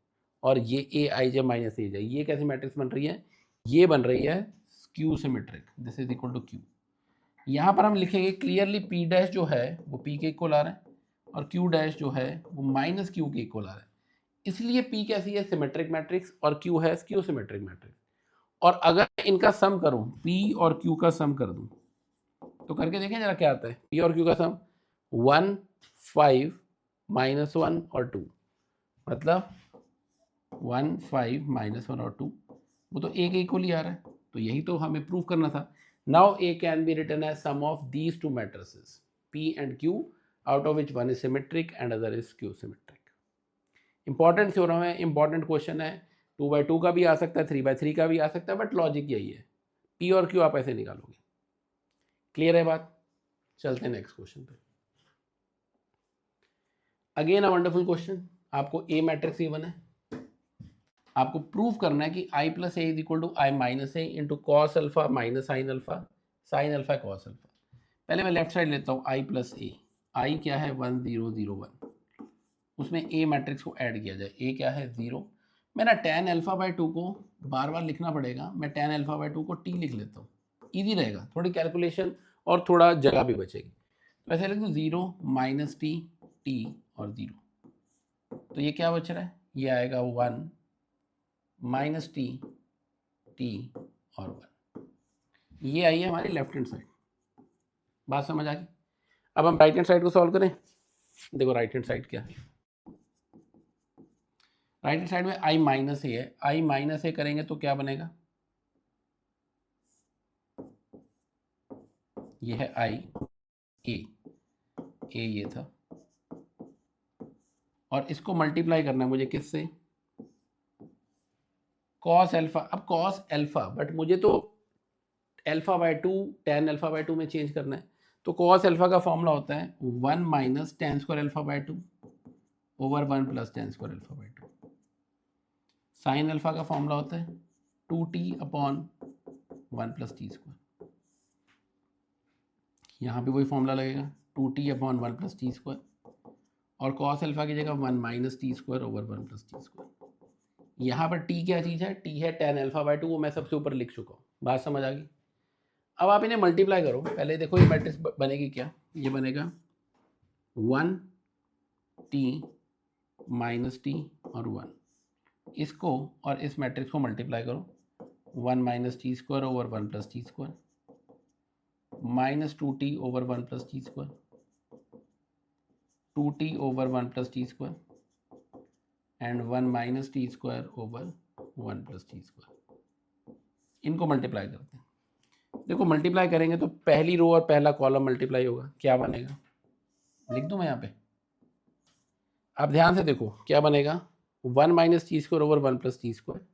और ये ए आई जे माइनस ए जाए। ये कैसी मैट्रिक्स बन रही है? ये बन रही है skew symmetric, this is equal to Q. यहाँ पर हम लिखेंगे क्लियरली पी डैश जो है वो पी के इक्वल आ रहा है और क्यू डैश जो है वो माइनस क्यू के इक्वल आ रहा है। इसलिए पी कैसी है? सिमेट्रिक मैट्रिक्स, और क्यू है स्क्यू सिमेट्रिक मैट्रिक्स। और अगर इनका सम करूँ, पी और क्यू का सम कर दूँ, तो करके देखें जरा क्या आता है। पी और क्यू का सम 1 5 -1 और 2, मतलब 1 5 -1 और 2, वो तो ए के इक्वल ही आ रहा है, तो यही तो हमें प्रूव करना था। Now A can be written as sum of these two matrices P and Q out of which one is symmetric and other is skew symmetric. Important theorem है, इंपॉर्टेंट क्वेश्चन है, 2/2 का भी आ सकता है, 3/3 का भी आ सकता है, बट लॉजिक यही है, पी और क्यू आप ऐसे निकालोगे। क्लियर है बात? चलते हैं नेक्स्ट क्वेश्चन पे। Again a wonderful question. आपको ए मैट्रिक्स गिवन है, आपको प्रूव करना है कि i plus A is equal to I minus A into cos alpha minus sin alpha, sin alpha cos alpha. पहले मैं लेफ्ट साइड लेता हूँ i प्लस ए, आई क्या है 1 0 0 1, उसमें ए मैट्रिक्स को ऐड किया जाए, ए क्या है 0। मैं ना tan अल्फा बाई 2 को बार बार लिखना पड़ेगा, मैं tan अल्फा बाई 2 को t लिख लेता हूँ, ईजी रहेगा, थोड़ी कैलकुलेशन और थोड़ा जगह भी बचेगी। तो ऐसे लिख दूँ 0 माइनस टी टी और 0, तो ये क्या बच रहा है? ये आएगा 1 माइनस टी टी और 1। ये आई है हमारी लेफ्ट हैंड साइड। बात समझ आ गई? अब हम राइट हैंड साइड को सॉल्व करें। देखो राइट हैंड साइड क्या है, राइट हैंड साइड में आई माइनस ए है, आई माइनस ए करेंगे तो क्या बनेगा ये है आई, ए ये था, और इसको मल्टीप्लाई करना है मुझे किससे, कॉस अल्फा। अब कॉस अल्फा, बट मुझे तो alpha by 2 tan alpha by 2 में चेंज करना है। तो कॉस अल्फा का फॉर्मूला होता है 1 minus ten square alpha by 2 over 1 plus ten square alpha by 2। Sine alpha का फॉर्मूला होता है 2t upon 1 plus t square. यहाँ पे वही फॉर्मूला लगेगा 2t upon 1 plus t square, और कॉस अल्फा की जगह 1 minus T square over 1 plus t square. यहाँ पर t क्या चीज़ है, t है टेन अल्फा बाय 2, वो मैं सबसे ऊपर लिख चुका हूँ। बात समझ आ गई। अब आप इन्हें मल्टीप्लाई करो। पहले देखो ये मैट्रिक्स बनेगी क्या, ये बनेगा 1t माइनस टी और 1। इसको और इस मैट्रिक्स को मल्टीप्लाई करो, 1 minus T square over 1 plus t square, minus 2t over 1 plus t square, 2t over 1 plus t square, and 1 minus T square over 1 plus t square. इनको multiply करते हैं। देखो मल्टीप्लाई करेंगे तो पहली रो और पहला कॉलम मल्टीप्लाई होगा। क्या बनेगा, लिख दूं मैं यहाँ पे, आप ध्यान से देखो क्या बनेगा, 1 minus T square over 1 plus t square,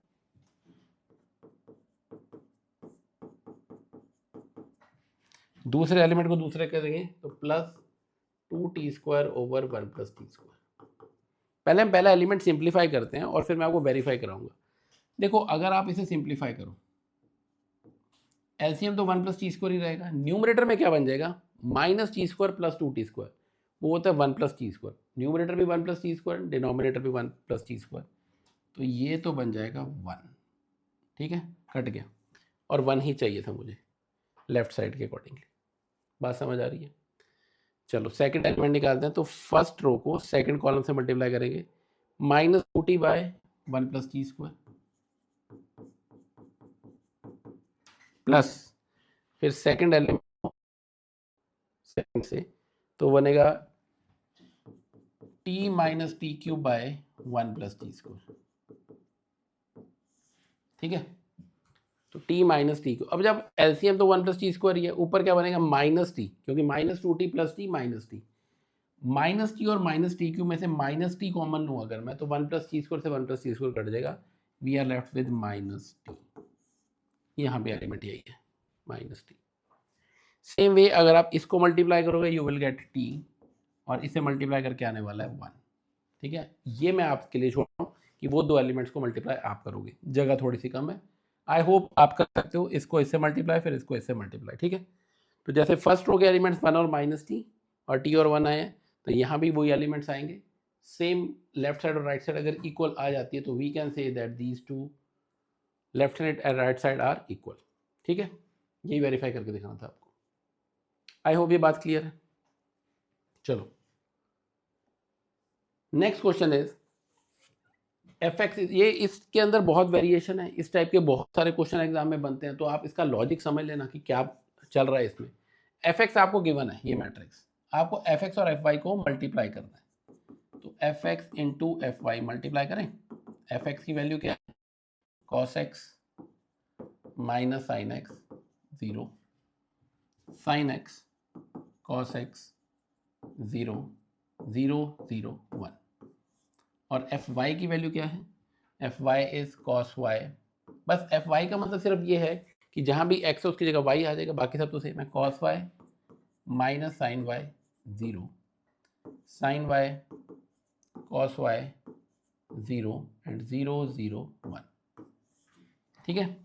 दूसरे एलिमेंट को दूसरे करेंगे तो plus 2t square over 1 plus t square. पहले हम पहला एलिमेंट सिंप्लीफाई करते हैं और फिर मैं आपको वेरीफाई कराऊंगा। देखो अगर आप इसे सिंप्लीफाई करो, एलसीएम तो 1 प्लस टी स्क्वायर ही रहेगा। न्यूमरेटर में क्या बन जाएगा, minus T square plus 2t square, वो होता है 1 प्लस टी स्क्वायर। न्यूमरेटर भी 1 प्लस टी स्क्वायर, डिनोमिनेटर भी 1 प्लस टी स्क्वायर, तो ये तो बन जाएगा 1। ठीक है, कट गया, और 1 ही चाहिए था मुझे लेफ्ट साइड के अकॉर्डिंगली। बात समझ आ रही है। चलो सेकंड एलिमेंट निकालते हैं। तो फर्स्ट रो को सेकंड कॉलम से मल्टीप्लाई करेंगे, minus 2t by 1 plus t square, plus फिर सेकंड एलिमेंट सेकंड से तो बनेगा t minus t cube by 1 plus t square. ठीक है, तो t माइनस टी क्यूब। अब जब एलसीएम तो 1 प्लस टी स्क्वायर ही है, ऊपर क्या बनेगा माइनस टी, क्योंकि minus 2t plus T minus T, minus T और माइनस टी क्यूब में से माइनस टी कॉमन लूँ अगर मैं, तो 1 प्लस टी स्क्वायर से 1 प्लस टी स्क्वायर कट जाएगा, we are left with minus t. यहाँ पे एलिमेंट यही है माइनस टी। सेम वे अगर आप इसको मल्टीप्लाई करोगे यू विल गेट टी, और इसे मल्टीप्लाई करके आने वाला है 1। ठीक है, ये मैं आपके लिए छोड़ रहा हूँ कि वो दो एलिमेंट्स को मल्टीप्लाई आप करोगे, जगह थोड़ी सी कम है। आई होप आप कर सकते हो, इसको इससे मल्टीप्लाई फिर इसको इससे मल्टीप्लाई। ठीक है, तो जैसे फर्स्ट रो के एलिमेंट्स 1 और माइनस टी और टी और 1 आए हैं, तो यहाँ भी वही एलिमेंट्स आएंगे। सेम लेफ्ट साइड और राइट साइड अगर इक्वल आ जाती है तो we can say that these two left side and right side are equal. ठीक है, यही वेरीफाई करके दिखाना था आपको। आई होप ये बात क्लियर है। चलो next question is F x. ये इसके अंदर बहुत वेरिएशन है, इस टाइप के बहुत सारे क्वेश्चन एग्जाम में बनते हैं, तो आप इसका लॉजिक समझ लेना कि क्या चल रहा है इसमें। एफ एक्स आपको गिवन है, ये मैट्रिक्स आपको एफ एक्स और एफ वाई को मल्टीप्लाई करना है। तो f x into f y multiply करें। एफ एक्स की वैल्यू क्या है, cos x minus sine x 0, sine x cos x 0 0 0 1, और एफ वाई की वैल्यू क्या है, f y is cos y. बस एफ वाई का मतलब सिर्फ ये है कि जहाँ भी एक्स है उसकी जगह वाई आ जाएगा, बाकी सब तो सेम है। Cos y minus sine y 0, sine y cos y 0 and 0 0 1। ठीक है,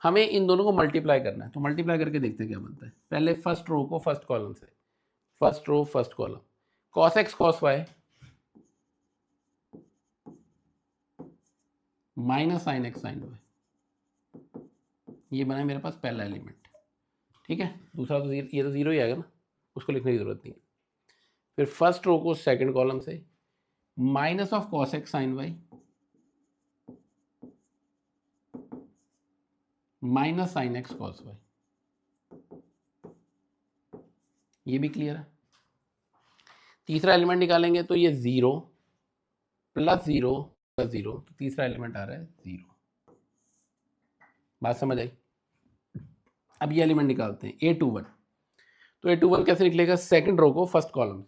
हमें इन दोनों को मल्टीप्लाई करना है, तो मल्टीप्लाई करके देखते हैं क्या बनता है। पहले फर्स्ट रो को फर्स्ट कॉलम से, first row first column, cos x cos y minus sine x sine y, ये बना है मेरे पास पहला एलिमेंट। ठीक है, दूसरा तो ये तो 0 ही आएगा ना, उसको लिखने की जरूरत नहीं है। फिर फर्स्ट रो को सेकंड कॉलम से, minus of cos x sine y minus sine x cos y, ये भी क्लियर है। तीसरा एलिमेंट निकालेंगे तो ये 0 प्लस 0 प्लस 0, तो तीसरा एलिमेंट आ रहा है 0। बात समझ आई। अब ये एलिमेंट निकालते हैं A21, तो A21 कैसे निकलेगा, सेकंड रो को फर्स्ट कॉलम,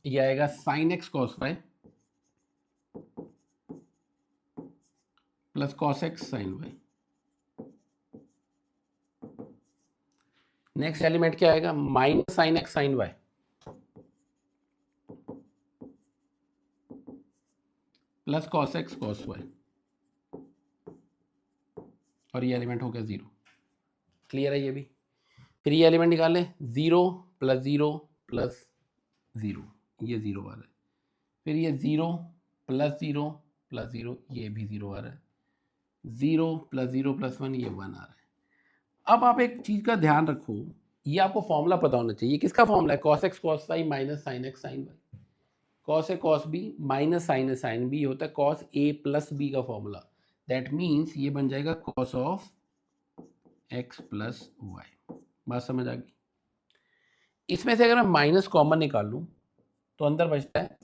ये आएगा sin x cos y plus cos x sin y। Next element क्या आएगा, minus sin x sin y plus cos x cos y, और ये एलिमेंट हो गया 0। क्लियर है ये भी। फिर ये एलिमेंट निकाल लें, 0 प्लस 0 प्लस 0, ये 0 आ रहा है। फिर ये 0 प्लस 0 प्लस 0, ये भी 0 आ रहा है। 0 प्लस 0 प्लस 1, ये 1 आ रहा है। अब आप एक चीज़ का ध्यान रखो, ये आपको फॉर्मूला पता होना चाहिए। किसका फॉर्मूला है, cos x cos y minus sin x sin y। cos a cos b minus sin a sin b होता है cos a प्लस b का फॉर्मूला। दैट मीन्स ये बन जाएगा cos of x plus y। बात समझ आ गई। इसमें से अगर मैं माइनस कॉमन निकाल लूँ तो अंदर बचता है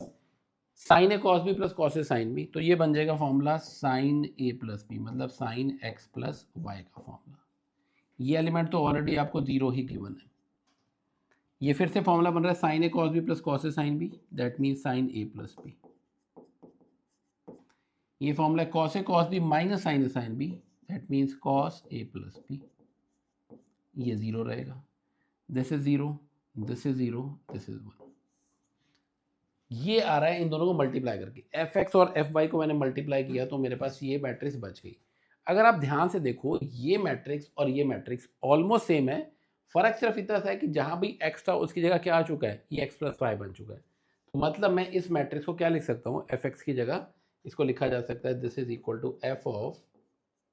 sin a cos b plus cos a sin b, तो ये बन जाएगा formula sin a plus b, मतलब sin x प्लस y का फॉर्मूला। ये एलिमेंट तो ऑलरेडी आपको 0 ही गिवन है। ये फिर से फॉर्मूला बन रहा है sin a cos b plus cos a sin b, that means sin a plus b। ये फॉर्मूला है cos a cos b minus sin a sin b, that means cos a plus b। ये 0 रहेगा, this is 0, this is 0, this is 1। ये आ रहा है इन दोनों को multiply करके, fx और fy को मैंने मल्टीप्लाई किया तो मेरे पास ये मैट्रिक्स बच गई। अगर आप ध्यान से देखो, ये मैट्रिक्स और ये मैट्रिक्स ऑलमोस्ट सेम है, फर्क सिर्फ इतना सा है कि जहां भी x था उसकी जगह क्या आ चुका है, ये x प्लस वाई बन चुका है। तो मतलब मैं इस मैट्रिक्स को क्या लिख सकता हूँ, fx की जगह इसको लिखा जा सकता है this is equal to f of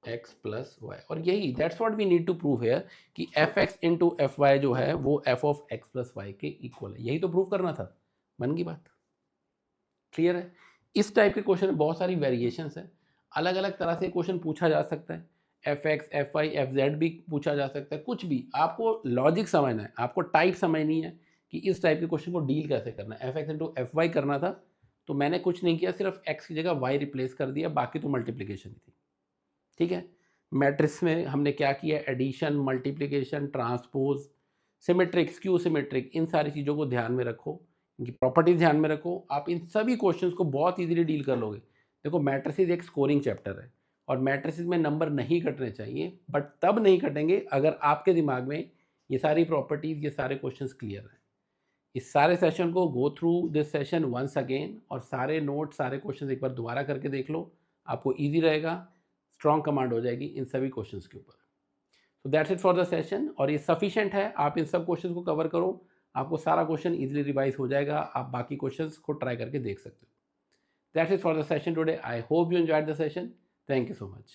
x plus y. और यही that's what we need to prove here कि fx इंटू fy जो है वो f of x plus y के इक्वल है। यही तो प्रूव करना था, बन गई बात। क्लियर है। इस टाइप के क्वेश्चन में बहुत सारी वेरिएशंस है, अलग अलग तरह से क्वेश्चन पूछा जा सकता है। fx fy fz भी पूछा जा सकता है, कुछ भी। आपको लॉजिक समझना है, आपको टाइप समझनी है कि इस टाइप के क्वेश्चन को डील कैसे करना है। fx इंटू fy करना था तो मैंने कुछ नहीं किया, सिर्फ x की जगह y रिप्लेस कर दिया, बाकी तो मल्टीप्लिकेशन थी। ठीक है। मैट्रिक्स में हमने क्या किया, addition, multiplication, transpose, symmetric, skew symmetric, इन सारी चीज़ों को ध्यान में रखो, इनकी प्रॉपर्टीज ध्यान में रखो। आप इन सभी क्वेश्चंस को बहुत इजीली डील कर लोगे। देखो मैट्रिसेस एक स्कोरिंग चैप्टर है और मैट्रिसेस में नंबर नहीं कटने चाहिए, बट तब नहीं कटेंगे अगर आपके दिमाग में ये सारी प्रॉपर्टीज, ये सारे क्वेश्चंस क्लियर हैं। इस सारे सेशन को go through this session once again, और सारे नोट, सारे क्वेश्चंस एक बार दोबारा करके देख लो, आपको ईजी रहेगा, स्ट्रॉन्ग कमांड हो जाएगी इन सभी क्वेश्चंस के ऊपर। तो that's it for the session, और ये सफिशिएंट है। आप इन सब क्वेश्चंस को कवर करो, आपको सारा क्वेश्चन इजीली रिवाइज हो जाएगा, आप बाकी क्वेश्चंस को ट्राई करके देख सकते हो। That's it for the session today. I hope you enjoyed the session. Thank you so much.